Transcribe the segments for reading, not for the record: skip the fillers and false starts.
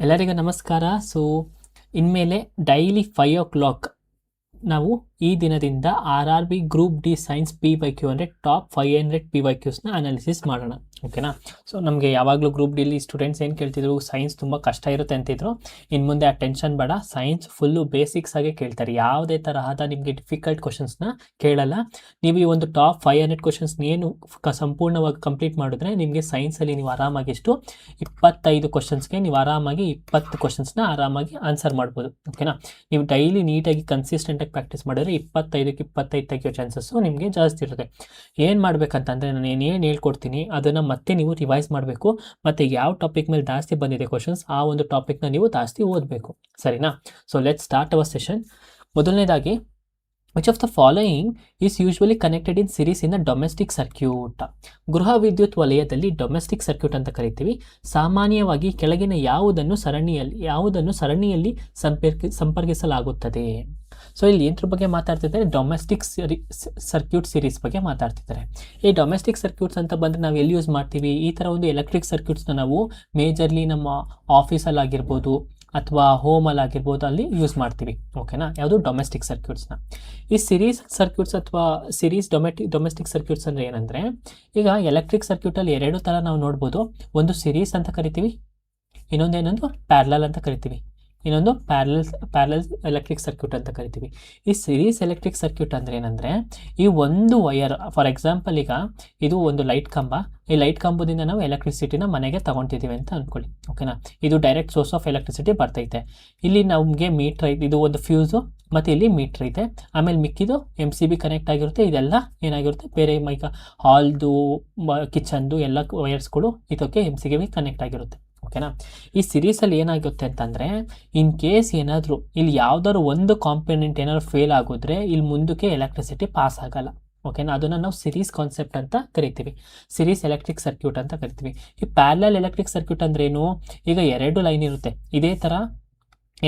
ಎಲ್ಲರಿಗೂ ನಮಸ್ಕಾರ. ಸೊ ಇನ್ಮೇಲೆ ಡೈಲಿ 5 o'clock ನಾವು ಈ ದಿನದಿಂದ RRB group D science PYQ ಅಂದರೆ ಟಾಪ್ 500 PYQಸ್ನ ಅನಾಲಿಸಿಸ್ ಮಾಡೋಣ. ಓಕೆನಾ? ಸೊ ನಮಗೆ ಯಾವಾಗಲೂ ಗ್ರೂಪ್ ಡಿಲಿ ಸ್ಟೂಡೆಂಟ್ಸ್ ಏನು ಕೇಳ್ತಿದ್ರು, ಸೈನ್ಸ್ ತುಂಬ ಕಷ್ಟ ಇರುತ್ತೆ ಅಂತಿದ್ರು. ಇನ್ನು ಮುಂದೆ ಆ ಟೆನ್ಷನ್ ಬೇಡ, ಸೈನ್ಸ್ ಫುಲ್ಲು ಬೇಸಿಕ್ಸ್ ಆಗಿ ಕೇಳ್ತಾರೆ. ಯಾವುದೇ ತರಹದ ನಿಮಗೆ ಡಿಫಿಕಲ್ಟ್ ಕ್ವಶನ್ಸ್ನ ಕೇಳಲ್ಲ. ನೀವು ಈ ಒಂದು ಟಾಪ್ 500 ಕ್ವಶನ್ಸ್ ಏನು ಸಂಪೂರ್ಣವಾಗಿ ಕಂಪ್ಲೀಟ್ ಮಾಡಿದ್ರೆ ನಿಮಗೆ ಸೈನ್ಸಲ್ಲಿ ನೀವು ಆರಾಮಾಗಿ 25 ಕ್ವಶನ್ಸ್ಗೆ ನೀವು ಆರಾಮಾಗಿ 20 ಕ್ವಶನ್ಸ್ನ ಆರಾಮಾಗಿ ಆನ್ಸರ್ ಮಾಡ್ಬೋದು. ಓಕೆನಾ? ನೀವು ಡೈಲಿ ನೀಟಾಗಿ ಕನ್ಸಿಸ್ಟೆಂಟಾಗಿ ಪ್ರಾಕ್ಟೀಸ್ ಮಾಡಿದ್ರೆ 25ಕ್ಕೆ 25 ತೆಗಿಯೋ ಚಾನ್ಸಸ್ಸು ನಿಮಗೆ ಜಾಸ್ತಿ ಇರುತ್ತೆ. ಏನು ಮಾಡಬೇಕಂತಂದರೆ ನಾನು ಏನೇನು ಹೇಳ್ಕೊಡ್ತೀನಿ ಅದನ್ನು ಮತ್ತೆ ನೀವು ರಿವೈಸ್ ಮಾಡಬೇಕು. ಮತ್ತು ಯಾವ ಟಾಪಿಕ್ ಮೇಲೆ ಜಾಸ್ತಿ ಬಂದಿದೆ ಕ್ವಶನ್ಸ್ ಆ ಒಂದು ಟಾಪಿಕ್ನ ನೀವು ಜಾಸ್ತಿ ಓದಬೇಕು. ಸರಿನಾ? So let's start our session. ಮೊದಲನೇದಾಗಿ, which of the following is usually connected in series in the domestic circuit. ಗೃಹ ವಿದ್ಯುತ್ ವಲಯದಲ್ಲಿ ಡೊಮೆಸ್ಟಿಕ್ ಸರ್ಕ್ಯೂಟ್ ಅಂತ ಕರಿತೀವಿ. ಸಾಮಾನ್ಯವಾಗಿ ಕೆಳಗಿನ ಯಾವುದನ್ನು ಸರಣಿಯಲ್ಲಿ ಸಂಪರ್ಕಿಸಲಾಗುತ್ತದೆ. ಸೊ ಇಲ್ಲಿ ಏನರ ಬಗ್ಗೆ ಮಾತಾಡ್ತಿದ್ದಾರೆ, ಡೊಮೆಸ್ಟಿಕ್ ಸರ್ಕ್ಯೂಟ್ ಸಿರೀಸ್ ಬಗ್ಗೆ ಮಾತಾಡ್ತಿದ್ದಾರೆ. ಈ ಡೊಮೆಸ್ಟಿಕ್ ಸರ್ಕ್ಯೂಟ್ಸ್ ಅಂತ ಬಂದರೆ ನಾವು ಎಲ್ಲಿ ಯೂಸ್ ಮಾಡ್ತೀವಿ? ಈ ಥರ ಒಂದು ಎಲೆಕ್ಟ್ರಿಕ್ ಸರ್ಕ್ಯೂಟ್ಸ್ನ ನಾವು ಮೇಜರ್ಲಿ ನಮ್ಮ ಆಫೀಸಲ್ಲಿ ಆಗಿರ್ಬೋದು ಅಥವಾ ಹೋಮಲ್ಲಿ ಆಗಿರ್ಬೋದು ಅಲ್ಲಿ ಯೂಸ್ ಮಾಡ್ತೀವಿ. ಓಕೆನಾ? ಯಾವುದು? ಡೊಮೆಸ್ಟಿಕ್ ಸರ್ಕ್ಯೂಟ್ಸ್ನ. ಈ ಸಿರೀಸ್ ಸರ್ಕ್ಯೂಟ್ಸ್ ಅಥವಾ ಡೊಮೆಸ್ಟಿಕ್ ಸರ್ಕ್ಯೂಟ್ಸ್ ಅಂದರೆ ಏನಂದರೆ, ಈಗ ಎಲೆಕ್ಟ್ರಿಕ್ ಸರ್ಕ್ಯೂಟಲ್ಲಿ 2 ಥರ ನಾವು ನೋಡ್ಬೋದು. ಒಂದು ಸಿರೀಸ್ ಅಂತ ಕರಿತೀವಿ, ಇನ್ನೊಂದು ಪ್ಯಾರಲಲ್ ಅಂತ ಕರಿತೀವಿ. ಇನ್ನೊಂದು ಪ್ಯಾರಲಲ್ ಎಲೆಕ್ಟ್ರಿಕ್ ಸರ್ಕ್ಯೂಟ್ ಅಂತ ಕರಿತೀವಿ. ಈ ಸಿರೀಸ್ ಎಲೆಕ್ಟ್ರಿಕ್ ಸರ್ಕ್ಯೂಟ್ ಅಂದರೆ ಏನಂದರೆ, ಈ ಒಂದು ವಯರ್, ಫಾರ್ ಎಕ್ಸಾಂಪಲ್ ಈಗ ಇದು ಒಂದು ಲೈಟ್ ಕಂಬ, ಈ ಲೈಟ್ ಕಂಬದಿಂದ ನಾವು ಎಲೆಕ್ಟ್ರಿಸಿಟಿನ ಮನೆಗೆ ತೊಗೊತಿದ್ದೀವಿ ಅಂತ ಅಂದ್ಕೊಳ್ಳಿ. ಓಕೆನಾ? ಇದು ಡೈರೆಕ್ಟ್ ಸೋರ್ಸ್ ಆಫ್ ಎಲೆಕ್ಟ್ರಿಸಿಟಿ ಬರ್ತೈತೆ. ಇಲ್ಲಿ ನಮಗೆ ಮೀಟ್ರ್ ಐತೆ, ಇದು ಒಂದು ಫ್ಯೂಸು, ಮತ್ತು ಇಲ್ಲಿ ಮೀಟ್ರ್ ಐತೆ. ಆಮೇಲೆ ಮಿಕ್ಕಿದು MCB ಕನೆಕ್ಟ್ ಆಗಿರುತ್ತೆ. ಇದೆಲ್ಲ ಏನಾಗಿರುತ್ತೆ, ಬೇರೆ ಈಗ ಹಾಲ್ದು ಕಿಚನ್ದು ಎಲ್ಲ ವಯರ್ಸ್ಗಳು ಇದಕ್ಕೆ MCB ಕನೆಕ್ಟ್ ಆಗಿರುತ್ತೆ. ಓಕೆನಾ? ಈ ಸಿರೀಸಲ್ಲಿ ಏನಾಗುತ್ತೆ ಅಂತಂದರೆ, ಇನ್ ಕೇಸ್ ಏನಾದರೂ ಇಲ್ಲಿ ಯಾವ್ದಾದ್ರು ಒಂದು ಕಾಂಪೊನೆಂಟ್ ಏನಾದ್ರು ಫೇಲ್ ಆಗಿದ್ರೆ ಇಲ್ಲಿ ಮುಂದಕ್ಕೆ ಎಲೆಕ್ಟ್ರಿಸಿಟಿ ಪಾಸ್ ಆಗಲ್ಲ. ಓಕೆನಾ? ಅದನ್ನು ನಾವು ಸಿರೀಸ್ ಕಾನ್ಸೆಪ್ಟ್ ಅಂತ ಕರಿತೀವಿ, ಸಿರೀಸ್ ಎಲೆಕ್ಟ್ರಿಕ್ ಸರ್ಕ್ಯೂಟ್ ಅಂತ ಕರಿತೀವಿ. ಈ ಪ್ಯಾರಲಲ್ ಎಲೆಕ್ಟ್ರಿಕ್ ಸರ್ಕ್ಯೂಟ್ ಅಂದ್ರೇನು? ಈಗ 2 ಲೈನ್ ಇರುತ್ತೆ, ಇದೇ ಥರ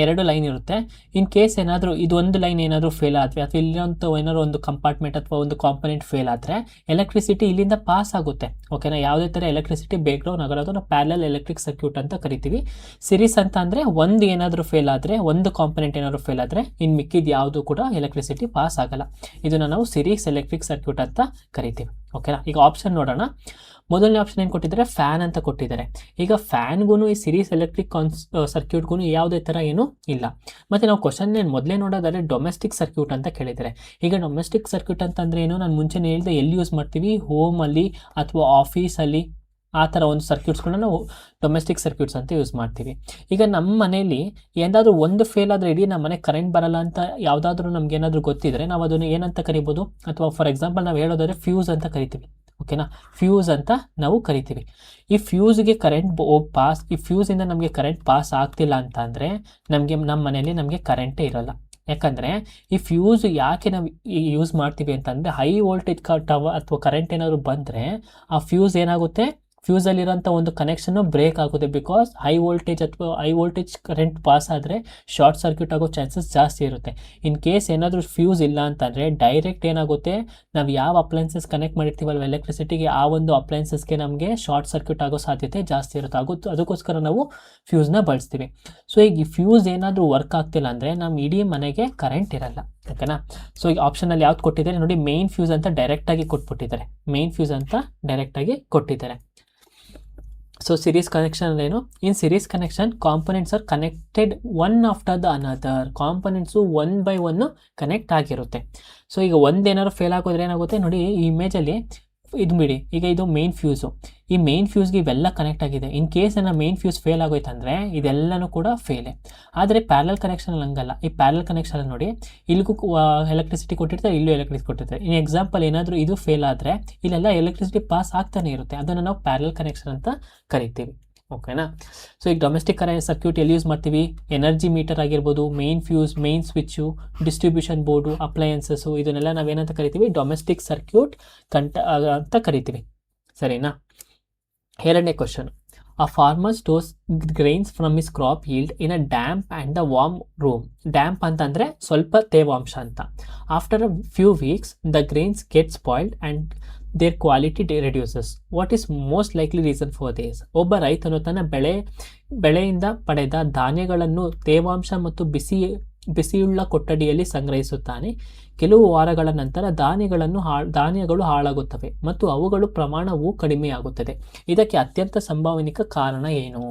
2 ಲೈನ್ ಇರುತ್ತೆ. ಇನ್ ಕೇಸ್ ಏನಾದರೂ ಇದು ಒಂದು ಲೈನ್ ಏನಾದರೂ ಫೇಲ್ ಆದರೆ ಅಥವಾ ಇಲ್ಲಂತ ಏನಾದ್ರು ಒಂದು ಕಂಪಾರ್ಟ್ಮೆಂಟ್ ಅಥವಾ ಒಂದು ಕಾಂಪೊನೆಂಟ್ ಫೇಲ್ ಆದರೆ ಎಲೆಕ್ಟ್ರಿಸಿಟಿ ಇಲ್ಲಿಂದ ಪಾಸ್ ಆಗುತ್ತೆ. ಓಕೆನಾ? ಯಾವುದೇ ಥರ ಎಲೆಕ್ಟ್ರಿಸಿಟಿ ಬ್ರೇಕ್ಡೌನ್ ಆಗೋದು ನಾವು ಪ್ಯಾರಲಲ್ ಎಲೆಕ್ಟ್ರಿಕ್ ಸರ್ಕ್ಯೂಟ್ ಅಂತ ಕರಿತೀವಿ. ಸಿರೀಸ್ ಅಂತ ಅಂದರೆ ಒಂದು ಏನಾದರೂ ಫೇಲ್ ಆದರೆ, ಒಂದು ಕಾಂಪೊನೆಂಟ್ ಏನಾದರೂ ಫೇಲ್ ಆದರೆ ಇನ್ನು ಮಿಕ್ಕಿದ್ದು ಯಾವುದು ಕೂಡ ಎಲೆಕ್ಟ್ರಿಸಿಟಿ ಪಾಸ್ ಆಗಲ್ಲ. ಇದನ್ನು ನಾವು ಸಿರೀಸ್ ಎಲೆಕ್ಟ್ರಿಕ್ ಸರ್ಕ್ಯೂಟ್ ಅಂತ ಕರಿತೀವಿ. ಓಕೆನಾ? ಈಗ ಆಪ್ಷನ್ ನೋಡೋಣ. ಮೊದಲನೇ ಆಪ್ಷನ್ ಏನು ಕೊಟ್ಟಿದ್ದಾರೆ? ಫ್ಯಾನ್ ಅಂತ ಕೊಟ್ಟಿದ್ದಾರೆ. ಈಗ ಫ್ಯಾನ್ಗೂ ಈ ಸಿರೀಸ್ ಎಲೆಕ್ಟ್ರಿಕ್ ಸರ್ಕ್ಯೂಟ್ಗೂ ಯಾವುದೇ ಥರ ಏನೂ ಇಲ್ಲ. ಮತ್ತು ನಾವು ಕ್ವಶನ್ ಮೊದಲೇ ನೋಡೋದಾದರೆ ಡೊಮೆಸ್ಟಿಕ್ ಸರ್ಕ್ಯೂಟ್ ಅಂತ ಕೇಳಿದ್ದಾರೆ. ಈಗ ಡೊಮೆಸ್ಟಿಕ್ ಸರ್ಕ್ಯೂಟ್ ಅಂತಂದರೆ ಏನು? ನಾನು ಮುಂಚೆನೇ ಹೇಳಿದೆ, ಎಲ್ಲಿ ಯೂಸ್ ಮಾಡ್ತೀವಿ? ಹೋಮಲ್ಲಿ ಅಥವಾ ಆಫೀಸಲ್ಲಿ ಆ ಥರ ಒಂದು ಸರ್ಕ್ಯೂಟ್ಸ್ಗಳನ್ನ ನಾವು ಡೊಮೆಸ್ಟಿಕ್ ಸರ್ಕ್ಯೂಟ್ಸ್ ಅಂತ ಯೂಸ್ ಮಾಡ್ತೀವಿ. ಈಗ ನಮ್ಮ ಮನೆಯಲ್ಲಿ ಏನಾದರೂ ಒಂದು ಫೇಲ್ ಆದರೆ ಇಡೀ ನಮ್ಮ ಮನೆ ಕರೆಂಟ್ ಬರಲ್ಲ ಅಂತ ಯಾವುದಾದ್ರೂ ನಮ್ಗೆ ಏನಾದರೂ ಗೊತ್ತಿದ್ರೆ ನಾವು ಅದನ್ನು ಏನಂತ ಕರಿಬೋದು? ಅಥವಾ ಫಾರ್ ಎಕ್ಸಾಂಪಲ್ ನಾವು ಹೇಳೋದಾದರೆ ಫ್ಯೂಸ್ ಅಂತ ಕರಿತೀವಿ. ಓಕೆನಾ? ಫ್ಯೂಸ್ ಅಂತ ನಾವು ಕರಿತೀವಿ. ಈ ಫ್ಯೂಸ್ಗೆ ಈ ಫ್ಯೂಸಿಂದ ನಮಗೆ ಕರೆಂಟ್ ಪಾಸ್ ಆಗ್ತಿಲ್ಲ ಅಂತ ಅಂದರೆ ನಮ್ಮ ಮನೆಯಲ್ಲಿ ನಮಗೆ ಕರೆಂಟೇ ಇರೋಲ್ಲ. ಯಾಕಂದರೆ ಈ ಫ್ಯೂಸ್ ಯಾಕೆ ನಾವು ಯೂಸ್ ಮಾಡ್ತೀವಿ ಅಂತಂದರೆ, ಹೈ ವೋಲ್ಟೇಜ್ ಅಥವಾ ಕರೆಂಟ್ ಏನಾದರೂ ಬಂದರೆ ಆ ಫ್ಯೂಸ್ ಏನಾಗುತ್ತೆ, ಫ್ಯೂಸಲ್ಲಿರೋಂಥ ಒಂದು ಕನೆಕ್ಷನ್ನು ಬ್ರೇಕ್ ಆಗುತ್ತೆ. Because high voltage current pass ಆದರೆ ಶಾರ್ಟ್ ಸರ್ಕ್ಯೂಟ್ ಆಗೋ ಚಾನ್ಸಸ್ ಜಾಸ್ತಿ ಇರುತ್ತೆ. ಇನ್ ಕೇಸ್ ಏನಾದರೂ ಫ್ಯೂಸ್ ಇಲ್ಲ ಅಂತಂದರೆ ಡೈರೆಕ್ಟ್ ಏನಾಗುತ್ತೆ, ನಾವು ಯಾವ ಅಪ್ಲೈನ್ಸಸ್ ಕನೆಕ್ಟ್ ಮಾಡಿರ್ತೀವಲ್ವ ಎಲೆಕ್ಟ್ರಿಸಿಟಿಗೆ, ಆ ಒಂದು ಅಪ್ಲೈನ್ಸಸ್ಗೆ ನಮಗೆ ಶಾರ್ಟ್ ಸರ್ಕ್ಯೂಟ್ ಆಗೋ ಸಾಧ್ಯತೆ ಜಾಸ್ತಿ ಇರುತ್ತೆ. ಅದಕ್ಕೋಸ್ಕರ ನಾವು ಫ್ಯೂಸ್ನ ಬಳಸ್ತೀವಿ. ಸೊ ಈಗ ಈ ಫ್ಯೂಸ್ ಏನಾದರೂ ವರ್ಕ್ ಆಗ್ತಿಲ್ಲ ಅಂದರೆ ನಮ್ಮ ಇಡೀ ಮನೆಗೆ ಕರೆಂಟ್ ಇರಲ್ಲ. ಓಕೆನಾ? ಸೊ ಈಗ ಆಪ್ಷನಲ್ಲಿ ಯಾವ್ದು ಕೊಟ್ಟಿದ್ದಾರೆ ನೋಡಿ, ಮೇನ್ ಫ್ಯೂಸ್ ಅಂತ ಡೈರೆಕ್ಟಾಗಿ ಕೊಟ್ಬಿಟ್ಟಿದ್ದಾರೆ. ಮೇನ್ ಫ್ಯೂಸ್ ಅಂತ ಡೈರೆಕ್ಟಾಗಿ ಕೊಟ್ಟಿದ್ದಾರೆ. ಸೊ ಸಿರೀಸ್ ಕನೆಕ್ಷನ್ ಏನು? In series connection components are connected one after the another. Components 1 by 1 connect ಆಗಿರುತ್ತೆ. ಸೊ ಈಗ ಒಂದೇನಾದ್ರು ಫೇಲ್ ಆಗೋದ್ರೆ ಏನಾಗುತ್ತೆ ನೋಡಿ, ಈ ಇಮೇಜಲ್ಲಿ ಇದು ಬಿಡಿ, ಈಗ ಇದು ಮೇನ್ ಫ್ಯೂಸು. ಈ ಮೇನ್ ಫ್ಯೂಸ್ಗೆ ಇವೆಲ್ಲ ಕನೆಕ್ಟ್ ಆಗಿದೆ. In case main fuse fail ಆಗೋಯ್ತು ಅಂದರೆ ಇದೆಲ್ಲನೂ ಕೂಡ ಫೇಲೆ. ಆದರೆ ಪ್ಯಾರಲಲ್ ಕನೆಕ್ಷನ್ ಹಂಗಲ್ಲ. ಈ ಪ್ಯಾರಲಲ್ ಕನೆಕ್ಷನ್ ನೋಡಿ, ಇಲ್ಲಿಗೂ ಎಲೆಕ್ಟ್ರಿಸಿಟಿ ಕೊಟ್ಟಿರ್ತಾರೆ, ಇಲ್ಲೂ ಎಲೆಕ್ಟ್ರಿಸಿಟಿ ಕೊಟ್ಟಿರ್ತಾರೆ. ಇನ್ ಎಕ್ಸಾಂಪಲ್ ಏನಾದರೂ ಇದು ಫೇಲ್ ಆದರೆ ಇಲ್ಲೆಲ್ಲ ಎಲೆಕ್ಟ್ರಿಸಿಟಿ ಪಾಸ್ ಆಗ್ತಾನೆ ಇರುತ್ತೆ. ಅದನ್ನು ನಾವು ಪ್ಯಾರಲಲ್ ಕನೆಕ್ಷನ್ ಅಂತ ಕರಿತೀವಿ. ಓಕೆನಾ? ಸೊ ಈಗ ಡೊಮೆಸ್ಟಿಕ್ ಸರ್ಕ್ಯೂಟ್ ಎಲ್ಲಿ ಯೂಸ್ ಮಾಡ್ತೀವಿ? ಎನರ್ಜಿ ಮೀಟರ್ ಆಗಿರ್ಬೋದು, main fuse, main switch, distribution board, appliances, ಇದನ್ನೆಲ್ಲ ನಾವೇನಂತ ಕರಿತೀವಿ? ಡೊಮೆಸ್ಟಿಕ್ ಸರ್ಕ್ಯೂಟ್ ಅಂತ ಕರಿತೀವಿ. ಸರಿನಾ? ಎರಡನೇ question, A farmer stores grains from his crop yield in a damp and the warm room. Damp ಅಂತಂದರೆ ಸ್ವಲ್ಪ ತೇವಾಂಶ ಅಂತ. After a few weeks, the grains get spoiled and their quality reduces. What is most likely reason for this? ಒಬ್ಬ ರೈತನು ತನ್ನ ಬೆಳೆಯಿಂದ ಪಡೆದ ಧಾನ್ಯಗಳನ್ನು ತೇವಾಂಶ ಮತ್ತು ಬಿಸಿಯುಳ್ಳ ಕೊಠಡಿಯಲ್ಲಿ ಸಂಗ್ರಹಿಸುತ್ತಾನೆ. ಕೆಲವು ವಾರಗಳ ನಂತರ ಧಾನ್ಯಗಳು ಹಾಳಾಗುತ್ತವೆ ಮತ್ತು ಅವುಗಳ ಪ್ರಮಾಣವು ಕಡಿಮೆಯಾಗುತ್ತದೆ. ಇದಕ್ಕೆ ಅತ್ಯಂತ ಸಂಭಾವನಿಕ ಕಾರಣ ಏನು?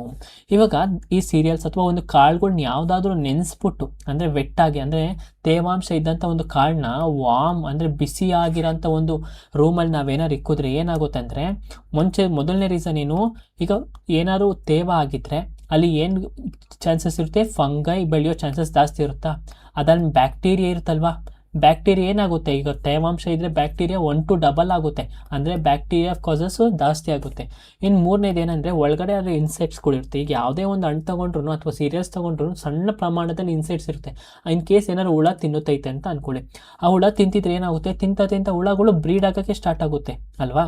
ಇವಾಗ ಈ ಸೀರಿಯಲ್ಸ್ ಅಥವಾ ಒಂದು ಕಾಳುಗಳನ್ನ ಯಾವುದಾದ್ರೂ ನೆನೆಸ್ಬಿಟ್ಟು ಅಂದರೆ ವೆಟ್ಟಾಗಿ ಅಂದರೆ ತೇವಾಂಶ ಇದ್ದಂಥ ಒಂದು ಕಾಳನ್ನ ವಾಮ್ ಅಂದರೆ ಬಿಸಿಯಾಗಿರೋಂಥ ಒಂದು ರೂಮಲ್ಲಿ ನಾವೇನಾದ್ರು ಇಕ್ಕಿದ್ರೆ ಏನಾಗುತ್ತೆ ಅಂದರೆ ಮೊದಲನೇ ರೀಸನ್ ಏನು, ಈಗ ಏನಾದ್ರು ತೇವ ಆಗಿದ್ರೆ ಅಲ್ಲಿ ಏನು ಚಾನ್ಸಸ್ ಇರುತ್ತೆ, ಫಂಗೈ ಬೆಳೆಯೋ ಚಾನ್ಸಸ್ ಜಾಸ್ತಿ ಇರುತ್ತಾ. ಅದಲ್ಲಿ ಬ್ಯಾಕ್ಟೀರಿಯಾ ಇರುತ್ತಲ್ವಾ, ಬ್ಯಾಕ್ಟೀರಿಯಾ ಏನಾಗುತ್ತೆ, ಈಗ ತೇವಾಂಶ ಇದ್ದರೆ ಬ್ಯಾಕ್ಟೀರಿಯಾ 1 to 2 ಆಗುತ್ತೆ, ಅಂದರೆ ಬ್ಯಾಕ್ಟೀರಿಯಾ ಕಾಸಸ್ಸು ಜಾಸ್ತಿ ಆಗುತ್ತೆ. ಇನ್ನು ಮೂರನೇದು ಏನಂದರೆ ಒಳಗಡೆ ಅದು ಇನ್ಸೆಕ್ಟ್ಸ್ಗಳಿರುತ್ತೆ. ಈಗ ಯಾವುದೇ ಒಂದು ಹಣ್ಣು ತೊಗೊಂಡ್ರು ಅಥವಾ ಸೀರಿಯಲ್ಸ್ ತೊಗೊಂಡ್ರು ಸಣ್ಣ ಪ್ರಮಾಣದಲ್ಲಿ ಇನ್ಸೆಕ್ಟ್ಸ್ ಇರುತ್ತೆ. ಇನ್ ಕೇಸ್ ಏನಾದ್ರು ಹುಳ ತಿನ್ನುತ್ತೈತೆ ಅಂತ ಅಂದ್ಕೊಳ್ಳಿ, ಆ ಹುಳ ತಿಂತಿದ್ರೆ ಏನಾಗುತ್ತೆ, ತಿಂತ ಹುಳಗಳು ಬ್ರೀಡ್ ಆಗೋಕ್ಕೆ ಸ್ಟಾರ್ಟ್ ಆಗುತ್ತೆ ಅಲ್ವಾ.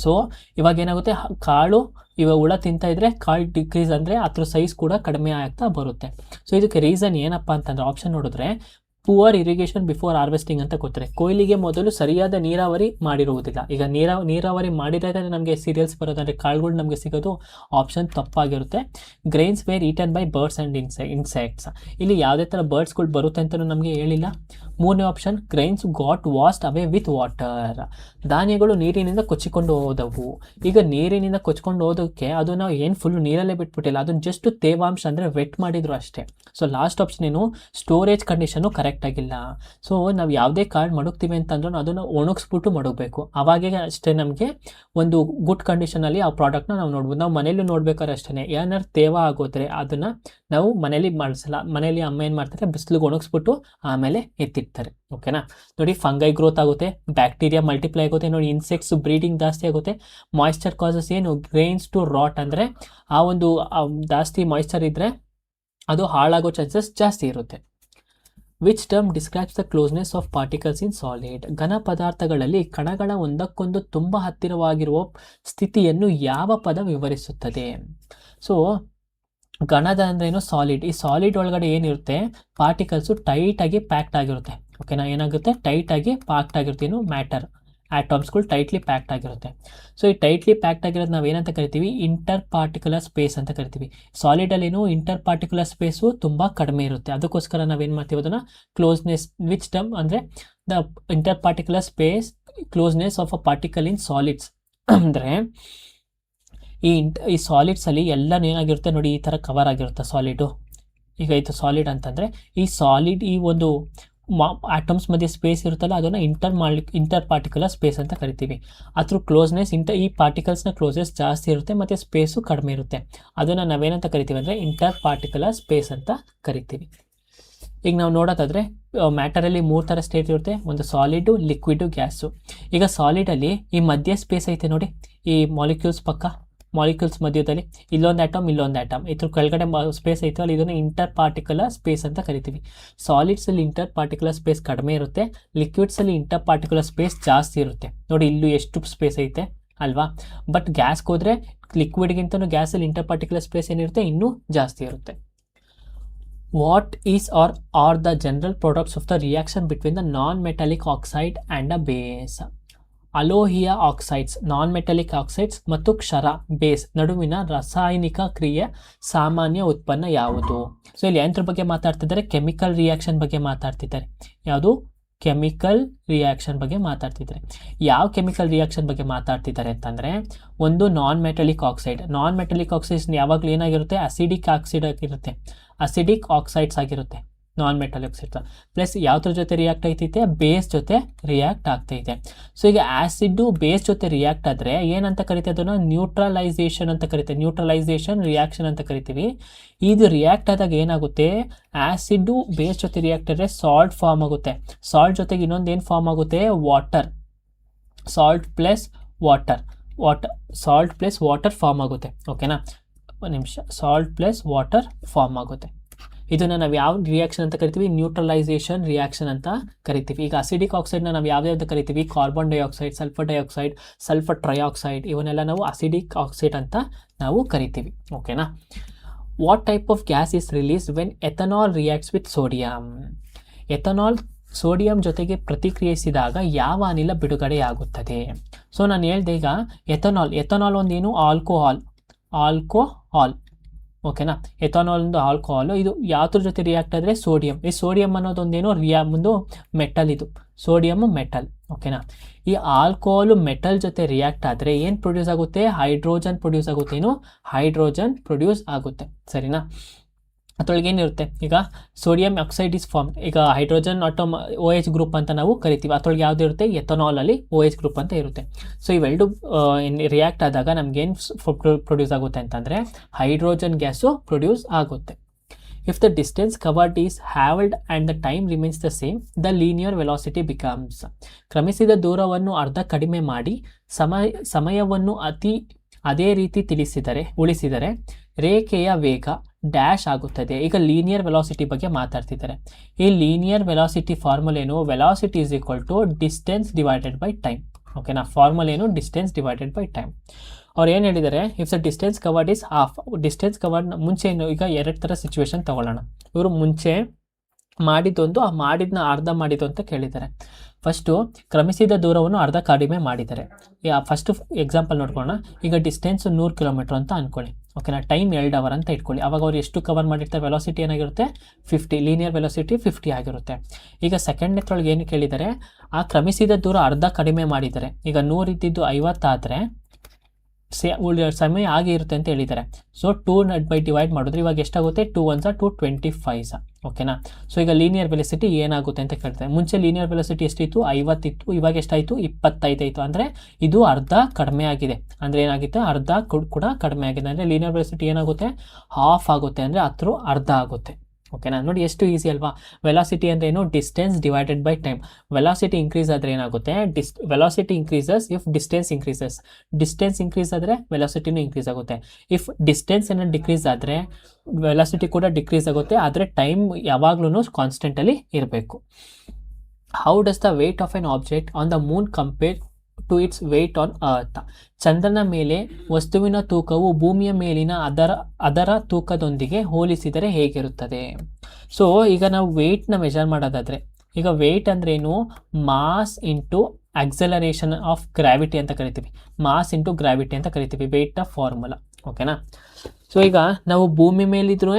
ಸೊ ಇವಾಗ ಏನಾಗುತ್ತೆ, ಕಾಳು ಇವಾಗ ಹುಳ ತಿಂತಾ ಇದ್ರೆ ಕಾಳು ಡಿಕ್ರೀಸ್ ಅಂದರೆ ಅದ್ರ ಸೈಜ್ ಕೂಡ ಕಡಿಮೆ ಆಗ್ತಾ ಬರುತ್ತೆ. ಸೊ ಇದಕ್ಕೆ ರೀಸನ್ ಏನಪ್ಪ ಅಂತಂದರೆ ಆಪ್ಷನ್ ನೋಡಿದ್ರೆ ಪುವರ್ ಇರಿಗೇಷನ್ ಬಿಫೋರ್ ಹಾರ್ವೆಸ್ಟಿಂಗ್ ಅಂತ ಕೊಡ್ತಾರೆ. ಕೊಯ್ಲಿಗೆ ಮೊದಲು ಸರಿಯಾದ ನೀರಾವರಿ ಮಾಡಿರುವುದಿಲ್ಲ. ಈಗ ನೀರಾವರಿ ಮಾಡಿದಾಗ ನಮಗೆ ಸೀರಿಯಲ್ಸ್ ಬರೋದಂದರೆ ಕಾಳುಗಳು ನಮಗೆ ಸಿಗೋದು ಆಪ್ಷನ್ ತಪ್ಪಾಗಿರುತ್ತೆ. Grains were eaten by birds and insects. ಇಲ್ಲಿ ಯಾವುದೇ ಥರ ಬರ್ಡ್ಸ್ಗಳು ಬರುತ್ತೆ ಅಂತಲೂ ನಮಗೆ ಹೇಳಿಲ್ಲ. ಮೂರನೇ option grains got washed away with water. ಧಾನ್ಯಗಳು ನೀರಿನಿಂದ ಕೊಚ್ಚಿಕೊಂಡು ಹೋದವು. ಈಗ ನೀರಿನಿಂದ ಕೊಚ್ಕೊಂಡು ಹೋದಕ್ಕೆ ಅದು ನಾವು ಏನು ಫುಲ್ ನೀರಲ್ಲೇ ಬಿಟ್ಬಿಟ್ಟಿಲ್ಲ, ಅದನ್ನು ಜಸ್ಟ್ ತೇವಾಂಶ ಅಂದರೆ ವೆಟ್ ಮಾಡಿದ್ರು ಅಷ್ಟೇ. ಸೊ ಲಾಸ್ಟ್ ಆಪ್ಷನ್ ಏನು, ಸ್ಟೋರೇಜ್ ಕಂಡೀಷನು ಕರೆಕ್ಟ್ ಆಗಿಲ್ಲ. ಸೊ ನಾವು ಯಾವುದೇ ಕಾಳು ಮಡಗ್ತೀವಿ ಅಂತಂದ್ರೂ ಅದನ್ನು ಒಣಗಿಸ್ಬಿಟ್ಟು ಮಡಗಬೇಕು, ಅವಾಗೇ ಅಷ್ಟೇ ನಮಗೆ ಒಂದು ಗುಡ್ ಕಂಡೀಷನಲ್ಲಿ ಆ ಪ್ರಾಡಕ್ಟ್ನ ನಾವು ನೋಡ್ಬೋದು. ನಾವು ಮನೇಲಿ ನೋಡ್ಬೇಕಾದ್ರೆ ಅಷ್ಟೇ, ಏನಾದ್ರು ತೇವ ಆಗೋದ್ರೆ ಅದನ್ನು ನಾವು ಮನೇಲಿ ಮಾಡಿಸಲ್ಲ. ಮನೇಲಿ ಅಮ್ಮ ಏನು ಮಾಡ್ತಾರೆ, ಬಿಸಿಲಿಗೆ ಒಣಗಿಸ್ಬಿಟ್ಟು ಆಮೇಲೆ ಎತ್ತಿಡ್ತಾರೆ. ಓಕೆನಾ. ನೋಡಿ, ಫಂಗೈ ಗ್ರೋತ್ ಆಗುತ್ತೆ, ಬ್ಯಾಕ್ಟೀರಿಯಾ ಮಲ್ಟಿಪ್ಲೈ ಆಗುತ್ತೆ, ನೋಡಿ ಇನ್ಸೆಕ್ಟ್ಸ್ ಬ್ರೀಡಿಂಗ್ ಜಾಸ್ತಿ ಆಗುತ್ತೆ. ಮಾಯ್ಸ್ಚರ್ ಕಾಸಸ್ ಏನು, ಗ್ರೈನ್ಸ್ ಟು ರಾಟ್ ಅಂದರೆ ಆ ಒಂದು ಜಾಸ್ತಿ ಮಾಯ್ಸ್ಚರ್ ಇದ್ದರೆ ಅದು ಹಾಳಾಗೋ ಚಾನ್ಸಸ್ ಜಾಸ್ತಿ ಇರುತ್ತೆ. Which term describes the closeness of particles in solid? ಘನ ಪದಾರ್ಥಗಳಲ್ಲಿ ಕಣಗಳ ಒಂದಕ್ಕೊಂದು ತುಂಬ ಹತ್ತಿರವಾಗಿರುವ ಸ್ಥಿತಿಯನ್ನು ಯಾವ ಪದ ವಿವರಿಸುತ್ತದೆ? ಸೊ ಘನದ ಅಂದ್ರೇನು, ಸಾಲಿಡ್. ಈ ಸಾಲಿಡ್ ಒಳಗಡೆ ಏನಿರುತ್ತೆ, ಪಾರ್ಟಿಕಲ್ಸು ಟೈಟಾಗಿ ಪ್ಯಾಕ್ಡ್ ಆಗಿರುತ್ತೆ. ಓಕೆನಾ. ಏನಾಗುತ್ತೆ, ಟೈಟಾಗಿ ಪ್ಯಾಕ್ಡ್ ಆಗಿರುತ್ತೆ. ಏನು, ಮ್ಯಾಟರ್ ಆಟಮ್ಸ್ಗಳು ಟೈಟ್ಲಿ ಪ್ಯಾಕ್ಡ್ ಆಗಿರುತ್ತೆ. ಸೊ ಈ ಟೈಟ್ಲಿ ಪ್ಯಾಕ್ಡ್ ಆಗಿರೋದು ನಾವು ಏನಂತ ಕರಿತೀವಿ, ಇಂಟರ್ ಪಾರ್ಟಿಕ್ಯುಲರ್ ಸ್ಪೇಸ್ ಅಂತ ಕರಿತೀವಿ. ಸಾಲಿಡಲ್ಲೇನು ಇಂಟರ್ ಪಾರ್ಟಿಕ್ಯುಲರ್ ಸ್ಪೇಸು ತುಂಬ ಕಡಿಮೆ ಇರುತ್ತೆ. ಅದಕ್ಕೋಸ್ಕರ ನಾವೇನು ಮಾಡ್ತೀವಿ, ಅದನ್ನು ಕ್ಲೋಸ್ನೆಸ್ ವಿಚ್ ಟರ್ಮ್ ಅಂದರೆ the inter particular space closeness of a particle in solids. ಅಂದರೆ ಈ ಸಾಲಿಡ್ಸಲ್ಲಿ ಎಲ್ಲ ಏನಾಗಿರುತ್ತೆ ನೋಡಿ, ಈ ಥರ ಕವರ್ ಆಗಿರುತ್ತೆ ಸಾಲಿಡು. ಈಗ ಇದು ಸಾಲಿಡ್ ಅಂತಂದರೆ ಈ ಸಾಲಿಡ್ ಈ ಒಂದು ಆಟಮ್ಸ್ ಮಧ್ಯೆ ಸ್ಪೇಸ್ ಇರುತ್ತಲ್ಲ ಅದನ್ನು ಇಂಟರ್ ಪಾರ್ಟಿಕ್ಯುಲರ್ ಸ್ಪೇಸ್ ಅಂತ ಕರಿತೀವಿ. ಅದ್ರ ಕ್ಲೋಸ್ನೆಸ್ ಈ ಪಾರ್ಟಿಕಲ್ಸ್ನ ಕ್ಲೋಸ್ನೆಸ್ ಜಾಸ್ತಿ ಇರುತ್ತೆ ಮತ್ತು ಸ್ಪೇಸು ಕಡಿಮೆ ಇರುತ್ತೆ. ಅದನ್ನು ನಾವೇನಂತ ಕರಿತೀವಿ ಅಂದರೆ ಇಂಟರ್ ಪಾರ್ಟಿಕ್ಯುಲರ್ ಸ್ಪೇಸ್ ಅಂತ ಕರಿತೀವಿ. ಈಗ ನಾವು ನೋಡೋದಾದರೆ ಮ್ಯಾಟರಲ್ಲಿ 3 ಥರ ಸ್ಟೇಟ್ ಇರುತ್ತೆ, ಒಂದು ಸಾಲಿಡು, ಲಿಕ್ವಿಡು, ಗ್ಯಾಸು. ಈಗ ಸಾಲಿಡಲ್ಲಿ ಈ ಮಧ್ಯೆ ಸ್ಪೇಸ್ ಐತೆ ನೋಡಿ, ಈ ಮಾಲಿಕ್ಯೂಲ್ಸ್ ಮಧ್ಯದಲ್ಲಿ ಇಲ್ಲೊಂದು ಆಟಮ್ ಇದ್ರ ಕೆಳಗಡೆ ಸ್ಪೇಸ್ ಐತೆ ಅಲ್ಲಿ, ಇದನ್ನು ಇಂಟರ್ ಪಾರ್ಟಿಕ್ಯುಲರ್ ಸ್ಪೇಸ್ ಅಂತ ಕರಿತೀವಿ. ಸಾಲಿಡ್ಸಲ್ಲಿ ಇಂಟರ್ ಪಾರ್ಟಿಕ್ಯುಲರ್ ಸ್ಪೇಸ್ ಕಡಿಮೆ ಇರುತ್ತೆ, ಲಿಕ್ವಿಡ್ಸಲ್ಲಿ ಇಂಟರ್ ಪಾರ್ಟಿಕ್ಯುಲರ್ ಸ್ಪೇಸ್ ಜಾಸ್ತಿ ಇರುತ್ತೆ. ನೋಡಿ ಇಲ್ಲೂ ಎಷ್ಟು ಸ್ಪೇಸ್ ಐತೆ ಅಲ್ವಾ. ಬಟ್ ಗ್ಯಾಸ್ಗೆ ಹೋದರೆ ಲಿಕ್ವಿಡ್ಗಿಂತಲೂ ಗ್ಯಾಸಲ್ಲಿ ಇಂಟರ್ ಪಾರ್ಟಿಕ್ಯುಲರ್ ಸ್ಪೇಸ್ ಏನಿರುತ್ತೆ ಇನ್ನೂ ಜಾಸ್ತಿ ಇರುತ್ತೆ. What is are the general products of the reaction between the non metallic oxide and a base? ಅಲೋಹಿಯಾ ಆಕ್ಸೈಡ್ಸ್, ನಾನ್ ಮೆಟಾಲಿಕ್ ಆಕ್ಸೈಡ್ಸ್ ಮತ್ತು ಕ್ಷಾರ ಬೇಸ್ ನಡುವಿನ ರಾಸಾಯನಿಕ ಕ್ರಿಯೆ ಸಾಮಾನ್ಯ ಉತ್ಪನ್ನ ಯಾವುದು? ಸೊ ಇಲ್ಲಿ ಎಂತ್ರ ಬಗ್ಗೆ ಮಾತಾಡ್ತಿದ್ದಾರೆ, ಕೆಮಿಕಲ್ ರಿಯಾಕ್ಷನ್ ಬಗ್ಗೆ ಮಾತಾಡ್ತಿದ್ದಾರೆ. ಯಾವುದು, ಕೆಮಿಕಲ್ ರಿಯಾಕ್ಷನ್ ಬಗ್ಗೆ ಮಾತಾಡ್ತಿದ್ದಾರೆ. ಯಾವ ಕೆಮಿಕಲ್ ರಿಯಾಕ್ಷನ್ ಬಗ್ಗೆ ಮಾತಾಡ್ತಿದ್ದಾರೆ ಅಂತಂದರೆ, ಒಂದು ನಾನ್ ಮೆಟಾಲಿಕ್ ಆಕ್ಸೈಡ್ಸ್ ಯಾವಾಗಲೂ ಏನಾಗಿರುತ್ತೆ, ಅಸಿಡಿಕ್ ಆಕ್ಸೈಡ್ ಆಗಿರುತ್ತೆ, ಅಸಿಡಿಕ್ ಆಕ್ಸೈಡ್ಸ್ ಆಗಿರುತ್ತೆ ನಾನ್ ಮೆಟಾಲಿಕ್ ಆಕ್ಸೈಡ್ಸ್. ಪ್ಲಸ್ ಯಾವ್ದ್ರ ಜೊತೆ ರಿಯಾಕ್ಟ್ ಆಗ್ತೈತೆ, ಬೇಸ್ ಜೊತೆ ರಿಯಾಕ್ಟ್ ಆಗ್ತೈತೆ. ಸೊ ಈಗ ಆ್ಯಸಿಡ್ಡು ಬೇಸ್ ಜೊತೆ ರಿಯಾಕ್ಟ್ ಆದರೆ ಏನಂತ ಕರಿತೀವಿ, ಅದನ್ನು ನ್ಯೂಟ್ರಲೈಸೇಷನ್ ಅಂತ ಕರಿತೀವಿ, ನ್ಯೂಟ್ರಲೈಸೇಷನ್ ರಿಯಾಕ್ಷನ್ ಅಂತ ಕರಿತೀವಿ. ಇದು ರಿಯಾಕ್ಟ್ ಆದಾಗ ಏನಾಗುತ್ತೆ, ಆ್ಯಸಿಡ್ಡು ಬೇಸ್ ಜೊತೆ ರಿಯಾಕ್ಟ್ ಆದರೆ ಸಾಲ್ಟ್ ಫಾರ್ಮ್ ಆಗುತ್ತೆ. ಸಾಲ್ಟ್ ಜೊತೆಗೆ ಇನ್ನೊಂದು ಏನು ಫಾರ್ಮ್ ಆಗುತ್ತೆ, water. Salt plus water form ಆಗುತ್ತೆ. ಓಕೆನಾ, ಒಂದು ನಿಮಿಷ. ಸಾಲ್ಟ್ ಪ್ಲಸ್ ವಾಟರ್ ಫಾರ್ಮ್ ಆಗುತ್ತೆ. ಇದನ್ನು ನಾವು ಯಾವ ರಿಯಾಕ್ಷನ್ ಅಂತ ಕರಿತೀವಿ, ನ್ಯೂಟ್ರಲೈಸೇಷನ್ ರಿಯಾಕ್ಷನ್ ಅಂತ ಕರಿತೀವಿ. ಈಗ ಅಸಿಡಿಕ್ ಆಕ್ಸೈಡ್ನ ನಾವು ಯಾವ್ಯಾವ್ದು ಕರಿತೀವಿ, ಕಾರ್ಬನ್ ಡೈಆಕ್ಸೈಡ್, ಸಲ್ಫರ್ ಟ್ರೈಆಕ್ಸೈಡ್, ಇವನ್ನೆಲ್ಲ ನಾವು ಅಸಿಡಿಕ್ ಆಕ್ಸೈಡ್ ಅಂತ ನಾವು ಕರಿತೀವಿ. ಓಕೆನಾ. What type of gas is release when ethanol reacts with sodium? Ethanol sodium ಜೊತೆಗೆ ಪ್ರತಿಕ್ರಿಯಿಸಿದಾಗ ಯಾವ ಅನಿಲ ಬಿಡುಗಡೆಯಾಗುತ್ತದೆ? ಸೊ ನಾನು ಹೇಳ್ದೆ ಈಗ ಎಥನಾಲ್ ಒಂದೇನು ಆಲ್ಕೋಹಾಲ್ ಓಕೆನಾ. ಎಥನಾಲ್ ಒಂದು ಆಲ್ಕೋಹಾಲು, ಇದು ಯಾವ್ದ್ರ ಜೊತೆ ರಿಯಾಕ್ಟ್ ಆದರೆ ಸೋಡಿಯಂ. ಈ ಸೋಡಿಯಂ ಅನ್ನೋದೊಂದೇನು ಒಂದು ಮೆಟಲ್, ಇದು ಸೋಡಿಯಮ್ ಮೆಟಲ್ ಓಕೆನಾ. ಈ ಆಲ್ಕೋಹಾಲು ಮೆಟಲ್ ಜೊತೆ ರಿಯಾಕ್ಟ್ ಆದರೆ ಏನು ಪ್ರೊಡ್ಯೂಸ್ ಆಗುತ್ತೆ, ಹೈಡ್ರೋಜನ್ ಪ್ರೊಡ್ಯೂಸ್ ಆಗುತ್ತೆ. ಏನು ಹೈಡ್ರೋಜನ್ ಪ್ರೊಡ್ಯೂಸ್ ಆಗುತ್ತೆ ಸರಿನಾ. ಅದರೊಳಗೆ ಏನಿರುತ್ತೆ, ಈಗ ಸೋಡಿಯಂ ಆಕ್ಸೈಡ್ ಇಸ್ ಫಾರ್ಮ್, ಈಗ ಹೈಡ್ರೋಜನ್ OH ಗ್ರೂಪ್ ಅಂತ ನಾವು ಕರಿತೀವಿ. ಅದರೊಳಗೆ ಯಾವ್ದು ಇರುತ್ತೆ, ಎಥನಾಲಲ್ಲಿ OH ಗ್ರೂಪ್ ಅಂತ ಇರುತ್ತೆ. ಸೊ ಇವೆರಡು ರಿಯಾಕ್ಟ್ ಆದಾಗ ನಮಗೇನು ಪ್ರೊಡ್ಯೂಸ್ ಆಗುತ್ತೆ ಅಂತಂದರೆ ಹೈಡ್ರೋಜನ್ ಗ್ಯಾಸು ಪ್ರೊಡ್ಯೂಸ್ ಆಗುತ್ತೆ. If the distance covered is halved and the time remains the same, the linear velocity becomes. ಕ್ರಮಿಸಿದ ದೂರವನ್ನು ಅರ್ಧ ಕಡಿಮೆ ಮಾಡಿ ಸಮಯವನ್ನು ಅದೇ ರೀತಿ ಉಳಿಸಿದರೆ ರೇಖೆಯ ವೇಗ ಡ್ಯಾಶ್ ಆಗುತ್ತದೆ. ಈಗ ಲೀನಿಯರ್ ವೆಲಾಸಿಟಿ ಬಗ್ಗೆ ಮಾತಾಡ್ತಿದ್ದಾರೆ. ಈ ಲೀನಿಯರ್ ವೆಲಾಸಿಟಿ ಫಾರ್ಮುಲಾ ಏನು, velocity is equal to distance divided by time ಓಕೆನಾ. ಫಾರ್ಮುಲಾ ಏನು, ಡಿಸ್ಟೆನ್ಸ್ ಡಿವೈಡೆಡ್ ಬೈ ಟೈಮ್. ಅವ್ರು ಏನು ಹೇಳಿದ್ದಾರೆ, if the distance covered is half. Distance covered ಮುಂಚೆ ಏನು, ಈಗ ಎರಡು ಥರ ಸಿಚುವೇಶನ್ ತಗೊಳ್ಳೋಣ. ಇವರು ಮುಂಚೆ ಮಾಡಿದ್ದೊಂದು, ಆ ಮಾಡಿದ್ನ ಅರ್ಧ ಮಾಡಿದ್ದು ಅಂತ ಕೇಳಿದ್ದಾರೆ. ಫಸ್ಟು ಕ್ರಮಿಸಿದ ದೂರವನ್ನು ಅರ್ಧ ಕಡಿಮೆ ಮಾಡಿದ್ದಾರೆ. ಫಸ್ಟು ಎಕ್ಸಾಂಪಲ್ ನೋಡ್ಕೊಳ್ಳೋಣ. ಈಗ ಡಿಸ್ಟೆನ್ಸ್ 100 ಕಿಲೋಮೀಟ್ರ್ ಅಂತ ಅಂದ್ಕೊಳ್ಳಿ ಓಕೆನಾ. ಟೈಮ್ 2 ಅವರ್ ಅಂತ ಇಟ್ಕೊಳ್ಳಿ. ಅವಾಗ ಅವ್ರು ಎಷ್ಟು ಕವರ್ ಮಾಡಿರ್ತಾರೆ, ವೆಲಾಸಿಟಿ ಏನಾಗಿರುತ್ತೆ 50, ಲೀನಿಯರ್ ವೆಲಾಸಿಟಿ 50 ಆಗಿರುತ್ತೆ. ಈಗ ಸೆಕೆಂಡ್ ನೆತ್ರೊಳಗೆ ಏನು ಕೇಳಿದ್ದಾರೆ, ಆ ಕ್ರಮಿಸಿದ ದೂರ ಅರ್ಧ ಕಡಿಮೆ ಮಾಡಿದ್ದಾರೆ. ಈಗ 100 ಇದ್ದಿದ್ದು 50 ಆದರೆ ಸಮಯ ಹಾಗೆ ಇರುತ್ತೆ ಅಂತ ಹೇಳಿದ್ದಾರೆ. ಸೊ 2 ಡಿವೈಡ್ ಮಾಡಿದ್ರೆ ಇವಾಗ ಎಷ್ಟಾಗುತ್ತೆ, 2 1 225 ಓಕೆನಾ. ಸೊ ಈಗ ಲೀನಿಯರ್ ವೆಲಾಸಿಟಿ ಏನಾಗುತ್ತೆ ಅಂತ ಕೇಳ್ತಾರೆ. ಮುಂಚೆ ಲೀನಿಯರ್ ವೆಲಾಸಿಟಿ ಎಷ್ಟಿತ್ತು, 50 ಇತ್ತು. ಇವಾಗ ಎಷ್ಟಾಯಿತು, 25 ಆಯಿತು. ಅಂದರೆ ಇದು ಅರ್ಧ ಕಡಿಮೆ ಆಗಿದೆ. ಅಂದರೆ ಏನಾಗುತ್ತೆ, ಅರ್ಧ ಕೂಡ ಕಡಿಮೆ ಆಗಿದೆ. ಅಂದರೆ ಲೀನಿಯರ್ ವೆಲಾಸಿಟಿ ಏನಾಗುತ್ತೆ, ಹಾಫ್ ಆಗುತ್ತೆ. ಅಂದರೆ ಅರ್ಧ ಆಗುತ್ತೆ ಓಕೆನಾ. ನೋಡಿ ಎಷ್ಟು ಈಸಿ ಅಲ್ವಾ. ವೆಲಾಸಿಟಿ ಅಂದರೆ ಏನು, distance divided by time. Velocity increase ಆದರೆ ಏನಾಗುತ್ತೆ, velocity increases if distance increases. Distance increase ಆದರೆ ವೆಲಾಸಿಟಿನೂ ಇನ್ಕ್ರೀಸ್ ಆಗುತ್ತೆ. ಇಫ್ ಡಿಸ್ಟೆನ್ಸ್ ಏನೋ ಡಿಕ್ರೀಸ್ ಆದರೆ ವೆಲಾಸಿಟಿ ಕೂಡ ಡಿಕ್ರೀಸ್ ಆಗುತ್ತೆ. ಆದರೆ ಟೈಮ್ ಯಾವಾಗ್ಲೂ ಕಾನ್ಸ್ಟೆಂಟಲ್ಲಿ ಇರಬೇಕು. How does the weight of an object on the moon compare to its weight on earth. ಚಂದ್ರನ ಮೇಲೆ ವಸ್ತುವಿನ ತೂಕವು ಭೂಮಿಯ ಮೇಲಿನ ಅದರ ತೂಕದೊಂದಿಗೆ ಹೋಲಿಸಿದರೆ ಹೇಗಿರುತ್ತದೆ. ಸೊ ಈಗ ನಾವು ವೇಟ್ನ ಮೆಜರ್ ಮಾಡೋದಾದರೆ, ಈಗ ವೇಟ್ ಅಂದ್ರೇನು, mass into acceleration of gravity ಅಂತ ಕರಿತೀವಿ. ಮಾಸ್ ಇಂಟು ಗ್ರಾವಿಟಿ ಅಂತ ಕರಿತೀವಿ, ವೇಟ್ ಆಫ್ ಫಾರ್ಮುಲಾ ಓಕೆನಾ. ಸೊ ಈಗ ನಾವು ಭೂಮಿ ಮೇಲಿದ್ರೂ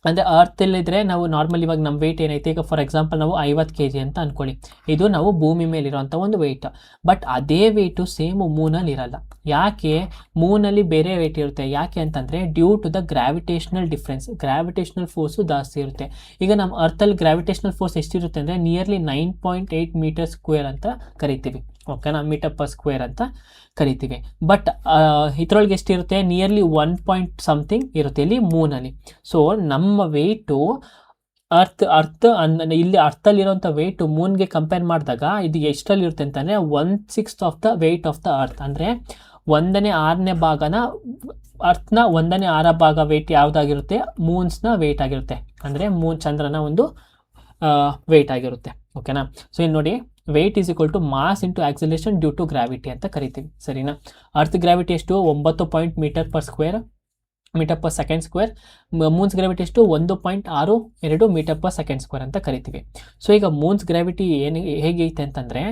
ಅಂದರೆ ಅರ್ಥಲ್ಲಿದ್ದರೆ ನಾವು ನಾರ್ಮಲ್ ಇವಾಗ ನಮ್ಮ ವೆಯ್ಟ್ ಏನೈತೆ, ಈಗ ಫಾರ್ ಎಕ್ಸಾಂಪಲ್ ನಾವು 50 kg ಅಂತ ಅಂದ್ಕೊಳ್ಳಿ. ಇದು ನಾವು ಭೂಮಿ ಮೇಲಿರೋಂಥ ಒಂದು ವೆಯ್ಟ್. ಬಟ್ ಅದೇ ವೆಯ್ಟು ಸೇಮ್ ಮೂನಲ್ಲಿ ಇರಲ್ಲ. ಯಾಕೆ, ಮೂನಲ್ಲಿ ಬೇರೆ ವೆಯ್ಟ್ ಇರುತ್ತೆ. ಯಾಕೆ ಅಂತಂದರೆ due to the gravitational difference. Gravitational force ಜಾಸ್ತಿ ಇರುತ್ತೆ. ಈಗ ನಮ್ಮ ಅರ್ಥಲ್ಲಿ ಗ್ರಾವಿಟೇಷನಲ್ ಫೋರ್ಸ್ ಎಷ್ಟಿರುತ್ತೆ ಅಂದರೆ ನಿಯರ್ಲಿ 9.8 ಮೀಟರ್ ಸ್ಕ್ವೇರ್ ಅಂತ ಕರಿತೀವಿ ಓಕೆನಾ, ಮೀಟರ್ ಪರ್ ಸ್ಕ್ವೇರ್ ಅಂತ ಕರಿತೀವಿ. ಬಟ್ ಇದ್ರೊಳಗೆ ಎಷ್ಟಿರುತ್ತೆ, ನಿಯರ್ಲಿ 1 ಇರುತ್ತೆ ಇಲ್ಲಿ ಮೂನಲ್ಲಿ. ಸೊ ನಮ್ಮ ವೆಯ್ಟು ಇಲ್ಲಿ ಅರ್ಥಲ್ಲಿರೋಂಥ ವೆಯ್ಟು ಮೂನ್ಗೆ ಕಂಪೇರ್ ಮಾಡಿದಾಗ ಇದು ಎಷ್ಟರಲ್ಲಿ ಇರುತ್ತೆ ಅಂತಂದರೆ 1/6 of the weight of the earth. ಅಂದರೆ 1/6 ಭಾಗನ ಅರ್ಥನ 1/6 ಭಾಗ ವೆಯ್ಟ್ ಯಾವುದಾಗಿರುತ್ತೆ, ಮೂನ್ಸ್ನ ವೆಯ್ಟ್ ಆಗಿರುತ್ತೆ. ಅಂದರೆ ಚಂದ್ರನ ಒಂದು ವೆಯ್ಟ್ ಆಗಿರುತ್ತೆ ಓಕೆನಾ. ಸೊ ಇಲ್ಲಿ ನೋಡಿ, weight is equal to mass into acceleration due to gravity ಅಂತ ಕರಿತೀವಿ ಸರಿನಾ. ಅರ್ತ್ ಗ್ರಾವಿಟಿ ಎಷ್ಟು, 9 meter per second square. Moon's gravity ಎಷ್ಟು, 1.62 ಮೀಟರ್ ಪರ್ ಸೆಕೆಂಡ್ ಸ್ಕ್ವೇರ್ ಅಂತ ಕರಿತೀವಿ. ಸೊ ಈಗ ಮೂನ್ಸ್ ಗ್ರಾವಿಟಿ ಹೇಗೈತೆ ಅಂತಂದರೆ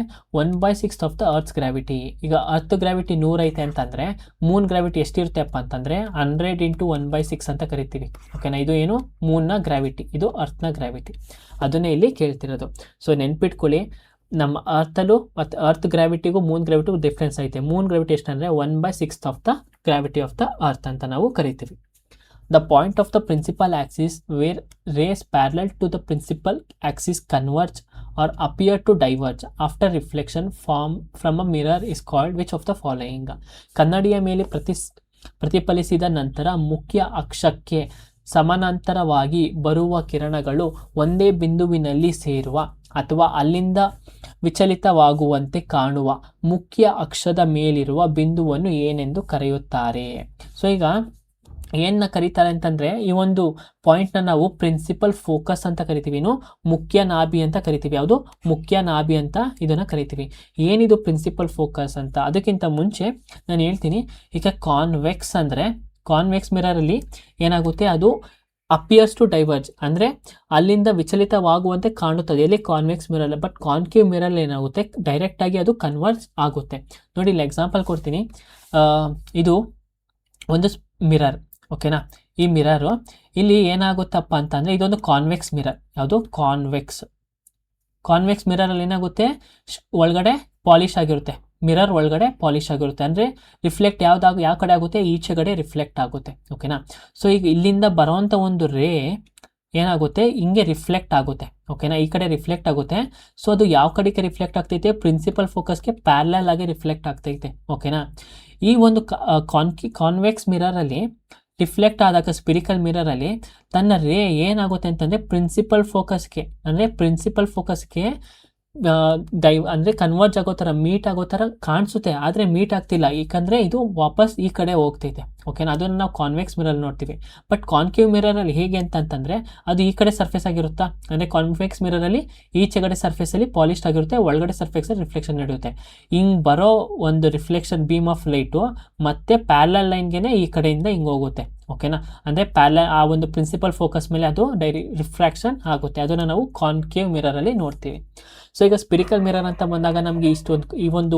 1/6 ಆಫ್ ದ ಅರ್ತ್ಸ್ ಗ್ರಾವಿಟಿ. ಈಗ ಅರ್ತ್ ಗ್ರಾವಿಟಿ 100 ಐತೆ ಅಂತಂದರೆ ಮೂನ್ ಗ್ರಾವಿಟಿ ಎಷ್ಟಿರುತ್ತೆಪ್ಪ ಅಂತಂದರೆ 100 × 1/6 ಅಂತ ಕರಿತೀವಿ ಓಕೆನಾ. ಇದು ಏನು, ಮೂನ್ನ ಗ್ರಾವಿಟಿ, ಇದು ಅರ್ಥನ ಗ್ರಾವಿಟಿ. ಅದನ್ನೇ ಇಲ್ಲಿ ಕೇಳ್ತಿರೋದು. ಸೊ ನೆನ್ಪಿಟ್ಕೊಳ್ಳಿ, ನಮ್ಮ ಅರ್ಥಲ್ಲೂ ಮತ್ತು ಅರ್ತ್ ಗ್ರಾವಿಟಿಗೂ ಮೂನ್ ಗ್ರಾವಿಟಿಗೂ ಡಿಫ್ರೆನ್ಸ್ ಐತೆ. ಮೂನ್ ಗ್ರಾವಿಟಿ ಎಷ್ಟಂದರೆ 1/6 of the gravity of the earth ಅಂತ ನಾವು ಕರಿತೀವಿ. The point of the principal axis where rays parallel to the principal axis converge or appear to diverge after reflection from a mirror is called which of the following. ಕನ್ನಡಿಯ ಮೇಲೆ ಪ್ರತಿಫಲಿಸಿದ ನಂತರ ಮುಖ್ಯ ಅಕ್ಷಕ್ಕೆ ಸಮಾನಾಂತರವಾಗಿ ಬರುವ ಕಿರಣಗಳು ಒಂದೇ ಬಿಂದುವಿನಲ್ಲಿ ಸೇರುವ ಅಥವಾ ಅಲ್ಲಿಂದ ವಿಚಲಿತವಾಗುವಂತೆ ಕಾಣುವ ಮುಖ್ಯ ಅಕ್ಷದ ಮೇಲಿರುವ ಬಿಂದುವನ್ನು ಏನೆಂದು ಕರೆಯುತ್ತಾರೆ. ಸೊ ಈಗ ಏನನ್ನ ಕರೀತಾರೆ ಅಂತಂದರೆ, ಈ ಒಂದು ಪಾಯಿಂಟ್ನ ನಾವು ಪ್ರಿನ್ಸಿಪಲ್ ಫೋಕಸ್ ಅಂತ ಕರಿತೀವಿ, ಮುಖ್ಯ ನಾಭಿ ಅಂತ ಕರಿತೀವಿ. ಯಾವುದು, ಮುಖ್ಯ ನಾಭಿ ಅಂತ ಇದನ್ನು ಕರಿತೀವಿ. ಏನಿದು ಪ್ರಿನ್ಸಿಪಲ್ ಫೋಕಸ್ ಅಂತ, ಅದಕ್ಕಿಂತ ಮುಂಚೆ ನಾನು ಹೇಳ್ತೀನಿ. ಈಗ ಕಾನ್ವೆಕ್ಸ್ ಮಿರರಲ್ಲಿ ಏನಾಗುತ್ತೆ, ಅದು ಅಪಿಯರ್ಸ್ ಟು ಡೈವರ್ಜ್ ಅಂದರೆ ಅಲ್ಲಿಂದ ವಿಚಲಿತವಾಗುವಂತೆ ಕಾಣುತ್ತದೆ, ಎಲ್ಲಿ convex mirror. But concave mirror ಏನಾಗುತ್ತೆ, ಡೈರೆಕ್ಟಾಗಿ ಅದು ಕನ್ವರ್ಜ್ ಆಗುತ್ತೆ. ನೋಡಿ ಇಲ್ಲಿ ಎಕ್ಸಾಂಪಲ್ ಕೊಡ್ತೀನಿ. ಇದು ಒಂದು ಮಿರರ್, ಓಕೆನಾ. ಈ ಮಿರರು ಇಲ್ಲಿ ಏನಾಗುತ್ತಪ್ಪ ಅಂತಂದರೆ ಇದೊಂದು ಕಾನ್ವೆಕ್ಸ್ ಮಿರರ್. ಯಾವುದು ಕಾನ್ವೆಕ್ಸ್ ಮಿರರಲ್ಲಿ ಏನಾಗುತ್ತೆ, ಒಳಗಡೆ ಪಾಲಿಶ್ ಆಗಿರುತ್ತೆ, ಮಿರರ್ ಒಳಗಡೆ ಪಾಲಿಶ್ ಆಗಿರುತ್ತೆ. ಅಂದರೆ ರಿಫ್ಲೆಕ್ಟ್ ಯಾವ ಕಡೆ ಆಗುತ್ತೆ, ಈಚೆಗಡೆ ರಿಫ್ಲೆಕ್ಟ್ ಆಗುತ್ತೆ, ಓಕೆನಾ. ಸೊ ಈಗ ಇಲ್ಲಿಂದ ಬರೋವಂಥ ಒಂದು ರೇ ಏನಾಗುತ್ತೆ, ಹಿಂಗೆ ರಿಫ್ಲೆಕ್ಟ್ ಆಗುತ್ತೆ, ಓಕೆನಾ, ಈ ಕಡೆ ರಿಫ್ಲೆಕ್ಟ್ ಆಗುತ್ತೆ. ಸೊ ಅದು ಯಾವ ಕಡೆಗೆ ರಿಫ್ಲೆಕ್ಟ್ ಆಗ್ತೈತೆ, ಪ್ರಿನ್ಸಿಪಲ್ ಫೋಕಸ್ಗೆ ಪ್ಯಾರಲಲ್ ಆಗಿ ರಿಫ್ಲೆಕ್ಟ್ ಆಗ್ತೈತೆ, ಓಕೆನಾ. ಈ ಒಂದು ಕಾನ್ವೆಕ್ಸ್ ಮಿರರಲ್ಲಿ ರಿಫ್ಲೆಕ್ಟ್ ಆದಾಗ ಸ್ಪಿರಿಕಲ್ ಮಿರರಲ್ಲಿ ತನ್ನ ರೇ ಏನಾಗುತ್ತೆ ಅಂತಂದರೆ ಪ್ರಿನ್ಸಿಪಲ್ ಫೋಕಸ್ಗೆ ಅಂದರೆ ಕನ್ವರ್ಜ್ ಆಗೋ ಥರ, ಮೀಟ್ ಆಗೋ ಥರ ಕಾಣಿಸುತ್ತೆ, ಆದರೆ ಮೀಟ್ ಆಗ್ತಿಲ್ಲ, ಏಕೆಂದರೆ ಇದು ವಾಪಸ್ ಈ ಕಡೆ ಹೋಗ್ತೈತೆ, ಓಕೆನಾ. ಅದನ್ನು ನಾವು ಕಾನ್ವೆಕ್ಸ್ ಮಿರರ್ ನೋಡ್ತೀವಿ. ಬಟ್ ಕಾನ್ಕೇವ್ ಮಿರರಲ್ಲಿ ಹೇಗೆ ಅಂತಂದರೆ ಅದು ಈ ಕಡೆ ಸರ್ಫೇಸ್ ಆಗಿರುತ್ತಾ, ಅಂದರೆ ಕಾನ್ವೆಕ್ಸ್ ಮಿರರಲ್ಲಿ ಈಚೆಗಡೆ ಸರ್ಫೇಸಲ್ಲಿ ಪಾಲಿಶ್ಡ್ ಆಗಿರುತ್ತೆ, ಒಳಗಡೆ ಸರ್ಫೇಸಲ್ಲಿ ರಿಫ್ಲೆಕ್ಷನ್ ನಡೆಯುತ್ತೆ. ಹಿಂಗೆ ಬರೋ ಒಂದು ರಿಫ್ಲೆಕ್ಷನ್ ಬೀಮ್ ಆಫ್ ಲೈಟು ಮತ್ತೆ ಪ್ಯಾರಲಲ್ ಲೈನ್ಗೆ ಈ ಕಡೆಯಿಂದ ಹಿಂಗೆ ಹೋಗುತ್ತೆ, ಓಕೆನಾ. ಅಂದರೆ ಆ ಒಂದು ಪ್ರಿನ್ಸಿಪಲ್ ಫೋಕಸ್ ಮೇಲೆ ಅದು ರಿಫ್ರಾಕ್ಷನ್ ಆಗುತ್ತೆ. ಅದನ್ನು ನಾವು ಕಾನ್ಕೇವ್ ಮಿರರಲ್ಲಿ ನೋಡ್ತೀವಿ. ಸೊ ಈಗ ಸ್ಪಿರಿಕಲ್ ಮಿರರ್ ಅಂತ ಬಂದಾಗ ನಮಗೆ ಈ ಒಂದು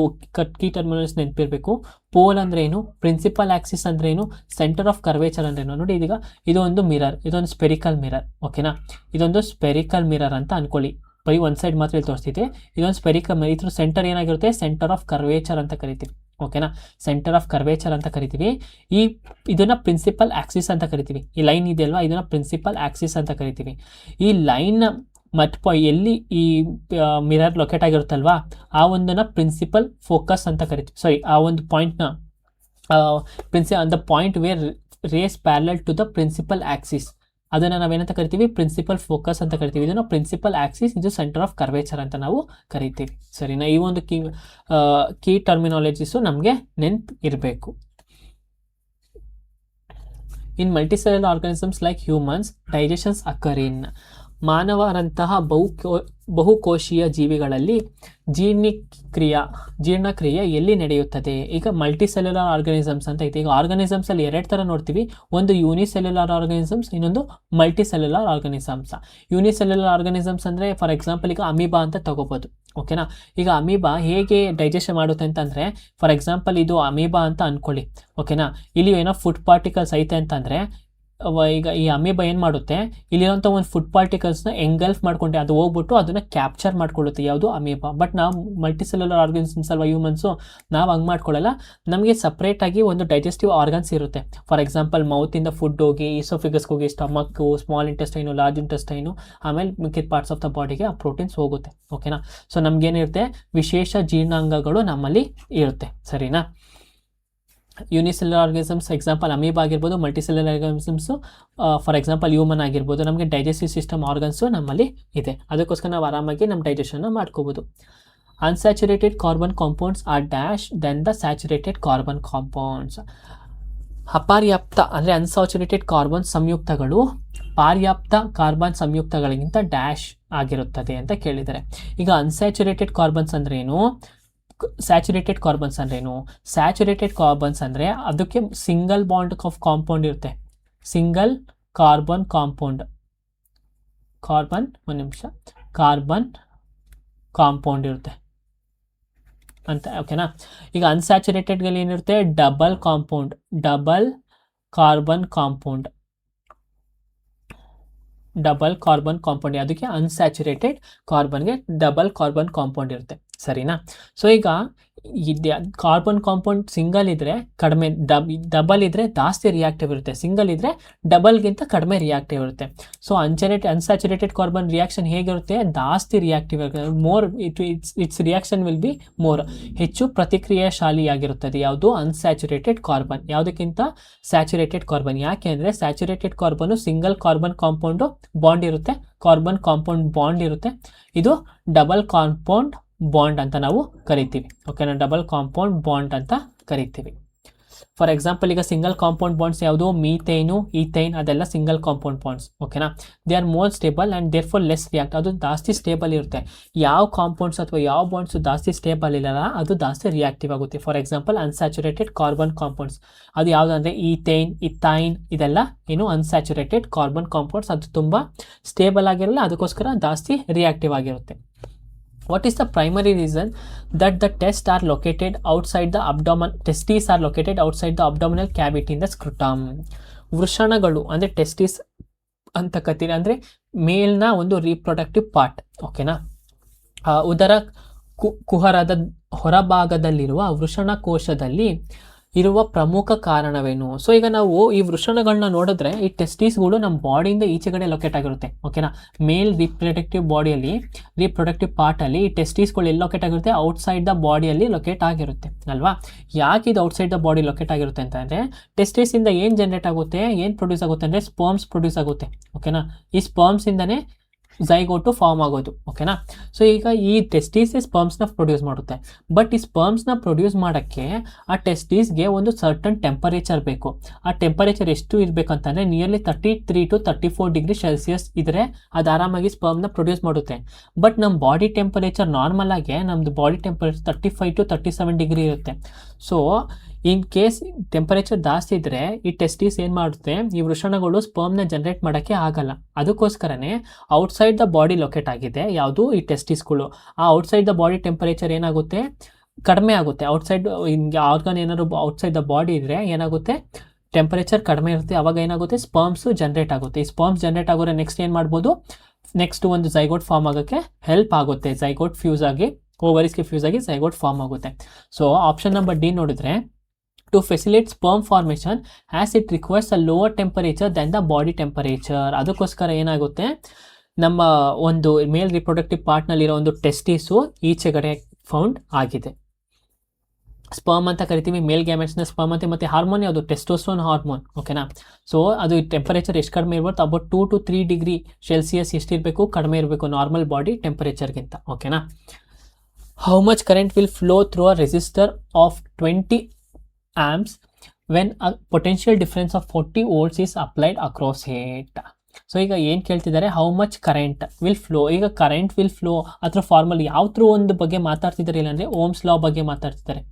ಕೀ ಟರ್ಮಿನಲ್ಸ್ ನೆನಪಿರಬೇಕು. ಪೋಲ್ ಅಂದರೆ ಏನು, ಪ್ರಿನ್ಸಿಪಲ್ ಆಕ್ಸಿಸ್ ಅಂದರೆ ಏನು, ಸೆಂಟರ್ ಆಫ್ ಕರ್ವೇಚರ್ ಅಂದ್ರೆ ಏನು. ನೋಡಿ ಇದೀಗ ಇದು ಒಂದು ಮಿರರ್, ಇದೊಂದು ಸ್ಪೆರಿಕಲ್ ಮಿರರ್, ಓಕೆನಾ. ಇದೊಂದು ಸ್ಪೆರಿಕಲ್ ಮಿರರ್ ಅಂತ ಅನ್ಕೊಳ್ಳಿ, ಬರೀ ಒಂದು ಸೈಡ್ ಮಾತ್ರ ಇಲ್ಲಿ ತೋರಿಸ್ತಿದೆ. ಇದೊಂದು ಸ್ಪೆರಿಕಲ್ ಮಿರರ್, ಇದ್ರ ಸೆಂಟರ್ ಏನಾಗಿರುತ್ತೆ, ಸೆಂಟರ್ ಆಫ್ ಕರ್ವೇಚರ್ ಅಂತ ಕರಿತೀವಿ, ಓಕೆನಾ. ಸೆಂಟರ್ ಆಫ್ ಕರ್ವೇಚರ್ ಅಂತ ಕರಿತೀವಿ. ಇದನ್ನ ಪ್ರಿನ್ಸಿಪಲ್ ಆಕ್ಸಿಸ್ ಅಂತ ಕರಿತೀವಿ. ಈ ಲೈನ್ ಇದೆಯಲ್ವಾ, ಇದನ್ನ ಪ್ರಿನ್ಸಿಪಲ್ ಆಕ್ಸಿಸ್ ಅಂತ ಕರಿತೀವಿ. ಈ ಲೈನ್ ಮತ್ತು ಎಲ್ಲಿ ಈ ಮಿರರ್ ಲೊಕೇಟ್ ಆಗಿರುತ್ತಲ್ವಾ, ಆ ಒಂದನ್ನ ಪ್ರಿನ್ಸಿಪಲ್ ಫೋಕಸ್ ಅಂತ ಕರಿತೀವಿ. ಸಾರಿ, ಆ ಒಂದು ಪಾಯಿಂಟ್ನ the point where rays parallel to the principal axis, ಅದನ್ನು ನಾವೇನಂತ ಕರಿತೀವಿ, ಪ್ರಿನ್ಸಿಪಲ್ ಫೋಕಸ್ ಅಂತ ಕರಿತೀವಿ. ಇದನ್ನು ಪ್ರಿನ್ಸಿಪಲ್ ಆಕ್ಸಿಸ್, ಇದು ಸೆಂಟರ್ ಆಫ್ ಕರ್ವೇಚರ್ ಅಂತ ನಾವು ಕರಿತೀವಿ, ಸರಿನಾ. ಈ ಒಂದು ಕೀ ಟರ್ಮಿನಾಲಜೀಸು ನಮಗೆ ನೆನ್ಪು ಇರಬೇಕು. In multicellular organisms like humans, digestions occur in. ಮಾನವರಂತಹ ಬಹುಕೋಶೀಯ ಜೀವಿಗಳಲ್ಲಿ ಜೀರ್ಣಕ್ರಿಯೆ ಎಲ್ಲಿ ನಡೆಯುತ್ತದೆ? ಈಗ ಮಲ್ಟಿಸೆಲ್ಯುಲರ್ ಆರ್ಗಾನಿಸಮ್ಸ್ ಅಂತ ಐತೆ. ಈಗ ಆರ್ಗಾನಿಸಮ್ಸ್ ಅಲ್ಲಿ ಎರಡು ಥರ ನೋಡ್ತೀವಿ, ಒಂದು ಯೂನಿಸೆಲ್ಯುಲರ್ ಆರ್ಗಾನಿಸಮ್ಸ್, ಇನ್ನೊಂದು ಮಲ್ಟಿಸೆಲ್ಯುಲರ್ ಆರ್ಗಾನಿಸಮ್ಸ್. ಯೂನಿಸೆಲ್ಯುಲರ್ ಆರ್ಗಾನಿಸಮ್ಸ್ ಅಂದರೆ ಫಾರ್ ಎಕ್ಸಾಂಪಲ್ ಈಗ ಅಮೀಬಾ ಅಂತ ತಗೋಬೋದು, ಓಕೆನಾ. ಈಗ ಅಮೀಬಾ ಹೇಗೆ ಡೈಜೆಷನ್ ಮಾಡುತ್ತೆ ಅಂತಂದರೆ, ಫಾರ್ ಎಕ್ಸಾಂಪಲ್ ಇದು ಅಮೀಬಾ ಅಂತ ಅಂದ್ಕೊಳ್ಳಿ, ಓಕೆನಾ. ಇಲ್ಲಿ ಏನೋ ಫುಡ್ ಪಾರ್ಟಿಕಲ್ಸ್ ಐತೆ ಅಂತಂದರೆ ಈಗ ಈ ಅಮೀಬಾ ಏನು ಮಾಡುತ್ತೆ, ಇಲ್ಲಿರೋಂಥ ಒಂದು ಫುಡ್ ಪಾರ್ಟಿಕಲ್ಸ್ನ ಎಂಗಲ್ಫ್ ಮಾಡ್ಕೊಂಡೆ ಅದು ಹೋಗ್ಬಿಟ್ಟು ಅದನ್ನು ಕ್ಯಾಪ್ಚರ್ ಮಾಡ್ಕೊಳ್ಳುತ್ತೆ, ಯಾವುದು ಅಮೀಬಾ. ಬಟ್ ನಾವು ಮಲ್ಟಿಸೆಲ್ಯುಲರ್ ಆರ್ಗನ್ಸಮ್ಸ್ ಅಲ್ವಾ ಹ್ಯೂಮನ್ಸು, ನಾವು ಹಂಗೆ ಮಾಡ್ಕೊಳ್ಳಲ್ಲ. ನಮಗೆ ಸಪ್ರೇಟಾಗಿ ಒಂದು ಡೈಜೆಸ್ಟಿವ್ ಆರ್ಗನ್ಸ್ ಇರುತ್ತೆ. ಫಾರ್ ಎಕ್ಸಾಂಪಲ್ ಮೌತಿಂದ ಫುಡ್ ಹೋಗಿ ಈಸೋಫಿಗಸ್ಗೆ ಹೋಗಿ stomach, small intestine, large intestine, ಆಮೇಲೆ ಮಿಕ್ಕಿದ ಪಾರ್ಟ್ಸ್ ಆಫ್ ದ ಬಾಡಿಗೆ ಆ ಪ್ರೋಟೀನ್ಸ್ ಹೋಗುತ್ತೆ, ಓಕೆನಾ. ಸೊ ನಮಗೇನಿರುತ್ತೆ, ವಿಶೇಷ ಜೀರ್ಣಾಂಗಗಳು ನಮ್ಮಲ್ಲಿ ಇರುತ್ತೆ, ಸರಿನಾ. ಯೂನಿಸೆಲ್ಯುಲರ್ ಆರ್ಗನಿಸಮ್ಸ್ ಎಕ್ಸಾಂಪಲ್ ಅಮೀಬಾ ಆಗಿರ್ಬೋದು, multicellular organisms for example human ಆಗಿರ್ಬೋದು. ನಮಗೆ ಡೈಜೆಸ್ಟಿವ್ ಸಿಸ್ಟಮ್ ಆರ್ಗನ್ಸು ನಮ್ಮಲ್ಲಿ ಇದೆ, ಅದಕ್ಕೋಸ್ಕರ ನಾವು ಆರಾಮಾಗಿ ನಮ್ಮ ಡೈಜೆಷನ್ನ ಮಾಡ್ಕೋಬೋದು. Unsaturated carbon compounds are dash then the saturated carbon compounds. ಅಪರ್ಯಾಪ್ತ ಅಂದರೆ ಅನ್ಸ್ಯಾಚುರೇಟೆಡ್ ಕಾರ್ಬನ್ ಸಂಯುಕ್ತಗಳು ಪರ್ಯಾಪ್ತ ಕಾರ್ಬನ್ ಸಂಯುಕ್ತಗಳಿಗಿಂತ ಡ್ಯಾಶ್ ಆಗಿರುತ್ತದೆ ಅಂತ ಕೇಳಿದ್ದಾರೆ. ಈಗ ಅನ್ಸ್ಯಾಚುರೇಟೆಡ್ ಕಾರ್ಬನ್ಸ್ ಅಂದ್ರೆ ಏನು, ಸ್ಯಾಚುರೇಟೆಡ್ ಕಾರ್ಬನ್ಸ್ ಅಂದ್ರೇನು? ಸ್ಯಾಚುರೇಟೆಡ್ ಕಾರ್ಬನ್ಸ್ ಅಂದರೆ ಅದಕ್ಕೆ ಸಿಂಗಲ್ ಬಾಂಡ್ ಆಫ್ ಕಾಂಪೌಂಡ್ ಇರುತ್ತೆ, single carbon compound, carbon compound ಇರುತ್ತೆ ಅಂತ, ಓಕೆನಾ. ಈಗ ಅನ್ಸ್ಯಾಚುರೇಟೆಡ್ಗಳಲ್ಲಿ ಏನಿರುತ್ತೆ, ಡಬಲ್ ಕಾರ್ಬನ್ ಕಾಂಪೌಂಡ್, ಅದಕ್ಕೆ ಅನ್ಸ್ಯಾಚುರೇಟೆಡ್ ಕಾರ್ಬನ್ಗೆ ಡಬಲ್ ಕಾರ್ಬನ್ ಕಾಂಪೌಂಡ್ ಇರುತ್ತೆ, ಸರಿನಾ. ಸೊ ಈಗ ಕಾರ್ಬನ್ ಕಾಂಪೌಂಡ್ ಸಿಂಗಲ್ ಇದ್ರೆ ಕಡಿಮೆ, ಡಬಲ್ ಇದ್ರೆ ಜಾಸ್ತಿ ರಿಯಾಕ್ಟಿವ್ ಇರುತ್ತೆ, ಸಿಂಗಲ್ ಇದ್ರೆ ಡಬಲ್ಗಿಂತ ಕಡಿಮೆ ರಿಯಾಕ್ಟಿವ್ ಇರುತ್ತೆ. ಸೊ ಅನ್ಸ್ಯಾಚುರೇಟೆಡ್ ಕಾರ್ಬನ್ ರಿಯಾಕ್ಷನ್ ಹೇಗಿರುತ್ತೆ, ಜಾಸ್ತಿ ರಿಯಾಕ್ಟಿವ್ ಇರುತ್ತೆ, more its reaction will be more, ಹೆಚ್ಚು ಪ್ರತಿಕ್ರಿಯಾಶಾಲಿಯಾಗಿರುತ್ತದೆ. ಯಾವುದು? ಅನ್ಸ್ಯಾಚುರೇಟೆಡ್ ಕಾರ್ಬನ್ ಯಾವುದಕ್ಕಿಂತ ಸ್ಯಾಚುರೇಟೆಡ್ ಕಾರ್ಬನ್. ಯಾಕೆ ಅಂದರೆ saturated carbon single carbon compound bond ಇರುತ್ತೆ, ಕಾರ್ಬನ್ ಕಾಂಪೌಂಡ್ ಬಾಂಡ್ ಇರುತ್ತೆ, ಇದು ಡಬಲ್ ಕಾಂಪೌಂಡ್ ಬಾಂಡ್ ಅಂತ ನಾವು ಕರಿತೀವಿ, ಓಕೆನಾ. ಡಬಲ್ ಕಾಂಪೌಂಡ್ ಬಾಂಡ್ ಅಂತ ಕರಿತೀವಿ. ಫಾರ್ ಎಕ್ಸಾಂಪಲ್ ಈಗ ಸಿಂಗಲ್ ಕಾಂಪೌಂಡ್ ಬಾಂಡ್ಸ್ ಯಾವುದು ಮೀಥೇನು ಈಥೈನ್ ಅದೆಲ್ಲ ಸಿಂಗಲ್ ಕಾಂಪೌಂಡ್ ಬಾಂಡ್ಸ್ ಓಕೆನಾ. They are more stable and therefore less react. ಅದು ಜಾಸ್ತಿ ಸ್ಟೇಬಲ್ ಇರುತ್ತೆ. ಯಾವ ಕಾಂಪೌಂಡ್ಸ್ ಅಥವಾ ಯಾವ ಬಾಂಡ್ಸ್ ಜಾಸ್ತಿ ಸ್ಟೇಬಲ್ ಇಲ್ಲಲ್ಲ ಅದು ಜಾಸ್ತಿ ರಿಯಾಕ್ಟಿವ್ ಆಗುತ್ತೆ. For example unsaturated carbon compounds ಅದು ಯಾವುದಂದ್ರೆ ಈಥೈನ್ ಇಥೈನ್ ಇದೆಲ್ಲ ಏನು ಅನ್ಸ್ಯಾಚುರೇಟೆಡ್ ಕಾರ್ಬನ್ ಕಾಂಪೌಂಡ್ಸ್ ಅದು ತುಂಬ ಸ್ಟೇಬಲ್ ಆಗಿರಲ್ಲ, ಅದಕ್ಕೋಸ್ಕರ ಜಾಸ್ತಿ ರಿಯಾಕ್ಟಿವ್ ಆಗಿರುತ್ತೆ. What is the primary reason that the tests are located outside the abdomen? Testes are located outside the abdominal cavity in the scrotum. ವೃಷಣಗಳು ಅಂದರೆ ಟೆಸ್ಟಿಸ್ ಅಂತ ಕತ್ತೀರಿ ಅಂದರೆ ಮೇಲ್ನ ಒಂದು ರೀಪ್ರೊಡಕ್ಟಿವ್ ಪಾರ್ಟ್ ಓಕೆನಾ. ಉದರ ಕುಹರದ ಹೊರಭಾಗದಲ್ಲಿರುವ ವೃಷಣ ಕೋಶದಲ್ಲಿ ಇರುವ ಪ್ರಮುಖ ಕಾರಣವೇನು? ಸೊ ಈಗ ನಾವು ಈ ವೃಷಣಗಳನ್ನ ನೋಡಿದ್ರೆ ಈ ಟೆಸ್ಟಿಸ್ಗಳು ನಮ್ಮ ಬಾಡಿಯಿಂದ ಈಚೆಗಡೆ ಲೊಕೇಟ್ ಆಗಿರುತ್ತೆ ಓಕೆನಾ. ಮೇಲ್ ರೀಪ್ರೊಡಕ್ಟಿವ್ ಬಾಡಿಯಲ್ಲಿ ರೀಪ್ರೊಡಕ್ಟಿವ್ ಪಾರ್ಟಲ್ಲಿ ಈ ಟೆಸ್ಟಿಸ್ಗಳು ಎಲ್ಲಿ ಲೊಕೇಟ್ ಆಗಿರುತ್ತೆ? ಔಟ್ಸೈಡ್ ದ ಬಾಡಿಯಲ್ಲಿ ಲೊಕೇಟ್ ಆಗಿರುತ್ತೆ ಅಲ್ವಾ. ಯಾಕೆ ಇದು ಔಟ್ಸೈಡ್ ದ ಬಾಡಿ ಲೊಕೇಟ್ ಆಗಿರುತ್ತೆ ಅಂತಂದರೆ ಟೆಸ್ಟಿಸಿಂದ ಏನು ಜನರೇಟ್ ಆಗುತ್ತೆ, ಏನು ಪ್ರೊಡ್ಯೂಸ್ ಆಗುತ್ತೆ ಅಂದರೆ ಸ್ಪರ್ಮ್ಸ್ ಪ್ರೊಡ್ಯೂಸ್ ಆಗುತ್ತೆ ಓಕೆನಾ. ಈ ಸ್ಪರ್ಮ್ಸಿಂದನೇ ಝೈಗೋಟು ಫಾರ್ಮ್ ಆಗೋದು ಓಕೆನಾ. ಸೊ ಈಗ ಈ ಟೆಸ್ಟೀಸ್ ಸ್ಪರ್ಮ್ಸ್ನ ಪ್ರೊಡ್ಯೂಸ್ ಮಾಡುತ್ತೆ. ಬಟ್ ಈ ಸ್ಪರ್ಮ್ಸ್ನ ಪ್ರೊಡ್ಯೂಸ್ ಮಾಡೋಕ್ಕೆ ಆ ಟೆಸ್ಟೀಸ್ಗೆ ಒಂದು ಸರ್ಟನ್ ಟೆಂಪರೇಚರ್ ಬೇಕು. ಆ ಟೆಂಪರೇಚರ್ ಎಷ್ಟು ಇರಬೇಕಂತಂದರೆ ನಿಯರ್ಲಿ 33 to 34 ಡಿಗ್ರಿ ಸೆಲ್ಸಿಯಸ್ ಇದ್ದರೆ ಅದು ಆರಾಮಾಗಿ ಸ್ಪರ್ಮ್ನ ಪ್ರೊಡ್ಯೂಸ್ ಮಾಡುತ್ತೆ. ಬಟ್ ನಮ್ಮ ಬಾಡಿ ಟೆಂಪರೇಚರ್ ನಾರ್ಮಲ್ ಆಗಿ ನಮ್ಮದು ಬಾಡಿ ಟೆಂಪರೇಚರ್ 35 to 37 ಡಿಗ್ರಿ ಇರುತ್ತೆ. ಸೊ ಇನ್ ಕೇಸ್ ಟೆಂಪರೇಚರ್ ಜಾಸ್ತಿ ಇದ್ದರೆ ಈ ಟೆಸ್ಟಿಸ್ ಏನು ಮಾಡುತ್ತೆ, ಈ ವೃಷಣಗಳು ಸ್ಪರ್ಮ್ನ ಜನರೇಟ್ ಮಾಡೋಕ್ಕೆ ಆಗಲ್ಲ. ಅದಕ್ಕೋಸ್ಕರನೇ ಔಟ್ಸೈಡ್ ದ ಬಾಡಿ ಲೊಕೇಟ್ ಆಗಿದೆ ಯಾವುದು ಈ ಟೆಸ್ಟಿಸ್ಗಳು. ಆ ಔಟ್ಸೈಡ್ ದ ಬಾಡಿ ಟೆಂಪರೇಚರ್ ಏನಾಗುತ್ತೆ, ಕಡಿಮೆ ಆಗುತ್ತೆ. ಔಟ್ಸೈಡ್ ಹಿಂಗೆ ಆರ್ಗನ್ ಏನಾದ್ರು ಔಟ್ಸೈಡ್ ದ ಬಾಡಿ ಇದ್ದರೆ ಏನಾಗುತ್ತೆ, ಟೆಂಪರೇಚರ್ ಕಡಿಮೆ ಇರುತ್ತೆ. ಅವಾಗ ಏನಾಗುತ್ತೆ, ಸ್ಪರ್ಮ್ಸು ಜನರೇಟ್ ಆಗುತ್ತೆ. ಈ ಸ್ಪರ್ಮ್ಸ್ ಜನರೇಟ್ ಆಗೋರೆ ನೆಕ್ಸ್ಟ್ ಏನು ಮಾಡ್ಬೋದು, ನೆಕ್ಸ್ಟ್ ಒಂದು ಝೈಗೋಟ್ ಫಾರ್ಮ್ ಆಗೋಕ್ಕೆ ಹೆಲ್ಪ್ ಆಗುತ್ತೆ. ಝೈಗೋಟ್ ಫ್ಯೂಸ್ ಆಗಿ ಓವರೀಸ್ಗೆ ಫ್ಯೂಸ್ ಆಗಿ ಝೈಗೋಟ್ ಫಾರ್ಮ್ ಆಗುತ್ತೆ. ಸೊ ಆಪ್ಷನ್ ನಂಬರ್ ಡಿ ನೋಡಿದ್ರೆ to facilitate sperm formation as it requires a lower temperature than the body temperature. ಅದಕ್ಕೋಸ್ಕರ ಏನಾಗುತ್ತೆ, ನಮ್ಮ ಒಂದು ಮೇಲ್ ರಿಪ್ರೊಡಕ್ಟಿವ್ ಪಾರ್ಟ್ನಲ್ಲಿರೋ ಒಂದು ಟೆಸ್ಟಿಸು ಈಚೆಗಡೆ ಫೌಂಡ್ ಆಗಿದೆ. ಸ್ಪರ್ಮ್ ಅಂತ ಕರಿತೀವಿ, ಮೇಲ್ ಗ್ಯಾಮೆಟ್ಸ್ನ ಸ್ಪರ್ಮ್ ಅಂತ. ಮತ್ತು ಹಾರ್ಮೋನ್ ಯಾವುದು, ಟೆಸ್ಟೋಸ್ಟೆರೋನ್ ಹಾರ್ಮೋನ್ ಓಕೆನಾ. ಸೊ ಅದು ಟೆಂಪರೇಚರ್ ಎಷ್ಟು ಕಡಿಮೆ ಇರ್ಬೋದು, ಅಬೌಟ್ 2 to 3 ಡಿಗ್ರಿ ಸೆಲ್ಸಿಯಸ್ ಎಷ್ಟಿರಬೇಕು, ಕಡಿಮೆ ಇರಬೇಕು ನಾರ್ಮಲ್ ಬಾಡಿ ಟೆಂಪರೇಚರ್ಗಿಂತ ಓಕೆನಾ. How much current will flow through a resistor of 20 amps when a potential difference of 40 volts is applied across it. So ಈಗ ಏನು ಕೇಳ್ತಿದ್ದಾರೆ, how much current will flow. ಈಗ current will flow ಅದರ formal ಯಾವ through ಒಂದು ಬಗ್ಗೆ ಮಾತಾಡ್ತಿದ್ದಾರೆ, ಇಲ್ಲಾಂದರೆ ಓಮ್ಸ್ ಲಾ ಬಗ್ಗೆ ಮಾತಾಡ್ತಿದ್ದಾರೆ.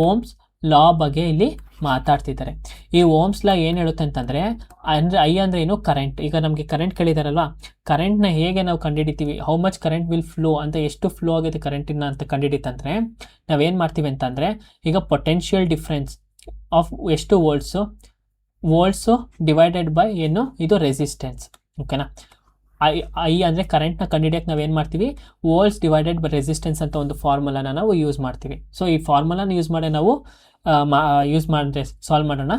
ಓಮ್ಸ್ ಲಾ ಬಗ್ಗೆ ಇಲ್ಲಿ ಮಾತಾಡ್ತಿದ್ದಾರೆ. ಈ ಓಮ್ಸ್ ಲಾ ಏನು ಹೇಳುತ್ತೆ ಅಂತಂದರೆ, ಅಂದರೆ ಐ ಅಂದರೆ ಏನು, ಕರೆಂಟ್. ಈಗ ನಮಗೆ ಕರೆಂಟ್ ಕೇಳಿದಾರಲ್ವ, ಕರೆಂಟ್ನ ಹೇಗೆ ನಾವು ಕಂಡುಹಿಡಿತೀವಿ, how much current will flow ಅಂತ, ಎಷ್ಟು ಫ್ಲೋ ಆಗುತ್ತೆ ಕರೆಂಟಿನ ಅಂತ ಕಂಡುಹಿಡಿತಂದರೆ ನಾವೇನು ಮಾಡ್ತೀವಿ ಅಂತಂದರೆ, ಈಗ ಪೊಟೆನ್ಷಿಯಲ್ ಡಿಫ್ರೆನ್ಸ್ ಆಫ್ ಎಷ್ಟು ವೋಲ್ಟ್ಸು ಡಿವೈಡೆಡ್ ಬೈ ಏನು, ಇದು ರೆಸಿಸ್ಟೆನ್ಸ್ ಓಕೆನಾ. ಐ ಅಂದರೆ ಕರೆಂಟ್ನ ಕಂಡುಹಿಡಿಯೋಕ್ಕೆ ನಾವೇನು ಮಾಡ್ತೀವಿ, ವೋಲ್ಟ್ಸ್ ಡಿವೈಡೆಡ್ ಬೈ ರೆಸಿಸ್ಟೆನ್ಸ್ ಅಂತ ಒಂದು ಫಾರ್ಮುಲಾನ ನಾವು ಯೂಸ್ ಮಾಡ್ತೀವಿ. ಸೊ ಈ ಫಾರ್ಮುಲಾನ ಯೂಸ್ ಮಾಡಿ ನಾವು ಯೂಸ್ ಮಾಡಿದ್ರೆ ಸಾಲ್ವ್ ಮಾಡೋಣ.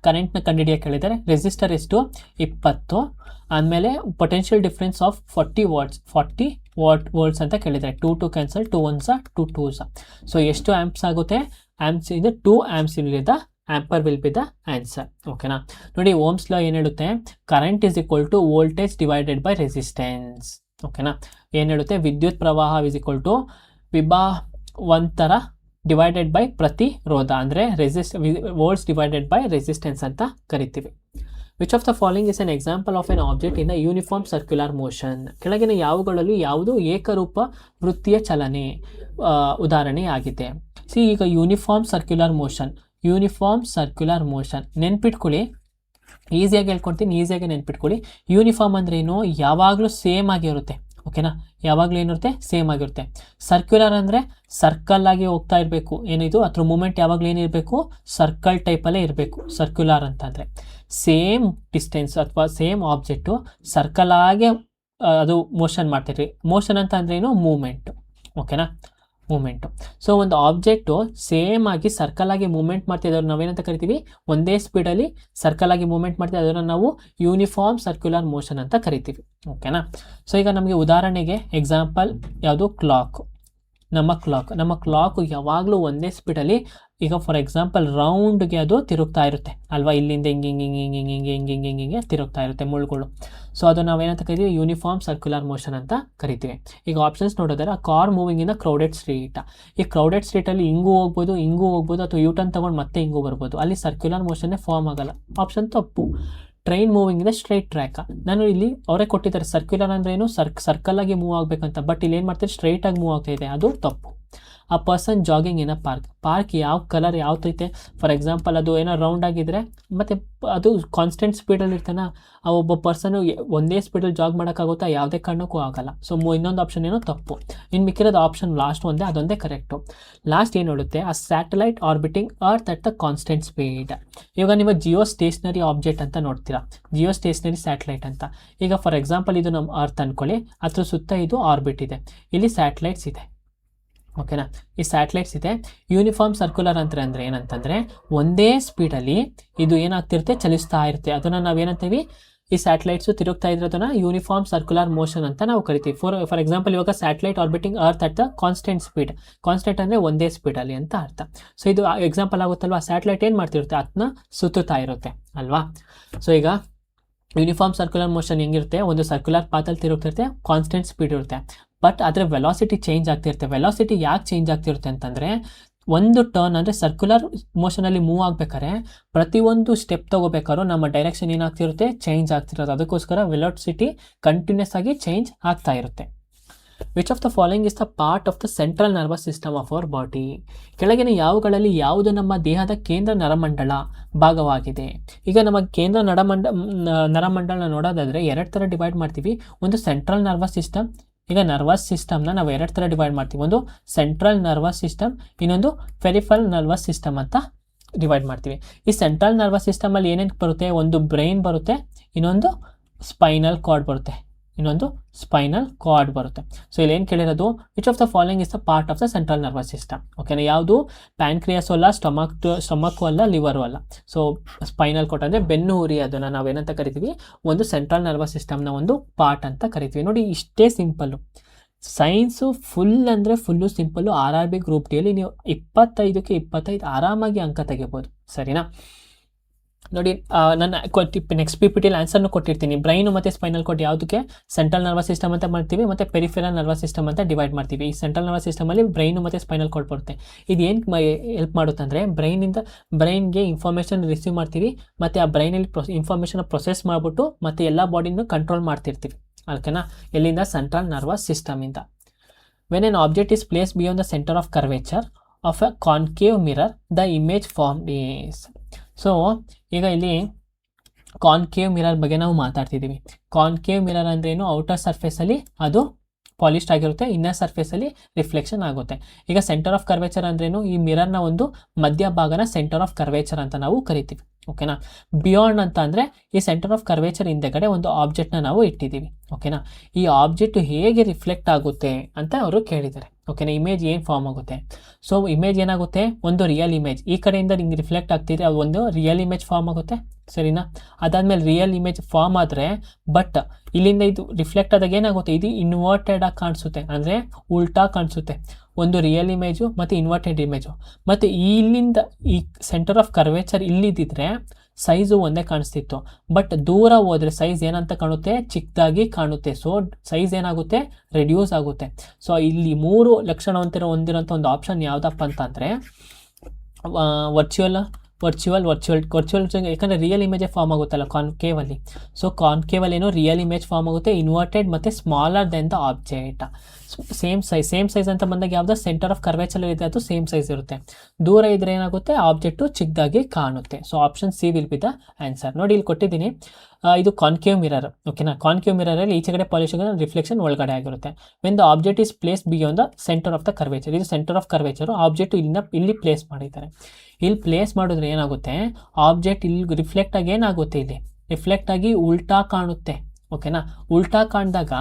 ಕರೆಂಟ್ನ ಕಂಡುಹಿಡಿಯೋಕ್ಕೆ ಹೇಳಿದರೆ ರೆಸಿಸ್ಟರ್ ಎಷ್ಟು 20, ಆದಮೇಲೆ ಪೊಟೆನ್ಷಿಯಲ್ ಡಿಫ್ರೆನ್ಸ್ ಆಫ್ 40 ವೋಲ್ಟ್ಸ್ ಅಂತ ಕೇಳಿದ್ದಾರೆ. 2 ಕ್ಯಾನ್ಸಲ್, 2 1s 2 2s. ಸೊ ಎಷ್ಟು ಆ್ಯಂಪ್ಸ್ ಆಗುತ್ತೆ, ಆ್ಯಂಪ್ಸ್ ಇದೆ 2 amps ಇಲ್ಲಿದೆ, ampere will be the answer ಓಕೆನಾ. ನೋಡಿ ಓಮ್ಸ್ ಲಾ ಏನು ಹೇಳುತ್ತೆ, current is equal to voltage divided by resistance ಓಕೆನಾ. ಏನು ಹೇಳುತ್ತೆ, ವಿದ್ಯುತ್ ಪ್ರವಾಹ ಇಸ್ ಈಕ್ವಲ್ ಟು ವಿಭಾವಂತರ ಡಿವೈಡೆಡ್ ಬೈ ಪ್ರತಿರೋಧ, ಅಂದರೆ ವೋಲ್ಟ್ಸ್ ಡಿವೈಡೆಡ್ ಬೈ ರೆಸಿಸ್ಟೆನ್ಸ್ ಅಂತ ಕರಿತೀವಿ. Which of the following is an example of an object in a uniform circular motion. ಕೆಳಗಿನ ಯಾವುಗಳಲ್ಲಿ ಯಾವುದು ಏಕರೂಪ ವೃತ್ತೀಯ ಚಲನೆ ಉದಾಹರಣೆಯಾಗಿದೆ. ಸಿ ಈಗ ಯೂನಿಫಾರ್ಮ್ ಸರ್ಕ್ಯುಲರ್ ಮೋಷನ್ ನೆನ್ಪಿಟ್ಕೊಳ್ಳಿ, ಈಸಿಯಾಗಿ ಹೇಳ್ಕೊಡ್ತೀನಿ, ಈಸಿಯಾಗಿ ನೆನ್ಪಿಟ್ಕೊಳ್ಳಿ. ಯೂನಿಫಾರ್ಮ್ ಅಂದರೆ ಏನು, ಯಾವಾಗಲೂ ಸೇಮ್ ಆಗಿರುತ್ತೆ ಓಕೆನಾ. ಯಾವಾಗಲೂ ಏನಿರುತ್ತೆ, ಸೇಮ್ ಆಗಿರುತ್ತೆ. ಸರ್ಕ್ಯುಲರ್ ಅಂದರೆ ಸರ್ಕಲ್ ಆಗಿ ಹೋಗ್ತಾ ಇರಬೇಕು, ಏನಿದು ಅದ್ರ ಮೂಮೆಂಟ್ ಯಾವಾಗಲೂ ಏನಿರಬೇಕು, ಸರ್ಕಲ್ ಟೈಪಲ್ಲೇ ಇರಬೇಕು. ಸರ್ಕ್ಯುಲರ್ ಅಂತಂದರೆ ಸೇಮ್ ಡಿಸ್ಟೆನ್ಸ್ ಅಥವಾ ಸೇಮ್ ಆಬ್ಜೆಕ್ಟು ಸರ್ಕಲ್ ಆಗಿ ಅದು ಮೋಷನ್ ಮಾಡ್ತಿರ್ರಿ. ಮೋಷನ್ ಅಂತ ಅಂದರೆ ಏನು, ಮೂಮೆಂಟು ಓಕೆನಾ, ಮೂಮೆಂಟು. ಸೊ ಒಂದು ಆಬ್ಜೆಕ್ಟು ಸೇಮ್ ಆಗಿ ಸರ್ಕಲ್ ಆಗಿ ಮೂವ್ಮೆಂಟ್ ಮಾಡ್ತಿದ್ದವ್ರು ನಾವೇನಂತ ಕರಿತೀವಿ, ಒಂದೇ ಸ್ಪೀಡಲ್ಲಿ ಸರ್ಕಲ್ ಆಗಿ ಮೂವ್ಮೆಂಟ್ ಮಾಡ್ತೀವಿ, ಅದನ್ನು ನಾವು ಯೂನಿಫಾರ್ಮ್ ಸರ್ಕ್ಯುಲರ್ ಮೋಷನ್ ಅಂತ ಕರಿತೀವಿ ಓಕೆನಾ. ಸೊ ಈಗ ನಮಗೆ ಉದಾಹರಣೆಗೆ ಎಕ್ಸಾಂಪಲ್ ಯಾವುದು, ನಮ್ಮ ಕ್ಲಾಕು ಯಾವಾಗಲೂ ಒಂದೇ ಸ್ಪೀಡಲ್ಲಿ ಈಗ ಫಾರ್ ಎಕ್ಸಾಂಪಲ್ ರೌಂಡ್ಗೆ ಅದು ತಿರುಗ್ತಾ ಇರುತ್ತೆ ಅಲ್ವಾ, ಇಲ್ಲಿಂದ ಹಿಂಗೆ ಹಿಂಗೆ ಹಿಂಗೆ ಹಿಂಗೆ ಹಿಂಗೆ ಹಿಂಗೆ ಹಿಂಗೆ ಹಿಂಗೆ ಹಿಂಗೆ ತಿರುಗ್ತಾ ಇರುತ್ತೆ ಮುಳ್ಳುಗಳು. ಸೊ ಅದು ನಾವೇನಂತ ಕರಿತೀವಿ, ಯೂನಿಫಾರ್ಮ್ ಸರ್ಕ್ಯುಲರ್ ಮೋಷನ್ ಅಂತ ಕರಿತೀವಿ. ಈಗ ಆಪ್ಷನ್ಸ್ ನೋಡಿದ್ರೆ car moving in the crowded street. ಈ ಕ್ರೌಡೆಡ್ ಸ್ಟ್ರೀಟಲ್ಲಿ ಹಿಂಗೂ ಹೋಗ್ಬೋದು ಅಥವಾ ಯೂಟರ್ನ್ ತೊಗೊಂಡು ಮತ್ತೆ ಹಿಂಗೂ ಬರ್ಬೋದು, ಅಲ್ಲಿ ಸರ್ಕ್ಯುಲರ್ ಮೋಷನ್ನೇ ಫಾರ್ಮ್ ಆಗಲ್ಲ. ಆಪ್ಷನ್ ತಪ್ಪು. Train moving in the straight track. ನಾನು ಇಲ್ಲಿ ಅವರೇ ಕೊಟ್ಟಿದ್ದಾರೆ ಸರ್ಕ್ಯುಲರ್ ಅಂದ್ರೆ ಏನು, ಸರ್ಕಲ್ ಆಗಿ ಮೂವ್ ಆಗಬೇಕಂತ, ಬಟ್ ಇಲ್ಲಿ ಏನು ಮಾಡ್ತಾರೆ ಸ್ಟ್ರೈಟ್ ಆಗಿ ಮೂವ್ ಆಗ್ತಾ ಇದೆ, ಅದು ತಪ್ಪು. ಆ ಪರ್ಸನ್ ಜಾಗಿಂಗ್ ಇನ್ ಅ ಪಾರ್ಕ್ ಯಾವ ಕಲರ್ ಯಾವ್ದೈತೆ, ಫಾರ್ ಎಕ್ಸಾಂಪಲ್ ಅದು ಏನೋ ರೌಂಡ್ ಆಗಿದ್ರೆ ಮತ್ತು ಅದು ಕಾನ್ಸ್ಟೆಂಟ್ ಸ್ಪೀಡಲ್ಲಿ ಇರ್ತಾನೆ, ಆ ಒಬ್ಬ ಪರ್ಸನು ಒಂದೇ ಸ್ಪೀಡಲ್ಲಿ ಜಾಗ್ ಮಾಡೋಕ್ಕಾಗುತ್ತಾ, ಯಾವುದೇ ಕಾರಣಕ್ಕೂ ಆಗಲ್ಲ. ಸೊ ಇನ್ನೊಂದು ಆಪ್ಷನ್ ಏನೋ ತಪ್ಪು. ಇನ್ನು ಮಿಕ್ಕಿರೋದು ಆಪ್ಷನ್ ಲಾಸ್ಟ್ ಒಂದೇ, ಅದೊಂದೇ ಕರೆಕ್ಟು. ಲಾಸ್ಟ್ ಏನು ಹೇಳುತ್ತೆ, ಆ satellite orbiting earth at the constant speed. ಇವಾಗ ನೀವು ಜಿಯೋ ಸ್ಟೇಷನರಿ ಆಬ್ಜೆಕ್ಟ್ ಅಂತ ನೋಡ್ತೀರಾ, ಜಿಯೋ ಸ್ಟೇಷನರಿ ಸ್ಯಾಟಲೈಟ್ ಅಂತ. ಈಗ ಫಾರ್ ಎಕ್ಸಾಂಪಲ್ ಇದು ನಮ್ಮ ಅರ್ತ್ ಅಂದ್ಕೊಳ್ಳಿ, ಅದ್ರ ಸುತ್ತ ಇದು ಆರ್ಬಿಟ್ ಇದೆ, ಇಲ್ಲಿ ಸ್ಯಾಟಲೈಟ್ಸ್ ಇದೆ, ಓಕೆನಾ. ಈ ಸ್ಯಾಟಲೈಟ್ಸ್ ಇದೆ. ಯೂನಿಫಾರ್ಮ್ ಸರ್ಕ್ಯುಲರ್ ಅಂದರೆ ಏನಂತಂದರೆ ಒಂದೇ ಸ್ಪೀಡಲ್ಲಿ ಇದು ಏನಾಗ್ತಿರುತ್ತೆ, ಚಲಿಸ್ತಾ ಇರುತ್ತೆ. ಅದನ್ನು ನಾವೇನಂತೀವಿ, ಈ ಸ್ಯಾಟಲೈಟ್ಸು ತಿರುಗ್ತಾ ಇರೋದನ್ನ ಯೂನಿಫಾರ್ಮ್ ಸರ್ಕ್ಯುಲರ್ ಮೋಷನ್ ಅಂತ ನಾವು ಕರಿತೀವಿ. ಫಾರ್ ಎಕ್ಸಾಂಪಲ್ ಇವಾಗ satellite orbiting earth at the constant speed. Constant ಅಂದರೆ ಒಂದೇ ಸ್ಪೀಡಲ್ಲಿ ಅಂತ ಅರ್ಥ. ಸೊ ಇದು ಎಕ್ಸಾಂಪಲ್ ಆಗುತ್ತಲ್ವಾ, ಸ್ಯಾಟಲೈಟ್ ಏನು ಮಾಡ್ತಿರುತ್ತೆ, ಅದನ್ನ ಸುತ್ತುತ್ತಾ ಇರುತ್ತೆ ಅಲ್ವಾ. ಸೊ ಈಗ ಯೂನಿಫಾರ್ಮ್ ಸರ್ಕ್ಯುಲರ್ ಮೋಷನ್ ಹೆಂಗಿರುತ್ತೆ, ಒಂದು ಸರ್ಕ್ಯುಲರ್ ಪಾತಲ್ಲಿ ತಿರುಗ್ತಿರುತ್ತೆ, ಕಾನ್ಸ್ಟೆಂಟ್ ಸ್ಪೀಡ್ ಇರುತ್ತೆ, ಬಟ್ ಅದರ ವೆಲಾಸಿಟಿ ಚೇಂಜ್ ಆಗ್ತಿರುತ್ತೆ. ವೆಲಾಸಿಟಿ ಯಾಕೆ ಚೇಂಜ್ ಆಗ್ತಿರುತ್ತೆ ಅಂತಂದರೆ, ಒಂದು ಟರ್ನ್ ಅಂದರೆ ಸರ್ಕ್ಯುಲರ್ ಮೋಷನಲ್ಲಿ ಮೂವ್ ಆಗಬೇಕಾದ್ರೆ ಪ್ರತಿಯೊಂದು ಸ್ಟೆಪ್ ತೊಗೋಬೇಕಾದ್ರೂ ನಮ್ಮ ಡೈರೆಕ್ಷನ್ ಏನಾಗ್ತಿರುತ್ತೆ, ಚೇಂಜ್ ಆಗ್ತಿರೋದು. ಅದಕ್ಕೋಸ್ಕರ ವೆಲಾಸಿಟಿ ಕಂಟಿನ್ಯೂಸ್ ಆಗಿ ಚೇಂಜ್ ಆಗ್ತಾ ಇರುತ್ತೆ. Which of the following is the part of the central nervous system of our body. ಕೆಳಗಿನ ಯಾವುಗಳಲ್ಲಿ ಯಾವುದು ನಮ್ಮ ದೇಹದ ಕೇಂದ್ರ ನರಮಂಡಲ ಭಾಗವಾಗಿದೆ. ಈಗ ನಮ್ಮ ಕೇಂದ್ರ ನರಮಂಡಲ ನೋಡೋದಾದರೆ ಎರಡು ಥರ ಡಿವೈಡ್ ಮಾಡ್ತೀವಿ. ಒಂದು ಸೆಂಟ್ರಲ್ ನರ್ವಸ್ ಸಿಸ್ಟಮ್. ಈಗ ನರ್ವಸ್ ಸಿಸ್ಟಮ್ನ ನಾವು ಎರಡು ಥರ ಡಿವೈಡ್ ಮಾಡ್ತೀವಿ, ಒಂದು ಸೆಂಟ್ರಲ್ ನರ್ವಸ್ ಸಿಸ್ಟಮ್, ಇನ್ನೊಂದು ಪೆರಿಫರಲ್ ನರ್ವಸ್ ಸಿಸ್ಟಮ್ ಅಂತ ಡಿವೈಡ್ ಮಾಡ್ತೀವಿ. ಈ ಸೆಂಟ್ರಲ್ ನರ್ವಸ್ ಸಿಸ್ಟಮಲ್ಲಿ ಏನೇನು ಬರುತ್ತೆ, ಒಂದು ಬ್ರೈನ್ ಬರುತ್ತೆ, ಇನ್ನೊಂದು ಸ್ಪೈನಲ್ ಕಾರ್ಡ್ ಬರುತ್ತೆ. ಸೊ ಇಲ್ಲಿ ಏನು ಕೇಳಿರೋದು, which of the following is the part of the central nervous system. ಓಕೆನಾ, ಯಾವುದು ಪ್ಯಾನ್ಕ್ರಿಯಾಸು ಅಲ್ಲ, ಸ್ಟಮಕ್ಕು ಅಲ್ಲ, ಲಿವರು ಅಲ್ಲ. ಸೊ ಸ್ಪೈನಲ್ ಕಾರ್ಡ್ ಅಂದರೆ ಬೆನ್ನು ಹುರಿ, ಅದನ್ನು ನಾವೇನಂತ ಕರಿತೀವಿ, ಒಂದು ಸೆಂಟ್ರಲ್ ನರ್ವಸ್ ಸಿಸ್ಟಮ್ನ ಒಂದು ಪಾರ್ಟ್ ಅಂತ ಕರಿತೀವಿ. ನೋಡಿ, ಇಷ್ಟೇ simple. Science full simple. RRB group ಡಿಯಲ್ಲಿ ನೀವು 25ಕ್ಕೆ 25 ಆರಾಮಾಗಿ ಅಂಕ ತೆಗಿಬೋದು, ಸರಿನಾ. ನೋಡಿ, ನಾನು ನೆಕ್ಸ್ಟ್ PPTಯಲ್ಲಿ ಆನ್ಸರ್ನು ಕೊಟ್ಟಿರ್ತೀನಿ. ಬ್ರೈನು ಮತ್ತು ಸ್ಪೈನಲ್ ಕಾರ್ಡ್ ಯಾವುದಕ್ಕೆ, ಸೆಂಟ್ರಲ್ ನರ್ವಸ್ ಸಿಸ್ಟಮ್ ಅಂತ ಮಾಡ್ತೀವಿ, ಮತ್ತು ಪೆರಿಫೆರಲ್ ನರ್ವಸ್ ಸಿಸ್ಟಮ್ ಅಂತ ಡಿವೈಡ್ ಮಾಡ್ತೀವಿ. ಈ ಸೆಂಟ್ರಲ್ ನರ್ವಸ್ ಸಿಸ್ಟಮಲ್ಲಿ ಬ್ರೈನು ಮತ್ತು ಸ್ಪೈನಲ್ ಕಾರ್ಡ್ ಬರುತ್ತೆ. ಇದು ಏನು ಹೆಲ್ಪ್ ಮಾಡುತ್ತೆ ಅಂದರೆ, ಬ್ರೈನ್ಗೆ ಇನ್ಫಾರ್ಮೇಷನ್ ರಿಸೀವ್ ಮಾಡ್ತೀವಿ, ಮತ್ತು ಆ ಬ್ರೈನಲ್ಲಿ ಇನ್ಫಾರ್ಮೇಷನ್ ಪ್ರೊಸೆಸ್ ಮಾಡಿಬಿಟ್ಟು ಮತ್ತು ಎಲ್ಲ ಬಾಡಿನೂ ಕಂಟ್ರೋಲ್ ಮಾಡ್ತಿರ್ತೀವಿ, ಓಕೆನಾ. ಎಲ್ಲಿಂದ, ಸೆಂಟ್ರಲ್ ನರ್ವಸ್ ಸಿಸ್ಟಮಿಂದ. When an object is place beyond the centre of curvature of a concave mirror the image formed is. So ಈಗ ಇಲ್ಲಿ ಕಾನ್ಕೇವ್ ಮಿರರ್ ಬಗ್ಗೆ ನಾವು ಮಾತಾಡ್ತಿದ್ದೀವಿ. ಕಾನ್ಕೇವ್ ಮಿರರ್ ಅಂದ್ರೆ ಏನು, ಔಟರ್ ಸರ್ಫೇಸಲ್ಲಿ ಅದು ಪಾಲಿಶ್ಡ್ ಆಗಿರುತ್ತೆ, ಇನ್ನರ್ ಸರ್ಫೇಸಲ್ಲಿ ರಿಫ್ಲೆಕ್ಷನ್ ಆಗುತ್ತೆ. ಈಗ ಸೆಂಟರ್ ಆಫ್ ಕರ್ವೇಚರ್ ಅಂದ್ರೇನು, ಈ ಮಿರರ್ನ ಒಂದು ಮಧ್ಯಭಾಗನ ಸೆಂಟರ್ ಆಫ್ ಕರ್ವೇಚರ್ ಅಂತ ನಾವು ಕರಿತೀವಿ, ಓಕೆನಾ. ಬಿಯಾಂಡ್ ಅಂತ ಅಂದರೆ ಈ ಸೆಂಟರ್ ಆಫ್ ಕರ್ವೇಚರ್ ಹಿಂದೆಗಡೆ ಒಂದು ಆಬ್ಜೆಕ್ಟ್ನ ನಾವು ಇಟ್ಟಿದ್ದೀವಿ, ಓಕೆನಾ. ಈ ಆಬ್ಜೆಕ್ಟ್ ಹೇಗೆ ರಿಫ್ಲೆಕ್ಟ್ ಆಗುತ್ತೆ ಅಂತ ಅವರು ಕೇಳಿದ್ದಾರೆ, ಓಕೆನಾ. ಇಮೇಜ್ ಏನು ಫಾರ್ಮ್ ಆಗುತ್ತೆ. ಸೊ ಇಮೇಜ್ ಏನಾಗುತ್ತೆ, ಒಂದು ರಿಯಲ್ ಇಮೇಜ್ ಈ ಕಡೆಯಿಂದ ಹಿಂಗೆ ರಿಫ್ಲೆಕ್ಟ್ ಆಗ್ತಿದೆ, ಅದು ಒಂದು ರಿಯಲ್ ಇಮೇಜ್ ಫಾರ್ಮ್ ಆಗುತ್ತೆ, ಸರಿನಾ. ಅದಾದಮೇಲೆ ರಿಯಲ್ ಇಮೇಜ್ ಫಾರ್ಮ್ ಆದರೆ, ಬಟ್ ಇಲ್ಲಿಂದ ಇದು ರಿಫ್ಲೆಕ್ಟ್ ಆದಾಗ ಏನಾಗುತ್ತೆ, ಇದು ಇನ್ವರ್ಟೆಡ್ ಆಗಿ ಕಾಣಿಸುತ್ತೆ, ಅಂದರೆ ಉಲ್ಟಾ ಕಾಣಿಸುತ್ತೆ. ಒಂದು ರಿಯಲ್ ಇಮೇಜು ಮತ್ತು ಇನ್ವರ್ಟೆಡ್ ಇಮೇಜು. ಮತ್ತು ಇಲ್ಲಿಂದ ಈ ಸೆಂಟರ್ ಆಫ್ ಕರ್ವೇಚರ್ ಇಲ್ಲಿದ್ದಿದ್ರೆ ಸೈಜು ಒಂದೇ ಕಾಣಿಸ್ತಿತ್ತು, ಬಟ್ ದೂರ ಹೋದರೆ ಸೈಜ್ ಏನಂತ ಕಾಣುತ್ತೆ, ಚಿಕ್ಕದಾಗಿ ಕಾಣುತ್ತೆ. ಸೊ ಸೈಜ್ ಏನಾಗುತ್ತೆ, ರೆಡ್ಯೂಸ್ ಆಗುತ್ತೆ. ಸೊ ಇಲ್ಲಿ 3 ಲಕ್ಷಣ ಹೊಂದಿರೋಂಥ ಒಂದು ಆಪ್ಷನ್ ಯಾವುದಪ್ಪ ಅಂತಂದರೆ ವರ್ಚುವಲ್, ಯಾಕಂದರೆ ರಿಯಲ್ ಇಮೇಜೇ ಫಾರ್ಮ್ ಆಗುತ್ತಲ್ಲ ಕಾನ್ಕೇವಲ್ಲಿ. ಸೊ ಕಾನ್ಕೇವಲ್ಲಿ ಏನು ರಿಯಲ್ ಇಮೇಜ್ ಫಾರ್ಮ್ ಆಗುತ್ತೆ, ಇನ್ವರ್ಟೆಡ್ ಮತ್ತು smaller than the object. Same size ಅಂತ ಬಂದಾಗ ಯಾವ್ದು ಸೆಂಟರ್ ಆಫ್ ಕರ್ವೇಚರ್ ಇದೆ, ಅದು ಸೇಮ್ ಸೈಜ್ ಇರುತ್ತೆ. ದೂರ ಇದ್ರೆ ಏನಾಗುತ್ತೆ, ಆಬ್ಜೆಕ್ಟು ಚಿಕ್ಕದಾಗಿ ಕಾಣುತ್ತೆ. So option C will be the answer. ನೋಡಿ, ಇಲ್ಲಿ ಕೊಟ್ಟಿದ್ದೀನಿ, ಇದು ಕಾನ್ಕೇವ್ ಮಿರರ್, ಓಕೆನಾ. ಕಾನ್ಕೇವ್ ಮಿರರಲ್ಲಿ ಈಚೆಗಡೆ ಪಾಲಿಶ್ ರಿಫ್ಲೆಕ್ಷನ್ ಒಳಗಡೆ ಆಗಿರುತ್ತೆ. When the object is place beyond the centre of the curvature, ಇದು ಸೆಂಟರ್ ಆಫ್ ಕರ್ವೇಚರು, ಆಬ್ಜೆಕ್ಟ್ ಇಲ್ಲಿ ಪ್ಲೇಸ್ ಮಾಡಿದ್ದಾರೆ. ಇಲ್ಲಿ ಪ್ಲೇಸ್ ಮಾಡಿದ್ರೆ ಏನಾಗುತ್ತೆ, ಆಬ್ಜೆಕ್ಟ್ ಇಲ್ಲಿ ರಿಫ್ಲೆಕ್ಟ್ ಆಗಿ ಏನಾಗುತ್ತೆ, ಇಲ್ಲಿ ರಿಫ್ಲೆಕ್ಟ್ ಆಗಿ ಉಲ್ಟಾ ಕಾಣುತ್ತೆ, ಓಕೆನಾ. ಉಲ್ಟಾ ಕಾಣಿದಾಗ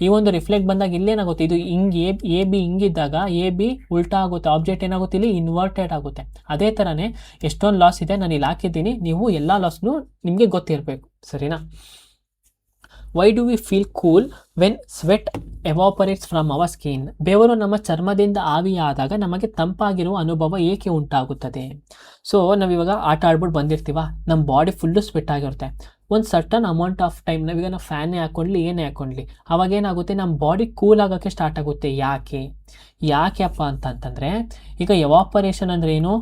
ಈ ಒಂದು ರಿಫ್ಲೆಕ್ಟ್ ಬಂದಾಗ ಇಲ್ಲೇನಾಗುತ್ತೆ, ಇದು ಹಿಂಗೆ ಎ ಬಿ ಹಿಂಗಿದ್ದಾಗ ಎ ಬಿ ಉಲ್ಟಾ ಆಗುತ್ತೆ, ಆಬ್ಜೆಕ್ಟ್ ಏನಾಗುತ್ತೆ, ಇಲ್ಲಿ ಇನ್ವರ್ಟೆಡ್ ಆಗುತ್ತೆ. ಅದೇ ಥರನೇ ಎಷ್ಟೊಂದು ಲಾಸ್ ಇದೆ, ನಾನು ಇಲ್ಲಿ ಹಾಕಿದ್ದೀನಿ, ನೀವು ಎಲ್ಲ ಲಾಸ್ನು ನಿಮಗೆ ಗೊತ್ತಿರಬೇಕು, ಸರಿನಾ. Why do we feel cool when sweat evaporates from our skin? ಬೆವರು ನಮ್ಮ ಚರ್ಮದಿಂದ ಆವಿಯಾದಾಗ ನಮಗೆ ತಂಪಾಗಿರುವ ಅನುಭವ ಏಕೆ ಉಂಟಾಗುತ್ತದೆ? ಸೊ ನಾವಿವಾಗ ಆಟ ಆಡ್ಬಿಟ್ಟು ಬಂದಿರ್ತೀವ, ನಮ್ಮ ಬಾಡಿ ಫುಲ್ಲು ಸ್ವೆಟ್ ಆಗಿರುತ್ತೆ. ಒಂದು ಸರ್ಟನ್ ಅಮೌಂಟ್ ಆಫ್ ಟೈಮ್ ನಾವೀಗ ನಾವು ಫ್ಯಾನೇ ಹಾಕ್ಕೊಂಡ್ಲಿ ಏನೇ ಹಾಕ್ಕೊಂಡ್ಲಿ ಅವಾಗ ಏನಾಗುತ್ತೆ, ನಮ್ಮ ಬಾಡಿ ಕೂಲ್ ಆಗೋಕ್ಕೆ ಸ್ಟಾರ್ಟ್ ಆಗುತ್ತೆ. ಯಾಕೆಪ್ಪ ಅಂತಂತಂದರೆ, ಈಗ ಎವಾಪರೇಷನ್ ಅಂದರೆ ಏನು?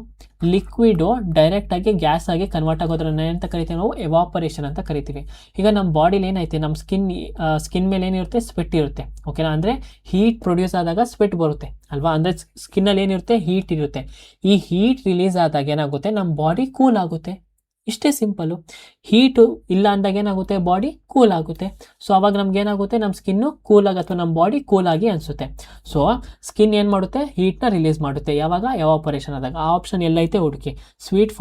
ಲಿಕ್ವಿಡು ಡೈರೆಕ್ಟಾಗಿ ಗ್ಯಾಸ್ ಆಗಿ ಕನ್ವರ್ಟ್ ಆಗೋದ್ರನ್ನ ಅಂತ ಕರಿತೀವಿ ನಾವು ಎವಾಪರೇಷನ್ ಅಂತ ಕರಿತೀವಿ. ಈಗ ನಮ್ಮ ಬಾಡಿಲಿ ಏನೈತೆ, ನಮ್ಮ ಸ್ಕಿನ್ ಮೇಲೆ ಏನಿರುತ್ತೆ, ಸ್ವೆಟ್ ಇರುತ್ತೆ. ಓಕೆನಾ? ಅಂದರೆ ಹೀಟ್ ಪ್ರೊಡ್ಯೂಸ್ ಆದಾಗ ಸ್ವೆಟ್ ಬರುತ್ತೆ ಅಲ್ವಾ? ಅಂದರೆ ಸ್ಕಿನ್ನಲ್ಲಿ ಏನಿರುತ್ತೆ, ಹೀಟ್ ಇರುತ್ತೆ. ಈ ಹೀಟ್ ರಿಲೀಸ್ ಆದಾಗ ಏನಾಗುತ್ತೆ, ನಮ್ಮ ಬಾಡಿ ಕೂಲ್ ಆಗುತ್ತೆ. ಇಷ್ಟೇ ಸಿಂಪಲ್ಲು. ಹೀಟು ಇಲ್ಲ ಅಂದಾಗ ಏನಾಗುತ್ತೆ, ಬಾಡಿ ಕೂಲ್ ಆಗುತ್ತೆ. ಸೊ ಅವಾಗ ನಮ್ಗೆ ಏನಾಗುತ್ತೆ, ನಮ್ಮ ಸ್ಕಿನ್ನು ಕೂಲಾಗಿ ಅಥವಾ ನಮ್ಮ ಬಾಡಿ ಕೂಲಾಗಿ ಅನಿಸುತ್ತೆ. ಸೊ ಸ್ಕಿನ್ ಏನು ಮಾಡುತ್ತೆ, ಹೀಟ್ನ ರಿಲೀಸ್ ಮಾಡುತ್ತೆ. ಯಾವಾಗ? ಎವಾಪರೇಷನ್ ಆದಾಗ. ಆ ಆಪ್ಷನ್ ಎಲ್ಲೈತೆ ಹುಡುಕಿ. ಸ್ವೆಟ್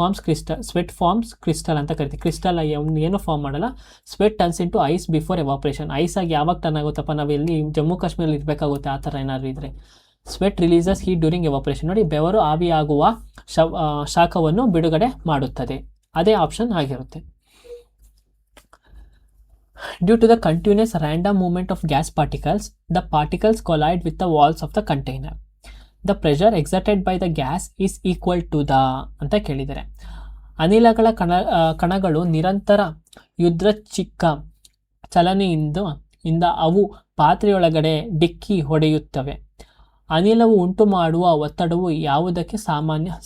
ಫಾರ್ಮ್ಸ್ ಕ್ರಿಸ್ಟಲ್ ಅಂತ ಕರಿತೀವಿ. ಕ್ರಿಸ್ಟಲ್ ಏನು ಫಾರ್ಮ್ ಮಾಡಲ್ಲ. Sweat turns into ice before evaporation. Ice ಆಗಿ ಯಾವಾಗ ಟರ್ನ್ ಆಗುತ್ತಪ್ಪ, ನಾವು ಎಲ್ಲಿ ಜಮ್ಮು ಕಾಶ್ಮೀರಲ್ಲಿ ಇರಬೇಕಾಗುತ್ತೆ ಆ ಥರ ಏನಾದ್ರು ಇದ್ದರೆ. Sweat releases heat during evaporation. ನೋಡಿ, ಬೆವರು ಆವಿಯಾಗುವ ಶಾಖವನ್ನು ಬಿಡುಗಡೆ ಮಾಡುತ್ತದೆ. ಅದೇ ಆಪ್ಷನ್ ಆಗಿರುತ್ತೆ. Due to the continuous random movement of gas particles, the particles collide with the walls of the container. The pressure exerted by the gas is equal to the ಅಂತ ಕೇಳಿದ್ದಾರೆ. ಅನಿಲಗಳ ಕಣಗಳು ನಿರಂತರ ಚಿಕ್ಕ ಚಲನೆಯಿಂದ ಅವು ಪಾತ್ರೆಯೊಳಗಡೆ ಡಿಕ್ಕಿ ಹೊಡೆಯುತ್ತವೆ. ಅನಿಲವು ಉಂಟು ಮಾಡುವ ಒತ್ತಡವು ಯಾವುದಕ್ಕೆ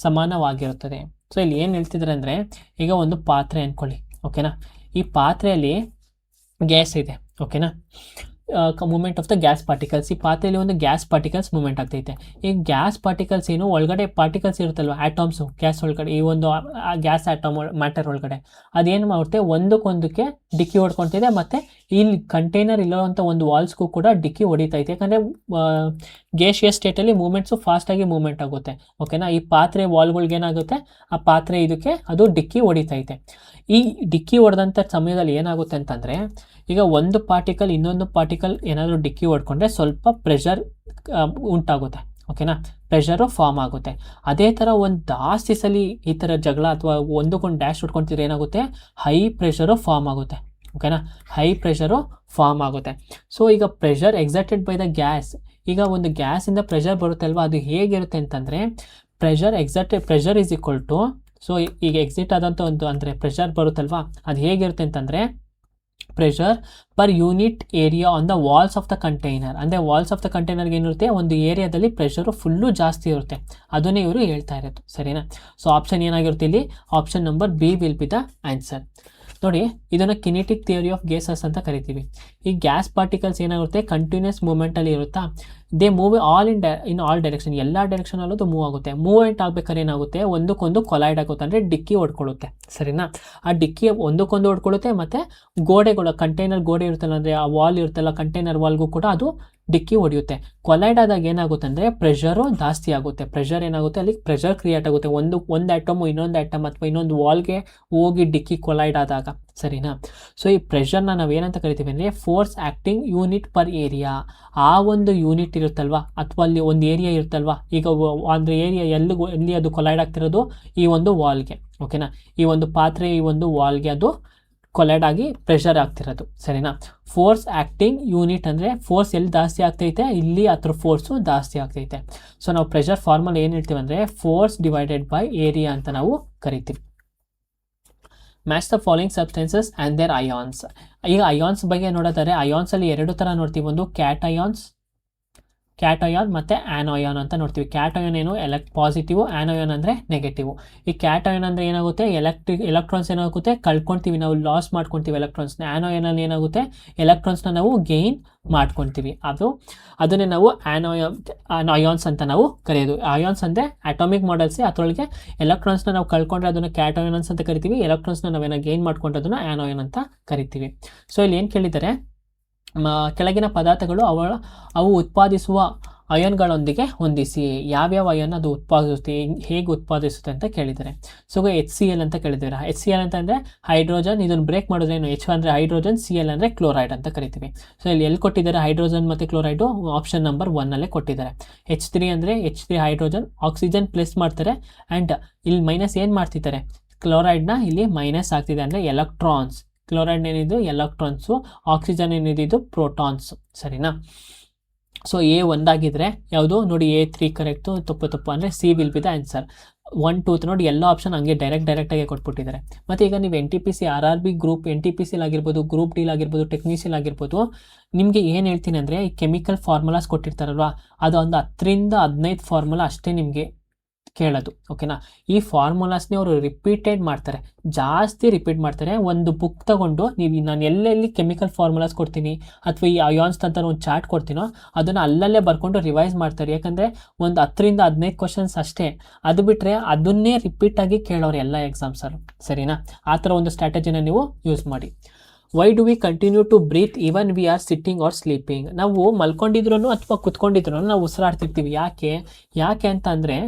ಸಮಾನವಾಗಿರುತ್ತದೆ? ಸೊ ಇಲ್ಲಿ ಏನು ಹೇಳ್ತಿದ್ದಾರೆ ಅಂದರೆ, ಈಗ ಒಂದು ಪಾತ್ರೆ ಅಂದ್ಕೊಳ್ಳಿ. ಓಕೆನಾ? ಈ ಪಾತ್ರೆಯಲ್ಲಿ ಗ್ಯಾಸ್ ಇದೆ. ಓಕೆನಾ? Movement of the gas particles. ಈ ಪಾತ್ರೆಯಲ್ಲಿ ಒಂದು ಗ್ಯಾಸ್ ಪಾರ್ಟಿಕಲ್ಸ್ ಮೂಮೆಂಟ್ ಆಗ್ತೈತೆ. ಈ ಗ್ಯಾಸ್ ಪಾರ್ಟಿಕಲ್ಸ್ ಏನು, ಒಳಗಡೆ ಪಾರ್ಟಿಕಲ್ಸ್ ಇರುತ್ತಲ್ವ, ಆಟಮ್ಸು ಗ್ಯಾಸ್ ಒಳಗಡೆ, ಈ ಒಂದು ಗ್ಯಾಸ್ ಆಟಮ್ ಮ್ಯಾಟರ್ ಒಳಗಡೆ ಅದೇನು ಮಾಡುತ್ತೆ, ಒಂದಕ್ಕೊಂದಕ್ಕೆ ಡಿಕ್ಕಿ ಹೊಡ್ಕೊತಿದೆ. ಮತ್ತು ಇಲ್ಲಿ ಕಂಟೈನರ್ ಇರೋವಂಥ ಒಂದು ವಾಲ್ಸ್ಗೂ ಕೂಡ ಡಿಕ್ಕಿ ಹೊಡಿತೈತೆ. ಯಾಕಂದರೆ ಗ್ಯಾಸಿಯಸ್ ಸ್ಟೇಟಲ್ಲಿ ಮೂಮೆಂಟ್ಸು ಫಾಸ್ಟಾಗಿ ಮೂಮೆಂಟ್ ಆಗುತ್ತೆ. ಓಕೆನಾ? ಈ ಪಾತ್ರೆ ವಾಲ್ಗಳ್ಗೆ ಏನಾಗುತ್ತೆ, ಆ ಪಾತ್ರೆ ಇದಕ್ಕೆ ಅದು ಡಿಕ್ಕಿ ಹೊಡಿತೈತೆ. ಈ ಡಿಕ್ಕಿ ಹೊಡೆದಂಥ ಸಮಯದಲ್ಲಿ ಏನಾಗುತ್ತೆ ಅಂತಂದರೆ, ಈಗ ಒಂದು ಪಾರ್ಟಿಕಲ್ ಇನ್ನೊಂದು ಪಾರ್ಟಿಕಲ್ ಏನಾದರೂ ಡಿಕ್ಕಿ ಹೊಡ್ಕೊಂಡ್ರೆ ಸ್ವಲ್ಪ ಪ್ರೆಷರ್ ಉಂಟಾಗುತ್ತೆ. ಓಕೆನಾ? ಪ್ರೆಷರು ಫಾರ್ಮ್ ಆಗುತ್ತೆ. ಅದೇ ಥರ ಒಂದು ಜಾಸ್ತಿ ಸಲ ಈ ಥರ ಜಗಳ ಅಥವಾ ಒಂದಕ್ಕೊಂದು ಡ್ಯಾಶ್ ಹೊಡ್ಕೊತಿದ್ರೆ ಏನಾಗುತ್ತೆ, ಹೈ ಪ್ರೆಷರು ಫಾರ್ಮ್ ಆಗುತ್ತೆ. ಓಕೆನಾ? ಹೈ ಪ್ರೆಷರು ಫಾರ್ಮ್ ಆಗುತ್ತೆ. ಸೊ ಈಗ pressure exerted by the gas, ಈಗ ಒಂದು ಗ್ಯಾಸಿಂದ ಪ್ರೆಷರ್ ಬರುತ್ತೆ ಅಲ್ವಾ, ಅದು ಹೇಗಿರುತ್ತೆ ಅಂತಂದರೆ, pressure is equal to, so ಈಗ ಎಕ್ಸಿಟ್ ಆದಂಥ ಒಂದು ಅಂದರೆ ಪ್ರೆಷರ್ ಬರುತ್ತಲ್ವಾ, ಅದು ಹೇಗಿರುತ್ತೆ ಅಂತಂದರೆ, pressure per unit area on the walls of the container. ಅಂದರೆ ವಾಲ್ಸ್ ಆಫ್ ದ ಕಂಟೈನರ್ಗೆ ಏನಿರುತ್ತೆ, ಒಂದು ಏರಿಯಾದಲ್ಲಿ ಪ್ರೆಷರು ಫುಲ್ಲು ಜಾಸ್ತಿ ಇರುತ್ತೆ. ಅದನ್ನೇ ಇವರು ಹೇಳ್ತಾ ಇರೋದು. ಸರಿನಾ? ಸೊ ಆಪ್ಷನ್ ಏನಾಗಿರುತ್ತೆ ಇಲ್ಲಿ, option number B will be the answer. ನೋಡಿ, ಇದನ್ನು ಕಿನೆಟಿಕ್ ಥಿಯರಿ ಆಫ್ ಗ್ಯಾಸಸ್ ಅಂತ ಕರಿತೀವಿ. ಈ ಗ್ಯಾಸ್ ಪಾರ್ಟಿಕಲ್ಸ್ ಏನಾಗುತ್ತೆ, ಕಂಟಿನ್ಯೂಸ್ ಮೂವ್ಮೆಂಟಲ್ಲಿ ಇರುತ್ತಾ, they move in all direction, ಎಲ್ಲ ಡೈರೆಕ್ಷನಲ್ಲೂ ಅದು ಮೂವ್ ಆಗುತ್ತೆ. ಮೂವ್ಮೆಂಟ್ ಆಗಬೇಕಾದ್ರೆ ಏನಾಗುತ್ತೆ, ಒಂದಕ್ಕೊಂದು ಕೊಲೈಡ್ ಆಗುತ್ತೆ, ಅಂದರೆ ಡಿಕ್ಕಿ ಹೊಡ್ಕೊಳ್ಳುತ್ತೆ. ಸರಿನಾ? ಆ ಡಿಕ್ಕಿ ಒಂದಕ್ಕೊಂದು ಹೊಡ್ಕೊಳ್ಳುತ್ತೆ. ಮತ್ತು ಗೋಡೆಗಳು, ಕಂಟೈನರ್ ಗೋಡೆ ಇರುತ್ತಲ್ಲ, ಅಂದರೆ ಆ ವಾಲ್ ಇರುತ್ತಲ್ಲ, ಕಂಟೈನರ್ ವಾಲ್ಗೂ ಕೂಡ ಅದು ಡಿಕ್ಕಿ ಹೊಡೆಯುತ್ತೆ. ಕೊಲೈಡ್ ಆದಾಗ ಏನಾಗುತ್ತೆ ಅಂದರೆ ಪ್ರೆಷರು ಜಾಸ್ತಿ ಆಗುತ್ತೆ. ಪ್ರೆಷರ್ ಏನಾಗುತ್ತೆ, ಅಲ್ಲಿ ಪ್ರೆಷರ್ ಕ್ರಿಯೇಟ್ ಆಗುತ್ತೆ. ಒಂದು ಆಟಮು ಇನ್ನೊಂದು ಆಟಮ್ ಅಥವಾ ಇನ್ನೊಂದು ವಾಲ್ಗೆ ಹೋಗಿ ಡಿಕ್ಕಿ ಕೊಲೈಡ್ ಆದಾಗ. ಸರಿನಾ? ಸೊ ಈ ಪ್ರೆಷರ್ನ ನಾವು ಏನಂತ ಕರಿತೀವಿ ಅಂದರೆ force acting unit per area. ಆ ಒಂದು ಯೂನಿಟ್ ಇರುತ್ತಲ್ವ, ಅಥವಾ ಅಲ್ಲಿ ಒಂದು ಏರಿಯಾ ಇರುತ್ತಲ್ವ, ಈಗ ಅಂದರೆ ಏರಿಯಾ ಎಲ್ಲಿ ಅದು ಕೊಲೈಡ್ ಆಗ್ತಿರೋದು, ಈ ಒಂದು ವಾಲ್ಗೆ. ಓಕೆನಾ? ಈ ಒಂದು ಪಾತ್ರೆ, ಈ ಒಂದು ವಾಲ್ಗೆ ಅದು ಕೊಲೈಡ್ ಆಗಿ ಪ್ರೆಷರ್ ಆಗ್ತಿರೋದು. ಸರಿನಾ? ಫೋರ್ಸ್ ಆ್ಯಕ್ಟಿಂಗ್ ಯೂನಿಟ್ ಅಂದರೆ ಫೋರ್ಸ್ ಎಲ್ಲಿ ಜಾಸ್ತಿ ಆಗ್ತೈತೆ, ಇಲ್ಲಿ ಅದ್ರ ಫೋರ್ಸು ಜಾಸ್ತಿ ಆಗ್ತೈತೆ. ಸೊ ನಾವು ಪ್ರೆಷರ್ ಫಾರ್ಮಲ್ ಏನು ಹೇಳ್ತೀವಿ ಅಂದರೆ ಫೋರ್ಸ್ ಡಿವೈಡೆಡ್ ಬೈ ಏರಿಯಾ ಅಂತ ನಾವು ಕರಿತೀವಿ. Match the following substances and their ions. ಈಗ ಅಯಾನ್ಸ್ ಬಗ್ಗೆ ನೋಡೋದಾದ್ರೆ, ಅಯಾನ್ಸಲ್ಲಿ ಎರಡು ಥರ ನೋಡ್ತೀವಿ. ಒಂದು ಕ್ಯಾಟಯಾನ್ ಮತ್ತು ಆ್ಯನೋಯಾನ್ ಅಂತ ನೋಡ್ತೀವಿ. ಕ್ಯಾಟಯಾನ್ ಏನು, ಪಾಸಿಟಿವ್. ಆ್ಯನೋಯಾನ್ ಅಂದರೆ ನೆಗೆಟಿವ್. ಈ ಕ್ಯಾಟಯಾನ್ ಅಂದರೆ ಏನಾಗುತ್ತೆ, ಎಲೆಕ್ಟ್ರಾನ್ಸ್ ಏನಾಗುತ್ತೆ, ಕಳ್ಕೊಳ್ತೀವಿ ನಾವು, ಲಾಸ್ ಮಾಡ್ಕೊತೀವಿ ಎಲೆಕ್ಟ್ರಾನ್ಸ್ನ. ಆ್ಯನೋಯಾನಲ್ಲಿ ಏನಾಗುತ್ತೆ, ಎಲೆಕ್ಟ್ರಾನ್ಸ್ನ ನಾವು ಗೇನ್ ಮಾಡ್ಕೊತೀವಿ. ಅದನ್ನೇ ನಾವು ಅಯಾನ್ಸ್ ಅಂತ ನಾವು ಕರೆಯೋದು. ಅಯಾನ್ಸ್ ಅಂದರೆ ಅಟಾಮಿಕ್ ಮಾಡೆಲ್ಸೇ, ಅದರೊಳಗೆ ಎಲೆಕ್ಟ್ರಾನ್ಸ್ನ ನಾವು ಕಳ್ಕೊಂಡ್ರೆ ಅದನ್ನು ಕ್ಯಾಟಯಾನ್ಸ್ ಅಂತ ಕರಿತೀವಿ. ಎಲೆಕ್ಟ್ರಾನ್ಸ್ನ ನಾವೇನೋ ಗೇನ್ ಮಾಡ್ಕೊಂಡ್ರೆ ಅದನ್ನು ಆ್ಯನೋಯಾನ್ ಅಂತ ಕರಿತೀವಿ. ಸೊ ಇಲ್ಲಿ ಏನು ಕೇಳಿದ್ದಾರೆ, ಕೆಳಗಿನ ಪದಾರ್ಥಗಳು ಅವು ಉತ್ಪಾದಿಸುವ ಅಯನ್ಗಳೊಂದಿಗೆ ಹೊಂದಿಸಿ. ಯಾವ್ಯಾವ ಅಯನ್ ಅದು ಉತ್ಪಾದಿಸುತ್ತೆ, ಹೇಗೆ ಉತ್ಪಾದಿಸುತ್ತೆ ಅಂತ ಕೇಳಿದ್ದಾರೆ. ಸೊ HCl ಅಂತ ಕೇಳಿದ್ದಾರೆ. HCl ಅಂತ ಅಂದರೆ ಹೈಡ್ರೋಜನ್. ಇದನ್ನು ಬ್ರೇಕ್ ಮಾಡಿದ್ರೆ ಏನು, H ಅಂದರೆ ಹೈಡ್ರೋಜನ್, Cl ಅಂದರೆ ಕ್ಲೋರೈಡ್ ಅಂತ ಕರಿತೀವಿ. ಸೊ ಇಲ್ಲಿ ಎಲ್ಲಿ ಕೊಟ್ಟಿದ್ದಾರೆ, ಹೈಡ್ರೋಜನ್ ಮತ್ತು ಕ್ಲೋರೈಡು ಆಪ್ಷನ್ ನಂಬರ್ 1 ಕೊಟ್ಟಿದ್ದಾರೆ. H3 ಅಂದರೆ H3 ಹೈಡ್ರೋಜನ್, ಆಕ್ಸಿಜನ್ ಪ್ಲಸ್ ಮಾಡ್ತಾರೆ. ಆ್ಯಂಡ್ ಇಲ್ಲಿ ಮೈನಸ್ ಏನು ಮಾಡ್ತಿದ್ದಾರೆ, ಕ್ಲೋರೈಡ್ನ ಇಲ್ಲಿ ಮೈನಸ್ ಆಗ್ತಿದೆ, ಅಂದರೆ ಎಲೆಕ್ಟ್ರಾನ್ಸ್ ಕ್ಲೋರೈಡ್ ಏನಿದು ಎಲೆಕ್ಟ್ರಾನ್ಸು, ಆಕ್ಸಿಜನ್ ಏನಿದು ಪ್ರೋಟಾನ್ಸ್, ಸರಿನಾ. ಸೊ A ಒಂದಾಗಿದ್ರೆ ಯಾವುದು ನೋಡಿ, A3 ಕರೆಕ್ಟು, ತಪ್ಪು ಅಂದರೆ C will be the answer. 1 2 ನೋಡಿ ಎಲ್ಲ ಆಪ್ಷನ್ ಹಂಗೆ ಡೈರೆಕ್ಟಾಗಿ ಕೊಟ್ಬಿಟ್ಟಿದ್ದಾರೆ. ಮತ್ತು ಈಗ ನೀವು NTPC RRB ಗ್ರೂಪ್ NTPC ಆಗಿರ್ಬೋದು, ಗ್ರೂಪ್ ಡಿ ಆಗಿರ್ಬೋದು, ಟೆಕ್ನಿಷಿಯಲ್ ಆಗಿರ್ಬೋದು, ನಿಮಗೆ ಏನು ಹೇಳ್ತೀನಿ ಅಂದರೆ ಈ ಕೆಮಿಕಲ್ ಫಾರ್ಮುಲಾಸ್ ಕೊಟ್ಟಿರ್ತಾರಲ್ವ, ಅದು ಒಂದು 10ರಿಂದ 15 ಫಾರ್ಮುಲಾ ಅಷ್ಟೇ ನಿಮಗೆ ಕೇಳೋದು, ಓಕೆನಾ. ಈ ಫಾರ್ಮುಲಾಸ್ನೇ ಅವರು ರಿಪೀಟೆಡ್ ಮಾಡ್ತಾರೆ, ಜಾಸ್ತಿ ರಿಪೀಟ್ ಮಾಡ್ತಾರೆ. ಒಂದು ಬುಕ್ ತಗೊಂಡು ನೀವು ನಾನು ಎಲ್ಲೆಲ್ಲಿ ಕೆಮಿಕಲ್ ಫಾರ್ಮುಲಾಸ್ ಕೊಡ್ತೀನಿ ಅಥವಾ ಈ ಅಯಾನ್ಸ್ ಅಂತ ಒಂದು ಚಾರ್ಟ್ ಕೊಡ್ತೀನೋ ಅದನ್ನು ಅಲ್ಲಲ್ಲೇ ಬರ್ಕೊಂಡು ರಿವೈಸ್ ಮಾಡ್ತಾರೆ. ಯಾಕಂದರೆ ಒಂದು 10ರಿಂದ 15 ಕ್ವಶನ್ಸ್ ಅಷ್ಟೇ, ಅದು ಬಿಟ್ಟರೆ ಅದನ್ನೇ ರಿಪೀಟಾಗಿ ಕೇಳೋರು ಎಲ್ಲ ಎಕ್ಸಾಮ್ಸಲ್ಲಿ, ಸರಿನಾ. ಆ ಥರ ಒಂದು ಸ್ಟ್ರಾಟಜಿನ ನೀವು ಯೂಸ್ ಮಾಡಿ. Why do we continue to breathe even we are sitting or sleeping? ನಾವು ಮಲ್ಕೊಂಡಿದ್ರು ಅಥವಾ ಕುತ್ಕೊಂಡಿದ್ರು ನಾವು ಉಸಿರಾಡ್ತಿರ್ತೀವಿ. ಯಾಕೆ ಅಂತ ಅಂದರೆ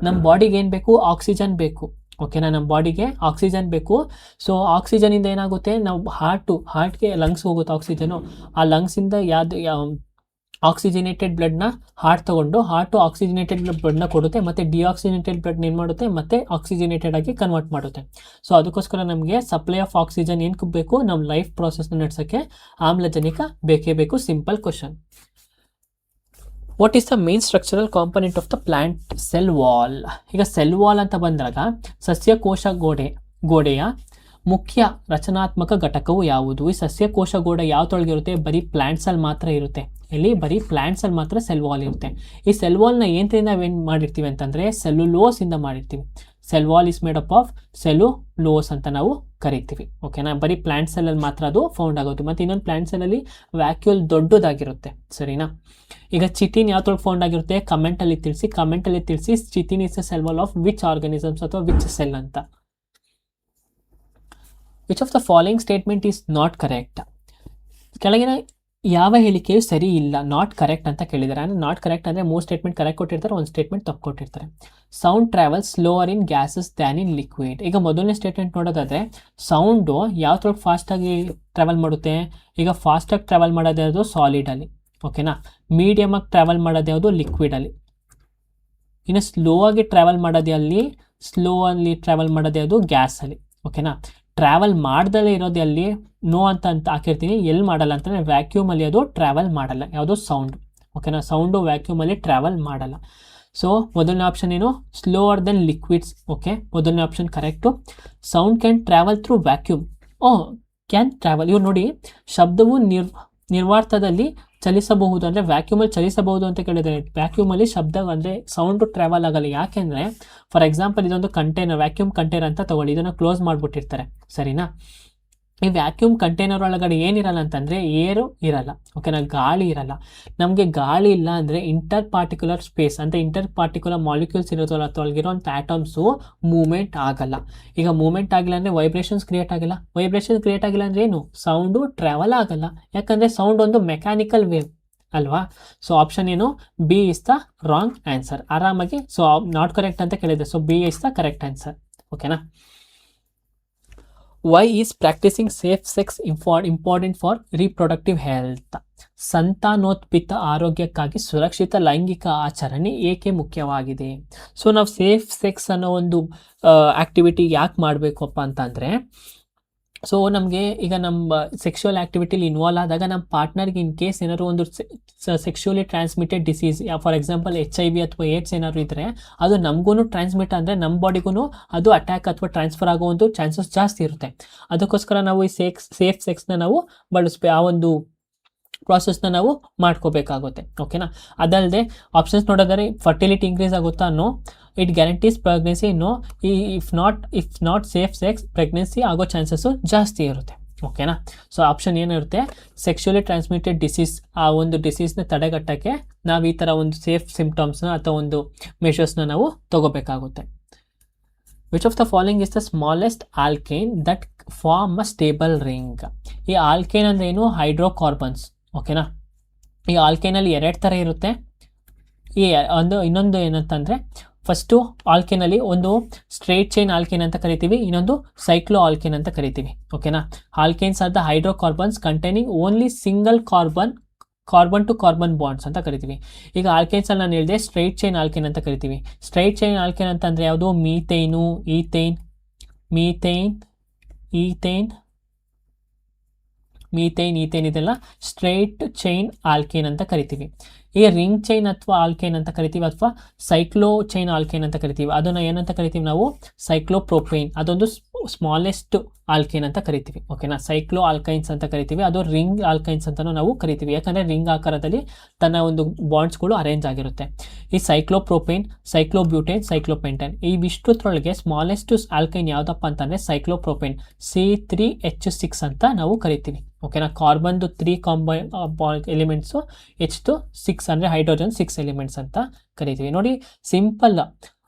ನಮ್ಮ ಬಾಡಿಗೆ ಏನು ಬೇಕು, ಆಕ್ಸಿಜನ್ ಬೇಕು, ಓಕೆನಾ. ನಮ್ಮ ಬಾಡಿಗೆ ಆಕ್ಸಿಜನ್ ಬೇಕು. ಸೊ ಆಕ್ಸಿಜನಿಂದ ಏನಾಗುತ್ತೆ, ನಾವು ಹಾರ್ಟ್ಗೆ ಲಂಗ್ಸ್ ಹೋಗುತ್ತೆ ಆಕ್ಸಿಜನು. ಆ ಲಂಗ್ಸಿಂದ ಆಕ್ಸಿಜಿನೇಟೆಡ್ ಬ್ಲಡ್ನ ಹಾರ್ಟ್ ತೊಗೊಂಡು ಹಾರ್ಟು ಆಕ್ಸಿಜಿನೇಟೆಡ್ ಬ್ಲಡ್ನ ಕೊಡುತ್ತೆ, ಮತ್ತು ಡಿಆಕ್ಸಿಜಿನೇಟೆಡ್ ಬ್ಲಡ್ನ ಏನು ಮಾಡುತ್ತೆ, ಮತ್ತೆ ಆಕ್ಸಿಜಿನೇಟೆಡ್ ಆಗಿ ಕನ್ವರ್ಟ್ ಮಾಡುತ್ತೆ. ಸೊ ಅದಕ್ಕೋಸ್ಕರ ನಮಗೆ ಸಪ್ಲೈ ಆಫ್ ಆಕ್ಸಿಜನ್ ಏನು ಬೇಕು, ನಮ್ಮ ಲೈಫ್ ಪ್ರಾಸೆಸ್ನ ನಡೆಸೋಕ್ಕೆ ಆಮ್ಲಜನಕ ಬೇಕೇ ಬೇಕು. Simple question. What is the main structural component of the plant cell wall? ಈಗ ಸೆಲ್ ವಾಲ್ ಅಂತ ಬಂದಾಗ ಸಸ್ಯಕೋಶ ಗೋಡೆಯ ಮುಖ್ಯ ರಚನಾತ್ಮಕ ಘಟಕವು ಯಾವುದು? ಈ ಸಸ್ಯಕೋಶ ಗೋಡೆ ಯಾವ್ದೊಳಗಿರುತ್ತೆ, ಬರೀ ಪ್ಲಾಂಟ್ಸಲ್ಲಿ ಮಾತ್ರ ಇರುತ್ತೆ. ಇಲ್ಲಿ ಬರೀ ಪ್ಲಾಂಟ್ಸಲ್ಲಿ ಮಾತ್ರ ಸೆಲ್ ವಾಲ್ ಇರುತ್ತೆ. ಈ ಸೆಲ್ ವಾಲ್ನ ಏನ್ರಿಂದ ನಾವೇನು ಮಾಡಿರ್ತೀವಿ ಅಂತಂದರೆ ಸೆಲ್ಯುಲೋಸಿಂದ ಮಾಡಿರ್ತೀವಿ. Cell wall is made up of cellulose ಅಂತ ನಾವು ಕರಿತೀವಿ, ಓಕೆನಾ. ಬರೀ ಪ್ಲಾಂಟ್ ಸೆಲ್ಲಲ್ಲಿ ಮಾತ್ರ ಅದು ಫೌಂಡ್ ಆಗೋದು. ಮತ್ತು ಇನ್ನೊಂದು ಪ್ಲಾಂಟ್ ಸೆಲ್ಲಲ್ಲಿ ವ್ಯಾಕ್ಯೂಲ್ ದೊಡ್ಡದಾಗಿರುತ್ತೆ, ಸರಿನಾ. ಈಗ ಚಿಟಿನ್ ಯಾವ್ದ್ರೊಳಗೆ ಫೌಂಡ್ ಆಗಿರುತ್ತೆ, ಕಮೆಂಟಲ್ಲಿ ತಿಳಿಸಿ chitin is a cell wall of which organisms ಅಥವಾ ವಿಚ್ ಸೆಲ್ ಅಂತ. Which of the following statement is not correct? ಕೆಳಗಿನ ಯಾವ ಹೇಳಿಕೆಯು ಸರಿ ಇಲ್ಲ, ನಾಟ್ ಕರೆಕ್ಟ್ ಅಂತ ಕೇಳಿದ್ದಾರೆ. ಅಂದರೆ ನಾಟ್ ಕರೆಕ್ಟ್ ಅಂದರೆ 3 ಸ್ಟೇಟ್ಮೆಂಟ್ ಕರೆಕ್ಟ್ ಕೊಟ್ಟಿರ್ತಾರೆ, 1 ಸ್ಟೇಟ್ಮೆಂಟ್ ತಪ್ಪು ಕೊಟ್ಟಿರ್ತಾರೆ. ಸೌಂಡ್ ಟ್ರಾವೆಲ್ಸ್ ಸ್ಲೋವರ್ ಇನ್ ಗ್ಯಾಸಸ್ ದ್ಯಾನ್ ಇನ್ ಲಿಕ್ವಿಡ್. ಈಗ ಮೊದಲನೇ ಸ್ಟೇಟ್ಮೆಂಟ್ ನೋಡೋದಾದರೆ ಸೌಂಡು ಯಾವ್ದ್ರೊಳಗೆ ಫಾಸ್ಟಾಗಿ ಟ್ರಾವೆಲ್ ಮಾಡುತ್ತೆ, ಈಗ ಫಾಸ್ಟಾಗಿ ಟ್ರಾವೆಲ್ ಮಾಡೋದು ಯಾವುದು, ಸಾಲಿಡಲ್ಲಿ, ಓಕೆನಾ. ಮೀಡಿಯಮಾಗಿ ಟ್ರಾವೆಲ್ ಮಾಡೋದು ಯಾವುದು, ಲಿಕ್ವಿಡಲ್ಲಿ. ಇನ್ನು ಸ್ಲೋ ಆಗಿ ಟ್ರಾವೆಲ್ ಮಾಡೋದು ಟ್ರಾವೆಲ್ ಮಾಡೋದು ಯಾವುದು, ಗ್ಯಾಸಲ್ಲಿ, ಓಕೆನಾ. ಟ್ರಾವೆಲ್ ಮಾಡ್ದಲೇ ಇರೋದು ಅಲ್ಲಿ ನೋ ಅಂತ ಹಾಕಿರ್ತೀನಿ. ಎಲ್ಲಿ ಮಾಡಲ್ಲ ಅಂತಂದರೆ ವ್ಯಾಕ್ಯೂಮಲ್ಲಿ ಅದು ಟ್ರಾವೆಲ್ ಮಾಡಲ್ಲ, ಯಾವುದು, ಸೌಂಡ್, ಓಕೆನಾ. ಸೌಂಡು ವ್ಯಾಕ್ಯೂಮಲ್ಲಿ ಟ್ರಾವೆಲ್ ಮಾಡಲ್ಲ. ಸೊ ಮೊದಲನೇ ಆಪ್ಷನ್ ಏನು, ಸ್ಲೋವರ್ ದೆನ್ ಲಿಕ್ವಿಡ್ಸ್, ಓಕೆ. ಮೊದಲನೇ option correct. Sound can travel through vacuum, can travel. ಇವ್ರು ನೋಡಿ, ಶಬ್ದವು ನಿರ್ವಾತದಲ್ಲಿ ಚಲಿಸಬಹುದು, ಅಂದರೆ ವ್ಯಾಕ್ಯೂಮಲ್ಲಿ ಚಲಿಸಬಹುದು ಅಂತ ಕೇಳಿದ್ದಾರೆ. ವ್ಯಾಕ್ಯೂಮಲ್ಲಿ ಶಬ್ದ ಅಂದರೆ ಸೌಂಡು ಟ್ರಾವೆಲ್ ಆಗಲ್ಲ. ಯಾಕೆಂದರೆ ಫಾರ್ ಎಕ್ಸಾಂಪಲ್ ಇದೊಂದು ಕಂಟೈನರ್, ವ್ಯಾಕ್ಯೂಮ್ ಕಂಟೈನರ್ ಅಂತ ತೊಗೊಳ್ಳಿ, ಇದನ್ನು ಕ್ಲೋಸ್ ಮಾಡಿಬಿಟ್ಟಿರ್ತಾರೆ, ಸರಿನಾ. ಈ ವ್ಯಾಕ್ಯೂಮ್ ಕಂಟೈನರ್ ಒಳಗಡೆ ಏನಿರಲ್ಲ ಅಂತಂದರೆ ಏರು ಇರಲ್ಲ, ಓಕೆನಾ, ಗಾಳಿ ಇರಲ್ಲ. ನಮಗೆ ಗಾಳಿ ಇಲ್ಲ ಅಂದರೆ ಇಂಟರ್ ಪಾರ್ಟಿಕ್ಯುಲರ್ ಸ್ಪೇಸ್ ಅಂತ ಇಂಟರ್ ಪಾರ್ಟಿಕ್ಯುಲರ್ ಮಾಲಿಕ್ಯೂಲ್ಸ್ ಇರೋದಲ್ಲ ತೊಳಗಿರೋಂಥ ಆಟಮ್ಸು ಮೂಮೆಂಟ್ ಆಗಲ್ಲ. ಈಗ ಮೂಮೆಂಟ್ ಆಗಿಲ್ಲ ಅಂದರೆ ವೈಬ್ರೇಷನ್ಸ್ ಕ್ರಿಯೇಟ್ ಆಗಿಲ್ಲ. ವೈಬ್ರೇಷನ್ ಕ್ರಿಯೇಟ್ ಆಗಿಲ್ಲ ಅಂದರೆ ಏನು, ಸೌಂಡು ಟ್ರಾವೆಲ್ ಆಗಲ್ಲ. ಯಾಕಂದರೆ ಸೌಂಡ್ ಒಂದು ಮೆಕ್ಯಾನಿಕಲ್ ವೇವ್ ಅಲ್ವಾ. ಸೊ ಆಪ್ಷನ್ ಏನು, B is the wrong answer. ಆರಾಮಾಗಿ ಸೊ ನಾಟ್ ಕರೆಕ್ಟ್ ಅಂತ ಕೇಳಿದೆ, so B is the correct answer, ಓಕೆನಾ. Why is practising safe sex important for reproductive health? ಸಂತಾನೋತ್ಪಿತ ಆರೋಗ್ಯಕ್ಕಾಗಿ ಸುರಕ್ಷಿತ ಲೈಂಗಿಕ ಆಚರಣೆ ಏಕೆ ಮುಖ್ಯವಾಗಿದೆ? ಸೊ ನಾವು ಸೇಫ್ ಸೆಕ್ಸ್ ಅನ್ನೋ ಒಂದು ಆ್ಯಕ್ಟಿವಿಟಿ ಯಾಕೆ ಮಾಡಬೇಕಪ್ಪ ಅಂತಂದರೆ, ಸೊ ನಮಗೆ ಈಗ ನಮ್ಮ ಸೆಕ್ಷುವಲ್ ಆ್ಯಕ್ಟಿವಿಟಿಲಿ ಇನ್ವಾಲ್ವ್ ಆದಾಗ ನಮ್ಮ ಪಾರ್ಟ್ನರ್ಗೆ ಇನ್ ಕೇಸ್ ಏನಾದ್ರು ಒಂದು sexually transmitted disease, for example HIV ಅಥವಾ ಏಡ್ಸ್ ಏನಾದ್ರು ಇದ್ದರೆ ಅದು ನಮಗೂ ಟ್ರಾನ್ಸ್ಮಿಟ್ ಅಂದರೆ ನಮ್ಮ ಬಾಡಿಗೂ ಅದು ಅಟ್ಯಾಕ್ ಅಥವಾ ಟ್ರಾನ್ಸ್ಫರ್ ಆಗೋ ಒಂದು ಚಾನ್ಸಸ್ ಜಾಸ್ತಿ ಇರುತ್ತೆ. ಅದಕ್ಕೋಸ್ಕರ ನಾವು ಈ ಸೇಫ್ ಸೆಕ್ಸ್ನ ನಾವು ಆ ಒಂದು ಪ್ರಾಸೆಸ್ನ ನಾವು ಮಾಡ್ಕೋಬೇಕಾಗುತ್ತೆ, ಓಕೆನಾ. ಅದಲ್ಲದೆ ಆಪ್ಷನ್ಸ್ ನೋಡೋದಾದ್ರೆ ಫರ್ಟಿಲಿಟಿ ಇನ್ಕ್ರೀಸ್ ಆಗುತ್ತಾ, no. It guarantees pregnancy, no. If not safe sex, pregnancy ಆಗೋ ಚಾನ್ಸಸ್ಸು ಜಾಸ್ತಿ ಇರುತ್ತೆ, ಓಕೆನಾ. ಸೊ ಆಪ್ಷನ್ ಏನಿರುತ್ತೆ, ಸೆಕ್ಷುವಲಿ ಟ್ರಾನ್ಸ್ಮಿಟೆಡ್ ಡಿಸೀಸ್, ಆ ಒಂದು ಡಿಸೀಸ್ನ ತಡೆಗಟ್ಟಕ್ಕೆ ನಾವು ಈ ಥರ ಒಂದು ಸೇಫ್ ಸಿಂಪ್ಟಮ್ಸ್ನ ಅಥವಾ ಒಂದು ಮೆಷರ್ಸ್ನ ನಾವು ತಗೋಬೇಕಾಗುತ್ತೆ. Which of the following is the smallest alkane that form a stable ring? ಈ ಆಲ್ಕೇನ್ ಅಂದರೆ ಏನು, ಹೈಡ್ರೋಕಾರ್ಬನ್ಸ್, ಓಕೆನಾ. ಈ ಆಲ್ಕೇನಲ್ಲಿ 2 ಥರ ಇರುತ್ತೆ. ಇನ್ನೊಂದು ಏನಂತಂದರೆ, ಫಸ್ಟು ಆಲ್ಕೇನಲ್ಲಿ ಒಂದು ಸ್ಟ್ರೇಟ್ ಚೈನ್ ಆಲ್ಕೇನ್ ಅಂತ ಕರಿತೀವಿ, ಇನ್ನೊಂದು ಸೈಕ್ಲೋ ಆಲ್ಕೇನ್ ಅಂತ ಕರಿತೀವಿ, ಓಕೆನಾ. Alkanes are the hydrocarbons containing only single carbon to carbon bonds ಅಂತ ಕರಿತೀವಿ. ಈಗ ಆಲ್ಕೇನ್ಸಲ್ಲಿ ನಾನು ಹೇಳಿದೆ ಸ್ಟ್ರೈಟ್ ಚೈನ್ ಆಲ್ಕೇನ್ ಅಂತ ಕರಿತೀವಿ. ಸ್ಟ್ರೈಟ್ ಚೈನ್ ಆಲ್ಕೇನ್ ಅಂತಂದರೆ ಯಾವುದು, ಮೀಥೇನ್, ಮೀಥೇನ್, ಈಥೇನ್ ಇದೆಲ್ಲ ಸ್ಟ್ರೈಟ್ ಚೈನ್ ಆಲ್ಕೇನ್ ಅಂತ ಕರಿತೀವಿ. ಈ ರಿಂಗ್ ಚೈನ್ ಅಥವಾ ಆಲ್ಕೇನ್ ಅಂತ ಕರಿತೀವಿ, ಅಥವಾ ಸೈಕ್ಲೋ ಚೈನ್ ಆಲ್ಕೇನ್ ಅಂತ ಕರಿತೀವಿ. ಅದನ್ನು ಏನಂತ ಕರಿತೀವಿ ನಾವು? ಸೈಕ್ಲೋಪ್ರೋಪೇನ್. ಅದೊಂದು ಸ್ಮಾಲೆಸ್ಟ್ ಆಲ್ಕೇನ್ ಅಂತ ಕರಿತೀವಿ. ಓಕೆನಾ, ಸೈಕ್ಲೋ ಆಲ್ಕೈನ್ಸ್ ಅಂತ ಕರಿತೀವಿ. ಅದು ರಿಂಗ್ ಆಲ್ಕೈನ್ಸ್ ಅಂತಲೂ ನಾವು ಕರಿತೀವಿ, ಯಾಕಂದರೆ ರಿಂಗ್ ಆಕಾರದಲ್ಲಿ ತನ್ನ ಒಂದು ಬಾಂಡ್ಸ್ಗಳು ಅರೇಂಜ್ ಆಗಿರುತ್ತೆ. ಈ ಸೈಕ್ಲೋಪ್ರೋಪೇನ್, ಸೈಕ್ಲೋಬ್ಯೂಟೇನ್, ಸೈಕ್ಲೋಪೆಂಟೇನ್ ಇವಿಷ್ಟೊತ್ತರೊಳಗೆ ಸ್ಮಾಲೆಸ್ಟ್ ಆಲ್ಕೈನ್ ಯಾವುದಪ್ಪ ಅಂತಂದರೆ ಸೈಕ್ಲೋಪ್ರೋಪೇನ್, C3H6 ಅಂತ ನಾವು ಕರಿತೀವಿ. ಓಕೆನಾ, ಕಾರ್ಬನ್ದು 3 ಎಲಿಮೆಂಟ್ಸು, H2 6 ಅಂದರೆ ಹೈಡ್ರೋಜನ್ 6 ಎಲಿಮೆಂಟ್ಸ್ ಅಂತ ಕರಿತೀವಿ. ನೋಡಿ, ಸಿಂಪಲ್.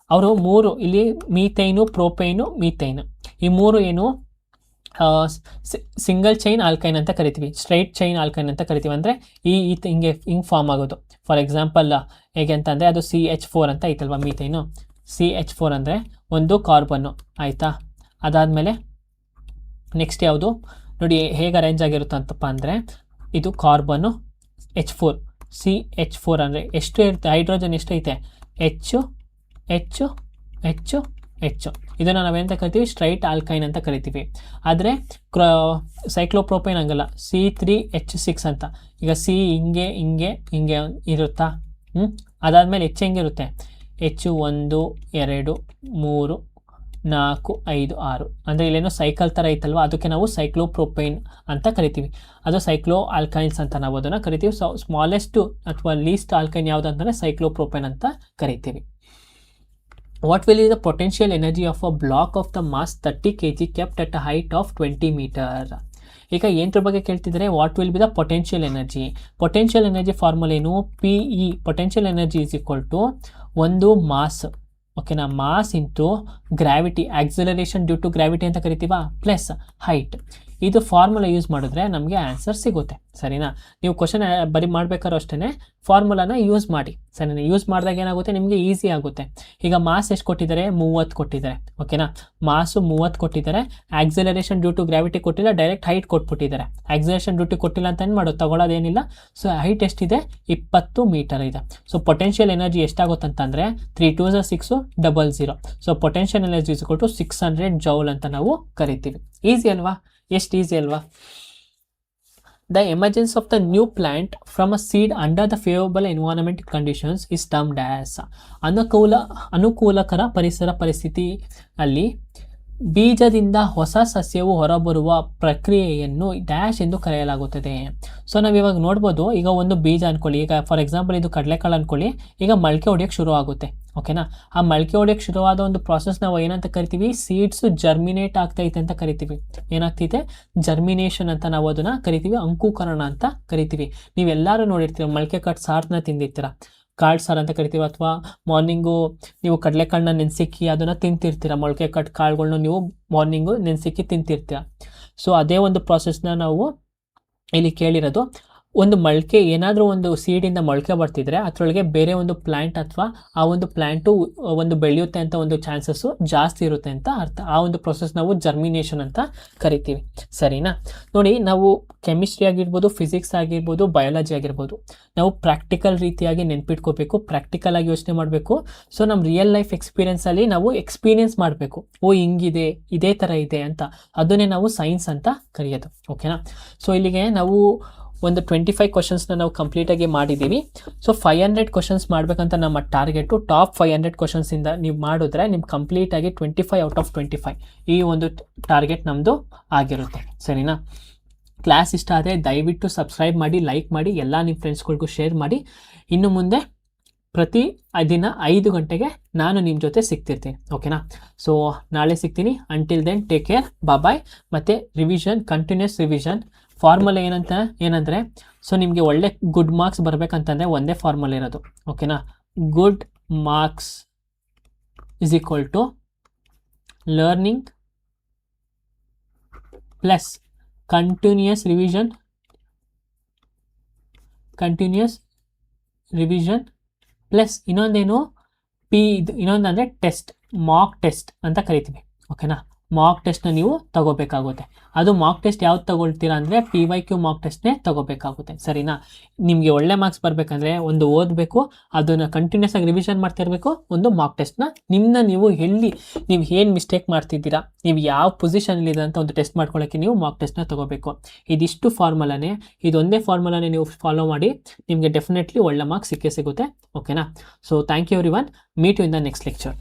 ಅವರು 3 ಇಲ್ಲಿ ಮೀಥೈನು, ಪ್ರೋಪೈನು, ಮೀಥೈನು, ಈ 3 ಏನು ಸಿಂಗಲ್ ಚೈನ್ ಆಲ್ಕೈನ್ ಅಂತ ಕರಿತೀವಿ, ಸ್ಟ್ರೈಟ್ ಚೈನ್ ಆಲ್ಕೈನ್ ಅಂತ ಕರಿತೀವಿ. ಅಂದರೆ ಹಿಂಗೆ ಫಾರ್ಮ್ ಆಗೋದು. ಫಾರ್ ಎಕ್ಸಾಂಪಲ್ ಹೇಗೆ ಅಂತಂದರೆ ಅದು CH4 ಅಂತ ಐತಲ್ವ ಮೀಥೈನು. CH4 ಅಂದರೆ ಒಂದು ಕಾರ್ಬನ್ನು, ಆಯಿತಾ. ಅದಾದಮೇಲೆ ನೆಕ್ಸ್ಟ್ ಯಾವುದು ನೋಡಿ ಹೇಗೆ ಅರೇಂಜ್ ಆಗಿರುತ್ತಂತಪ್ಪ ಅಂದರೆ, ಇದು ಕಾರ್ಬನ್ನು H4, CH4 ಅಂದರೆ ಎಷ್ಟು ಇರುತ್ತೆ, ಹೈಡ್ರೋಜನ್ ಎಷ್ಟು ಐತೆ, H H H H. ಇದನ್ನು ನಾವೇನಂತ ಕರಿತೀವಿ? ಸ್ಟ್ರೈಟ್ ಆಲ್ಕೈನ್ ಅಂತ ಕರಿತೀವಿ. ಆದರೆ ಸೈಕ್ಲೋಪ್ರೋಪೈನ್ ಹಂಗಲ್ಲ, C3H6 ಅಂತ. ಈಗ C ಹಿಂಗೆ ಹಿಂಗೆ ಹಿಂಗೆ ಇರುತ್ತಾ? ಅದಾದಮೇಲೆ H ಹೆಂಗಿರುತ್ತೆ? H 1 2 3 4 5 6 ಅಂದರೆ ಇಲ್ಲೇನೋ ಸೈಕಲ್ ಥರ ಐತಲ್ವ, ಅದಕ್ಕೆ ನಾವು ಸೈಕ್ಲೋಪ್ರೋಪೈನ್ ಅಂತ ಕರಿತೀವಿ. ಅದು ಸೈಕ್ಲೋ ಆಲ್ಕೈನ್ಸ್ ಅಂತ ನಾವು ಅದನ್ನು ಕರಿತೀವಿ. ಸ್ಮಾಲೆಸ್ಟ್ ಅಥವಾ ಲೀಸ್ಟ್ ಆಲ್ಕೈನ್ ಯಾವುದು ಅಂತಂದರೆ ಸೈಕ್ಲೋಪ್ರೋಪೈನ್ ಅಂತ ಕರಿತೀವಿ. What will be the potential energy of a block of the mass 30 kg kept at a height of 20 meter? ಈಗ ಏನರ ಬಗ್ಗೆ ಕೇಳ್ತಿದ್ರೆ, what will be the potential energy. Potential energy formula ಏನು? PE, potential energy is equal to ಒಂದು mass, ಓಕೆನಾ, mass into gravity, acceleration due to gravity ಅಂತ ಕರಿತೀವಾ, plus height. ಇದು ಫಾರ್ಮುಲಾ ಯೂಸ್ ಮಾಡಿದ್ರೆ ನಮಗೆ ಆನ್ಸರ್ ಸಿಗುತ್ತೆ, ಸರಿನಾ. ನೀವು ಕ್ವಶನ್ ಬರೀ ಮಾಡಬೇಕಾದ್ರೂ ಅಷ್ಟೇ ಫಾರ್ಮುಲಾನ ಯೂಸ್ ಮಾಡಿ, ಸರಿನಾ. ಯೂಸ್ ಮಾಡಿದಾಗ ಏನಾಗುತ್ತೆ, ನಿಮಗೆ ಈಸಿ ಆಗುತ್ತೆ. ಈಗ ಮಾಸ್ ಎಷ್ಟು ಕೊಟ್ಟಿದ್ದಾರೆ? 30 ಕೊಟ್ಟಿದ್ದಾರೆ, ಓಕೆನಾ. ಮಾಸು 30 ಕೊಟ್ಟಿದ್ದಾರೆ. ಆಕ್ಸಿಲರೇಷನ್ ಡ್ಯೂ ಟು ಗ್ರಾವಿಟಿ ಕೊಟ್ಟಿಲ್ಲ, ಡೈರೆಕ್ಟ್ ಹೈಟ್ ಕೊಟ್ಬಿಟ್ಟಿದ್ದಾರೆ. ಆಕ್ಸಿಲರೇಷನ್ ಡ್ಯೂ ಟು ಕೊಟ್ಟಿಲ್ಲ ಅಂತ ಏನು ಮಾಡೋದು, ತಗೊಳ್ಳೋದೇನಿಲ್ಲ. ಸೊ ಹೈಟ್ ಎಷ್ಟಿದೆ? 20 ಮೀಟರ್ ಇದೆ. ಸೊ ಪೊಟೆನ್ಷಿಯಲ್ ಎನರ್ಜಿ ಎಷ್ಟಾಗುತ್ತಂತಂದರೆ 3 2 6 00. So potential energy is equal to 600 joule ಅಂತ ನಾವು ಕರಿತೀವಿ. ಈಸಿ ಅಲ್ವಾ? ಎಷ್ಟು ಈಸಿ ಅಲ್ವಾ? The emergence of the new plant from a seed under the favorable environment conditions is termed as. ಅನುಕೂಲಕರ ಪರಿಸರ ಪರಿಸ್ಥಿತಿ ಅಲ್ಲಿ ಬೀಜದಿಂದ ಹೊಸ ಸಸ್ಯವು ಹೊರಬರುವ ಪ್ರಕ್ರಿಯೆಯನ್ನು ಡ್ಯಾಶ್ ಎಂದು ಕರೆಯಲಾಗುತ್ತದೆ. ಸೊ ನಾವಿವಾಗ ನೋಡ್ಬೋದು, ಈಗ ಒಂದು ಬೀಜ ಅಂದ್ಕೊಳ್ಳಿ, ಈಗ ಫಾರ್ ಎಕ್ಸಾಂಪಲ್ ಇದು ಕಡಲೆಕಾಳು ಅಂದ್ಕೊಳ್ಳಿ, ಈಗ ಮೊಳಕೆ ಹೊಡೆಯೋಕ್ಕೆ ಶುರು ಆಗುತ್ತೆ, ಓಕೆನಾ. ಆ ಮೊಳಕೆ ಹೊಡೆಯೋಕ್ಕೆ ಶುರುವಾದ ಒಂದು ಪ್ರಾಸೆಸ್ ನಾವು ಏನಂತ ಕರಿತೀವಿ? ಸೀಡ್ಸು ಜರ್ಮಿನೇಟ್ ಆಗ್ತೈತೆ ಅಂತ ಕರಿತೀವಿ. ಏನಾಗ್ತೈತೆ? ಜರ್ಮಿನೇಷನ್ ಅಂತ ನಾವು ಅದನ್ನು ಕರಿತೀವಿ, ಅಂಕುಕರಣ ಅಂತ ಕರಿತೀವಿ. ನೀವೆಲ್ಲರೂ ನೋಡಿರ್ತೀರ, ಮೊಳಕೆ ಕಟ್ ಸಾರನ್ನ ತಿಂದಿರ್ತೀರ, ಕಾಳು ಸಾರು ಅಂತ ಕರಿತೀವಿ. ಅಥವಾ ಮಾರ್ನಿಂಗು ನೀವು ಕಡಲೆಕಾಳನ್ನ ನೆನೆಸಿಕ್ಕಿ ಅದನ್ನು ತಿಂತಿರ್ತೀರ, ಮೊಳಕೆ ಕಟ್ ಕಾಳುಗಳನ್ನ ನೀವು ಮಾರ್ನಿಂಗು ನೆನೆಸಿಕ್ಕಿ ತಿಂತಿರ್ತೀರ. ಸೊ ಅದೇ ಒಂದು ಪ್ರಾಸೆಸ್ನ ನಾವು ಇಲ್ಲಿ ಕೇಳಿರೋದು. ಒಂದು ಮೊಳಕೆ ಏನಾದರೂ ಒಂದು ಸೀಡಿಂದ ಮೊಳಕೆ ಬರ್ತಿದ್ರೆ ಅದರೊಳಗೆ ಬೇರೆ ಒಂದು ಪ್ಲ್ಯಾಂಟ್ ಅಥವಾ ಆ ಒಂದು ಪ್ಲ್ಯಾಂಟು ಒಂದು ಬೆಳೆಯುತ್ತೆ ಅಂತ ಒಂದು ಚಾನ್ಸಸ್ಸು ಜಾಸ್ತಿ ಇರುತ್ತೆ ಅಂತ ಅರ್ಥ. ಆ ಒಂದು ಪ್ರೊಸೆಸ್ ನಾವು ಜರ್ಮಿನೇಷನ್ ಅಂತ ಕರಿತೀವಿ, ಸರಿನಾ. ನೋಡಿ, ನಾವು ಕೆಮಿಸ್ಟ್ರಿ ಆಗಿರ್ಬೋದು, ಫಿಸಿಕ್ಸ್ ಆಗಿರ್ಬೋದು, ಬಯಾಲಜಿ ಆಗಿರ್ಬೋದು, ನಾವು ಪ್ರಾಕ್ಟಿಕಲ್ ರೀತಿಯಾಗಿ ನೆನ್ಪಿಟ್ಕೋಬೇಕು, ಪ್ರಾಕ್ಟಿಕಲ್ ಆಗಿ ಯೋಚನೆ ಮಾಡಬೇಕು. ಸೊ ನಮ್ಮ ರಿಯಲ್ ಲೈಫ್ ಎಕ್ಸ್ಪೀರಿಯೆನ್ಸಲ್ಲಿ ನಾವು ಎಕ್ಸ್ಪೀರಿಯೆನ್ಸ್ ಮಾಡಬೇಕು. ಓ ಹಿಂಗಿದೆ, ಇದೇ ಥರ ಇದೆ ಅಂತ, ಅದನ್ನೇ ನಾವು ಸೈನ್ಸ್ ಅಂತ ಕರೆಯೋದು, ಓಕೆನಾ. ಸೊ ಇಲ್ಲಿಗೆ ನಾವು ಒಂದು 25 ಕ್ವಶನ್ಸ್ನ ನಾವು ಕಂಪ್ಲೀಟಾಗಿ ಮಾಡಿದ್ದೀವಿ. ಸೊ 500 ಕ್ವಶನ್ಸ್ ಮಾಡಬೇಕಂತ ನಮ್ಮ ಟಾರ್ಗೆಟು. ಟಾಪ್ 500 ಕ್ವಶನ್ಸಿಂದ ನೀವು ಮಾಡಿದ್ರೆ ನಿಮ್ಗೆ ಕಂಪ್ಲೀಟಾಗಿ 25 ಔಟ್ ಆಫ್ 25 ಈ ಒಂದು ಟಾರ್ಗೆಟ್ ನಮ್ಮದು ಆಗಿರುತ್ತೆ, ಸರಿನಾ. ಕ್ಲಾಸ್ ಇಷ್ಟ ಆದರೆ ದಯವಿಟ್ಟು ಸಬ್ಸ್ಕ್ರೈಬ್ ಮಾಡಿ, ಲೈಕ್ ಮಾಡಿ, ಎಲ್ಲ ನಿಮ್ಮ ಫ್ರೆಂಡ್ಸ್ಗಳಿಗೂ ಶೇರ್ ಮಾಡಿ. ಇನ್ನು ಮುಂದೆ ಪ್ರತಿ ದಿನ 5 ಗಂಟೆಗೆ ನಾನು ನಿಮ್ಮ ಜೊತೆ ಸಿಗ್ತಿರ್ತೀನಿ, ಓಕೆನಾ. ಸೊ ನಾಳೆ ಸಿಗ್ತೀನಿ. Until then take care, bye. ಮತ್ತು ರಿವಿಷನ್, ಕಂಟಿನ್ಯೂಸ್ ರಿವಿಷನ್. ಫಾರ್ಮುಲಾ ಏನಂದರೆ ಸೊ ನಿಮಗೆ ಒಳ್ಳೆ ಗುಡ್ ಮಾರ್ಕ್ಸ್ ಬರಬೇಕಂತಂದರೆ ಒಂದೇ ಫಾರ್ಮುಲಾ ಇರೋದು, ಓಕೆನಾ. Good marks is equal to learning plus continuous revision plus ಇನ್ನೊಂದೇನು ಇದು ಇನ್ನೊಂದು ಅಂದರೆ ಟೆಸ್ಟ್, ಮಾಕ್ ಟೆಸ್ಟ್ ಅಂತ ಕರಿತೀವಿ, ಓಕೆನಾ. ಮಾಕ್ ಟೆಸ್ಟ್ನ ನೀವು ತಗೋಬೇಕಾಗುತ್ತೆ. ಅದು ಮಾಕ್ ಟೆಸ್ಟ್ ಯಾವ್ದು ತಗೊಳ್ತೀರಾ ಅಂದರೆ PYQ ಮಾಕ್ ಟೆಸ್ಟ್ನೇ ತಗೋಬೇಕಾಗುತ್ತೆ, ಸರಿನಾ. ನಿಮಗೆ ಒಳ್ಳೆ ಮಾರ್ಕ್ಸ್ ಬರಬೇಕಂದ್ರೆ ಒಂದು ಓದಬೇಕು, ಅದನ್ನು ಕಂಟಿನ್ಯೂಸ್ ಆಗಿ ರಿವಿಷನ್ ಮಾಡ್ತಾ ಇರಬೇಕು, ಒಂದು ಮಾಕ್ ಟೆಸ್ಟ್ನ ನೀವು ಏನು ಮಿಸ್ಟೇಕ್ ಮಾಡ್ತಿದ್ದೀರಾ, ನೀವು ಯಾವ ಪೊಸಿಷನ್ಲಿದೆ ಅಂತ ಒಂದು ಟೆಸ್ಟ್ ಮಾಡ್ಕೊಳ್ಳೋಕ್ಕೆ ನೀವು ಮಾಕ್ ಟೆಸ್ಟ್ನ ತಗೋಬೇಕು. ಇದಿಷ್ಟು ಫಾರ್ಮುಲಾನೇ, ಇದೊಂದೇ ಫಾರ್ಮುಲಾನೇ ನೀವು ಫಾಲೋ ಮಾಡಿ, ನಿಮಗೆ ಡೆಫಿನೆಟ್ಲಿ ಒಳ್ಳೆ ಮಾರ್ಕ್ಸ್ ಸಿಕ್ಕೇ ಸಿಗುತ್ತೆ. ಓಕೆನಾ. So thank you everyone, meet you in the next lecture.